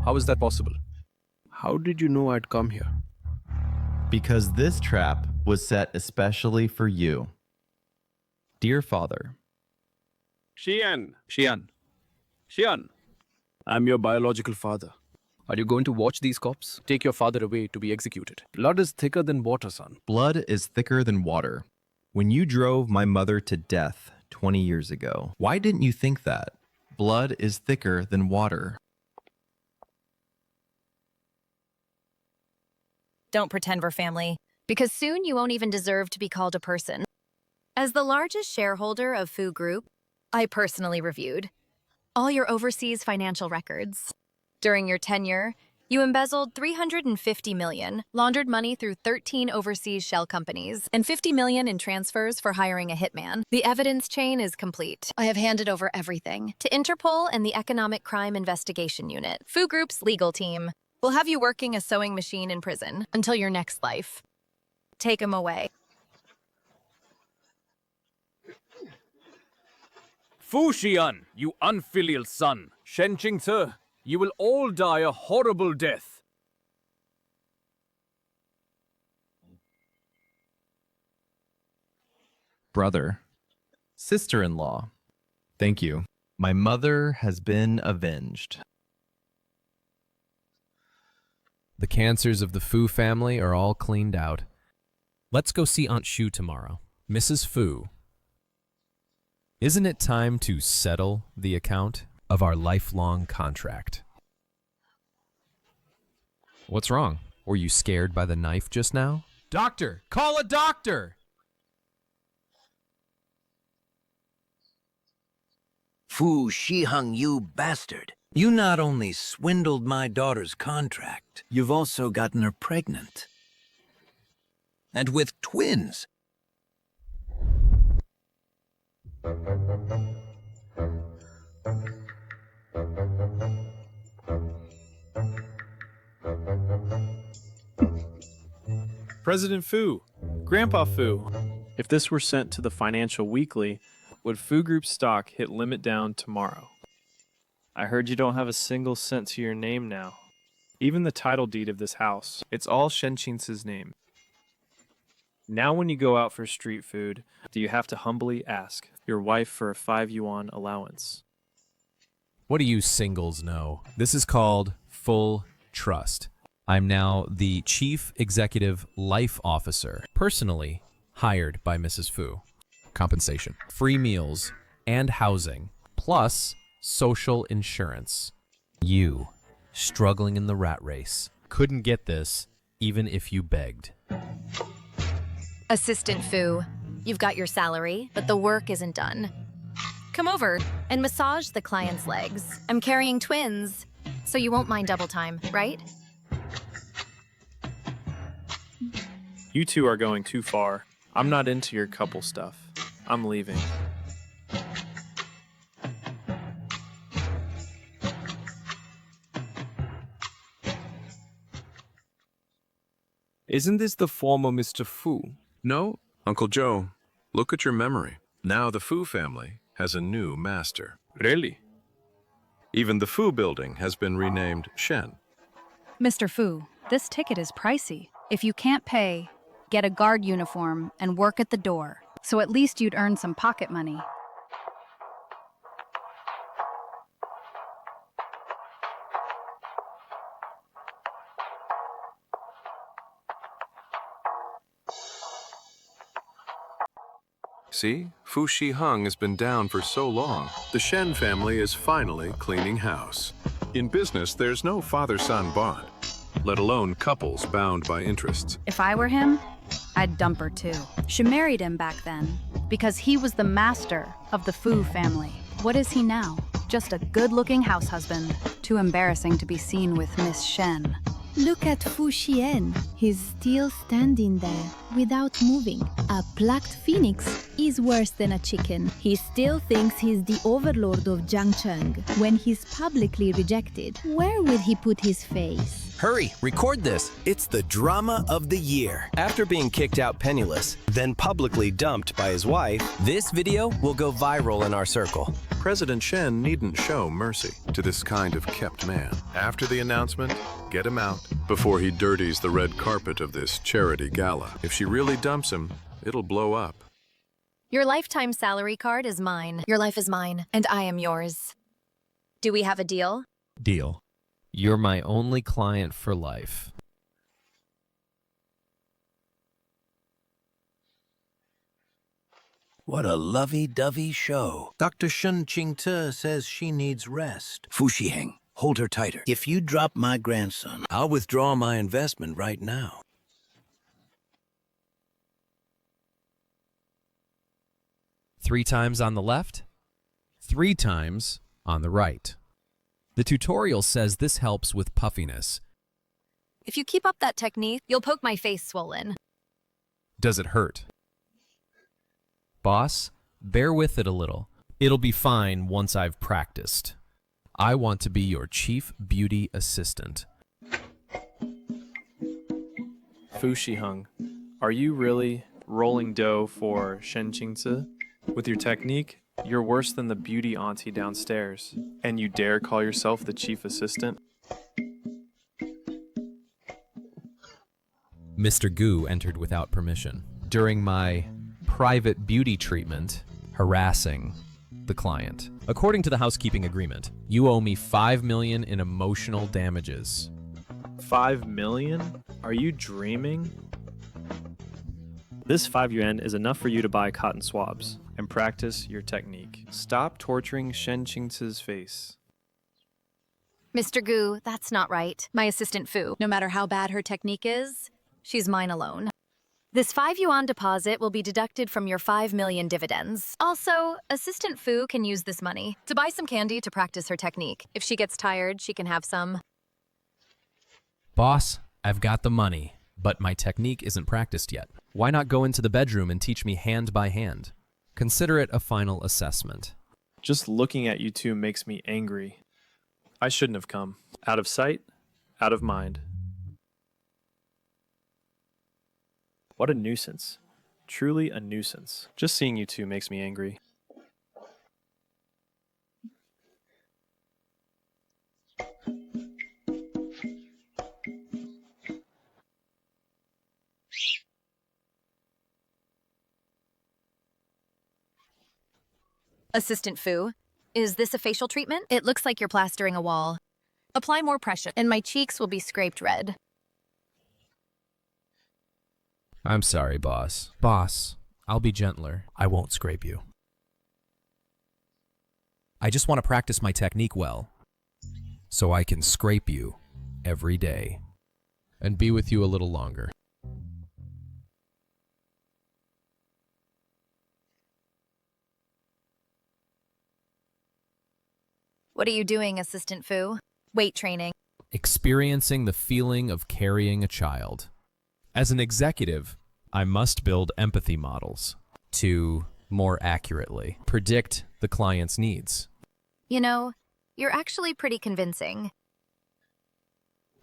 How is that possible? How did you know I'd come here? Because this trap was set especially for you. Dear Father. Xian! I'm your biological father. Are you going to watch these cops take your father away to be executed? Blood is thicker than water, son. Blood is thicker than water. When you drove my mother to death 20 years ago, why didn't you think that? Blood is thicker than water. Don't pretend we're family, because soon you won't even deserve to be called a person. As the largest shareholder of Fu Group, I personally reviewed all your overseas financial records. During your tenure, you embezzled 350 million, laundered money through 13 overseas shell companies, and 50 million in transfers for hiring a hitman. The evidence chain is complete. I have handed over everything to Interpol and the Economic Crime Investigation Unit, Fu Group's legal team. We'll have you working a sewing machine in prison until your next life. Take him away. Fu Xian, you unfilial son. Shen Qingce, you will all die a horrible death. Brother. Sister-in-law. Thank you. My mother has been avenged. The cancers of the Fu family are all cleaned out. Let's go see Aunt Shu tomorrow. Mrs. Fu. Isn't it time to settle the account of our lifelong contract? What's wrong? Were you scared by the knife just now? Doctor! Call a doctor! Fu Shiheng, you bastard. You not only swindled my daughter's contract, you've also gotten her pregnant. And with twins. President Fu, Grandpa Fu, if this were sent to the Financial Weekly, would Fu Group stock hit limit down tomorrow? I heard you don't have a single cent to your name now. Even the title deed of this house, it's all Shen Qingce's name. Now when you go out for street food, do you have to humbly ask your wife for a 5-yuan allowance? What do you singles know? This is called full trust. I'm now the Chief Executive Life Officer, personally hired by Mrs. Fu. Compensation, free meals and housing, plus social insurance. You, struggling in the rat race, couldn't get this even if you begged. Assistant Fu, you've got your salary, but the work isn't done. Come over and massage the client's legs. I'm carrying twins, so you won't mind double time, right? You two are going too far. I'm not into your couple stuff. I'm leaving. Isn't this the former Mr. Fu? No, Uncle Joe. Look at your memory. Now the Fu family has a new master. Really? Even the Fu building has been renamed Shen. Mr. Fu, this ticket is pricey. If you can't pay, get a guard uniform and work at the door, so at least you'd earn some pocket money. See, Fu Shiheng has been down for so long. The Shen family is finally cleaning house. In business, there's no father-son bond, let alone couples bound by interests. If I were him, I'd dump her too. She married him back then because he was the master of the Fu family. What is he now? Just a good-looking house husband. Too embarrassing to be seen with Miss Shen. Look at Fu Xian. He's still standing there without moving. A plucked phoenix is worse than a chicken. He still thinks he's the overlord of Jiangcheng. When he's publicly rejected, where will he put his face? Hurry, record this. It's the drama of the year. After being kicked out penniless, then publicly dumped by his wife, this video will go viral in our circle. President Shen needn't show mercy to this kind of kept man. After the announcement, get him out before he dirties the red carpet of this charity gala. If she really dumps him, it'll blow up. Your lifetime salary card is mine. Your life is mine, and I am yours. Do we have a deal? Deal. You're my only client for life. What a lovey-dovey show. Dr. Shen Qingte says she needs rest. Fu Shiheng, hold her tighter. If you drop my grandson, I'll withdraw my investment right now. Three times on the left, 3 times on the right. The tutorial says this helps with puffiness. If you keep up that technique, you'll poke my face swollen. Does it hurt? Boss, bear with it a little. It'll be fine once I've practiced. I want to be your chief beauty assistant. Fu Shiheng, are you really rolling dough for Shen Qingzi? With your technique, you're worse than the beauty auntie downstairs. And you dare call yourself the chief assistant? Mr. Gu entered without permission. During my private beauty treatment, harassing the client. According to the housekeeping agreement, you owe me 5 million in emotional damages. 5 million? Are you dreaming? This 5 yuan is enough for you to buy cotton swabs and practice your technique. Stop torturing Shen Qingzi's face. Mr. Gu, that's not right. My assistant Fu. No matter how bad her technique is, she's mine alone. This 5 yuan deposit will be deducted from your 5 million dividends. Also, Assistant Fu can use this money to buy some candy to practice her technique. If she gets tired, she can have some. Boss, I've got the money, but my technique isn't practiced yet. Why not go into the bedroom and teach me hand by hand? Consider it a final assessment. Just looking at you two makes me angry. I shouldn't have come. Out of sight, out of mind. What a nuisance. Truly a nuisance. Just seeing you two makes me angry. Assistant Fu, is this a facial treatment? It looks like you're plastering a wall. Apply more pressure, and my cheeks will be scraped red. I'm sorry, boss. Boss, I'll be gentler. I won't scrape you. I just want to practice my technique well, so I can scrape you every day and be with you a little longer. What are you doing, Assistant Fu? Weight training. Experiencing the feeling of carrying a child. As an executive, I must build empathy models to more accurately predict the client's needs. You know, you're actually pretty convincing.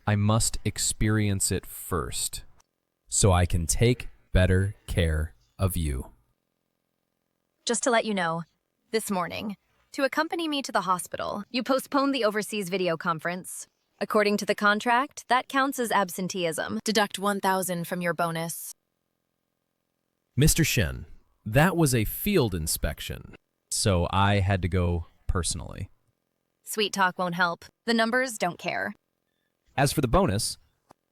I must experience it first, so I can take better care of you. Just to let you know, this morning, to accompany me to the hospital, you postponed the overseas video conference. According to the contract, that counts as absenteeism. Deduct 1,000 from your bonus. Mr. Shen, that was a field inspection, so I had to go personally. Sweet talk won't help. The numbers don't care. As for the bonus,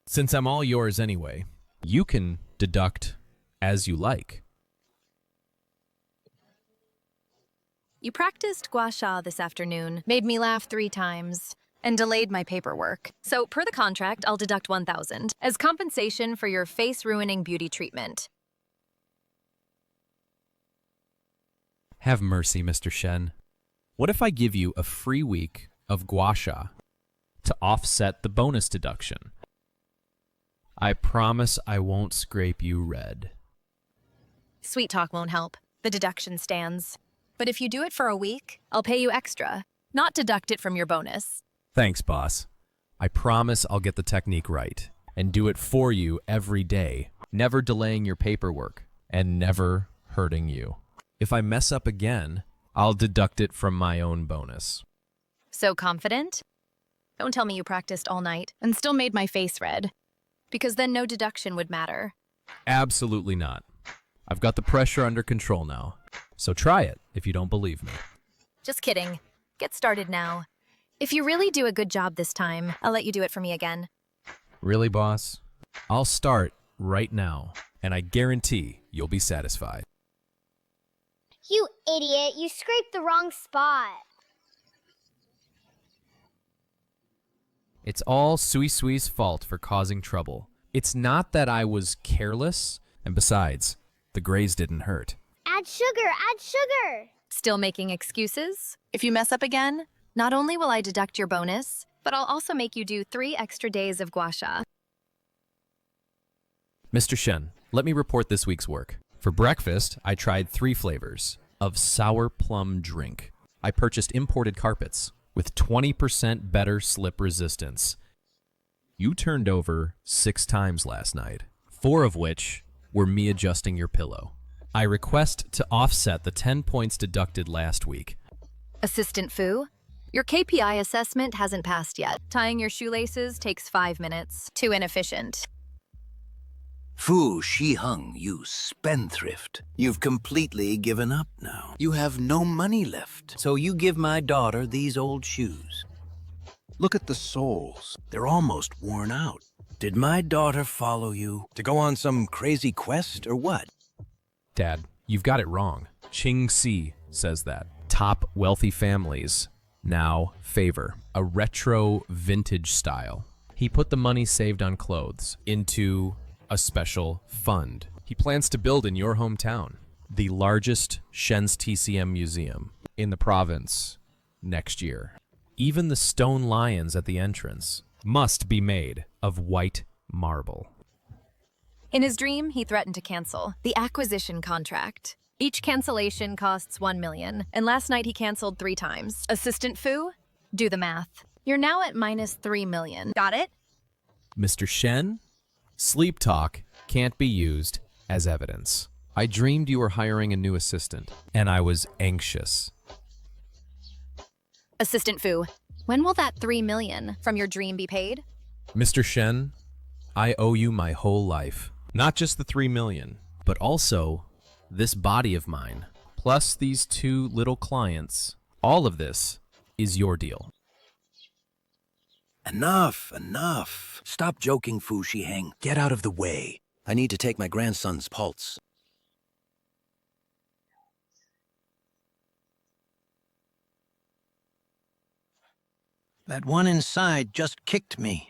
since I'm all yours anyway, you can deduct as you like. You practiced gua sha this afternoon, made me laugh 3 times, and delayed my paperwork. So per the contract, I'll deduct 1,000 as compensation for your face-ruining beauty treatment. Have mercy, Mr. Shen. What if I give you a free week of gua sha to offset the bonus deduction? I promise I won't scrape you red. Sweet talk won't help. The deduction stands. But if you do it for a week, I'll pay you extra, not deduct it from your bonus. Thanks, boss. I promise I'll get the technique right and do it for you every day, never delaying your paperwork and never hurting you. If I mess up again, I'll deduct it from my own bonus. So confident? Don't tell me you practiced all night and still made my face red, because then no deduction would matter. Absolutely not. I've got the pressure under control now, so try it if you don't believe me. Just kidding. Get started now. If you really do a good job this time, I'll let you do it for me again. Really, boss? I'll start right now, and I guarantee you'll be satisfied. You idiot, you scraped the wrong spot. It's all Sui Sui's fault for causing trouble. It's not that I was careless, and besides, the grays didn't hurt. Add sugar, add sugar. Still making excuses? If you mess up again, not only will I deduct your bonus, but I'll also make you do 3 extra days of gua sha. Mr. Shen, let me report this week's work. For breakfast, I tried 3 flavors of sour plum drink. I purchased imported carpets with 20% better slip resistance. You turned over 6 times last night, 4 of which were me adjusting your pillow. I request to offset the 10 points deducted last week. Assistant Fu, your KPI assessment hasn't passed yet. Tying your shoelaces takes 5 minutes. Too inefficient. Fu Shiheng, you spendthrift. You've completely given up now. You have no money left, so you give my daughter these old shoes. Look at the soles. They're almost worn out. Did my daughter follow you to go on some crazy quest or what? Dad, you've got it wrong. Ching Si says that. Top wealthy families now favor a retro vintage style. He put the money saved on clothes into a special fund. He plans to build in your hometown the largest Shen's TCM museum in the province next year. Even the stone lions at the entrance must be made of white marble. In his dream, he threatened to cancel the acquisition contract. Each cancellation costs 1 million, and last night he canceled 3 times. Assistant Fu, do the math. You're now at minus 3 million. Got it? Mr. Shen, sleep talk can't be used as evidence. I dreamed you were hiring a new assistant, and I was anxious. Assistant Fu, when will that 3 million from your dream be paid? Mr. Shen, I owe you my whole life. Not just the 3 million, but also this body of mine, plus these 2 little clients. All of this is your deal. Enough, enough. Stop joking, Fu Shiheng. Get out of the way. I need to take my grandson's pulse. That one inside just kicked me.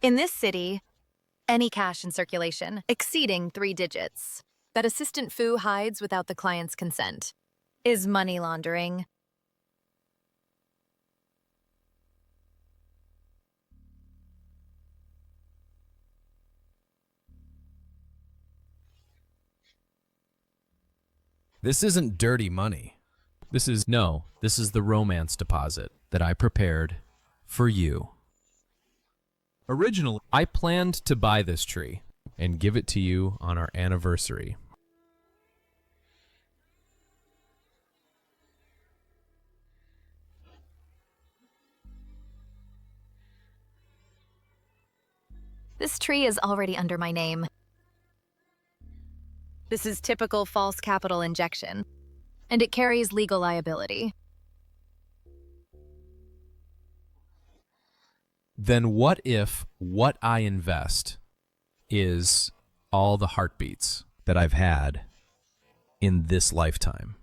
In this city, any cash in circulation exceeding 3 digits that Assistant Fu hides without the client's consent is money laundering. This isn't dirty money. This is the romance deposit that I prepared for you. Originally, I planned to buy this tree and give it to you on our anniversary. This tree is already under my name. This is typical false capital injection, and it carries legal liability. then what if what I invest is all the heartbeats that I've had in this lifetime?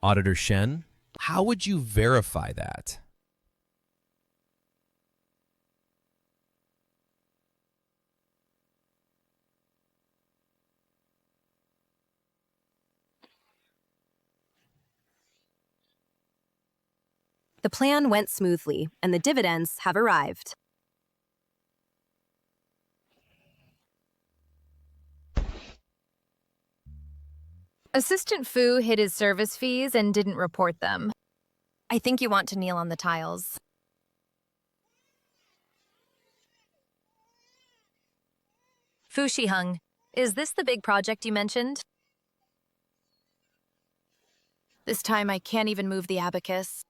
Auditor Shen, how would you verify that? The plan went smoothly, and the dividends have arrived. Assistant Fu hid his service fees and didn't report them. I think you want to kneel on the tiles. Fu Shiheng, is this the big project you mentioned? This time I can't even move the abacus.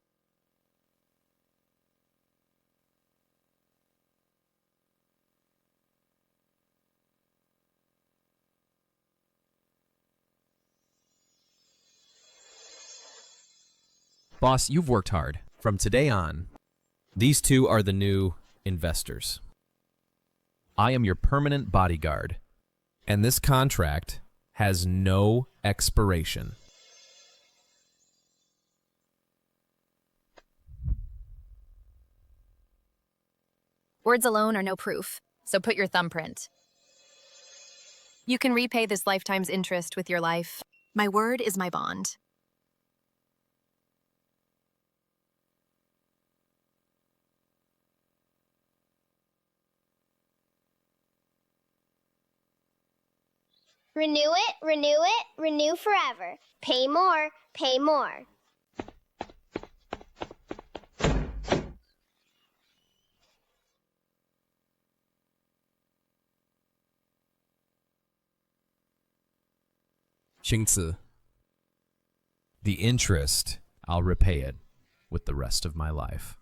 Boss, you've worked hard. From today on, these two are the new investors. I am your permanent bodyguard, and this contract has no expiration. Words alone are no proof, so put your thumbprint. You can repay this lifetime's interest with your life. My word is my bond. Renew it, renew it, renew forever. Pay more, pay more. Xingzi, the interest, I'll repay it with the rest of my life.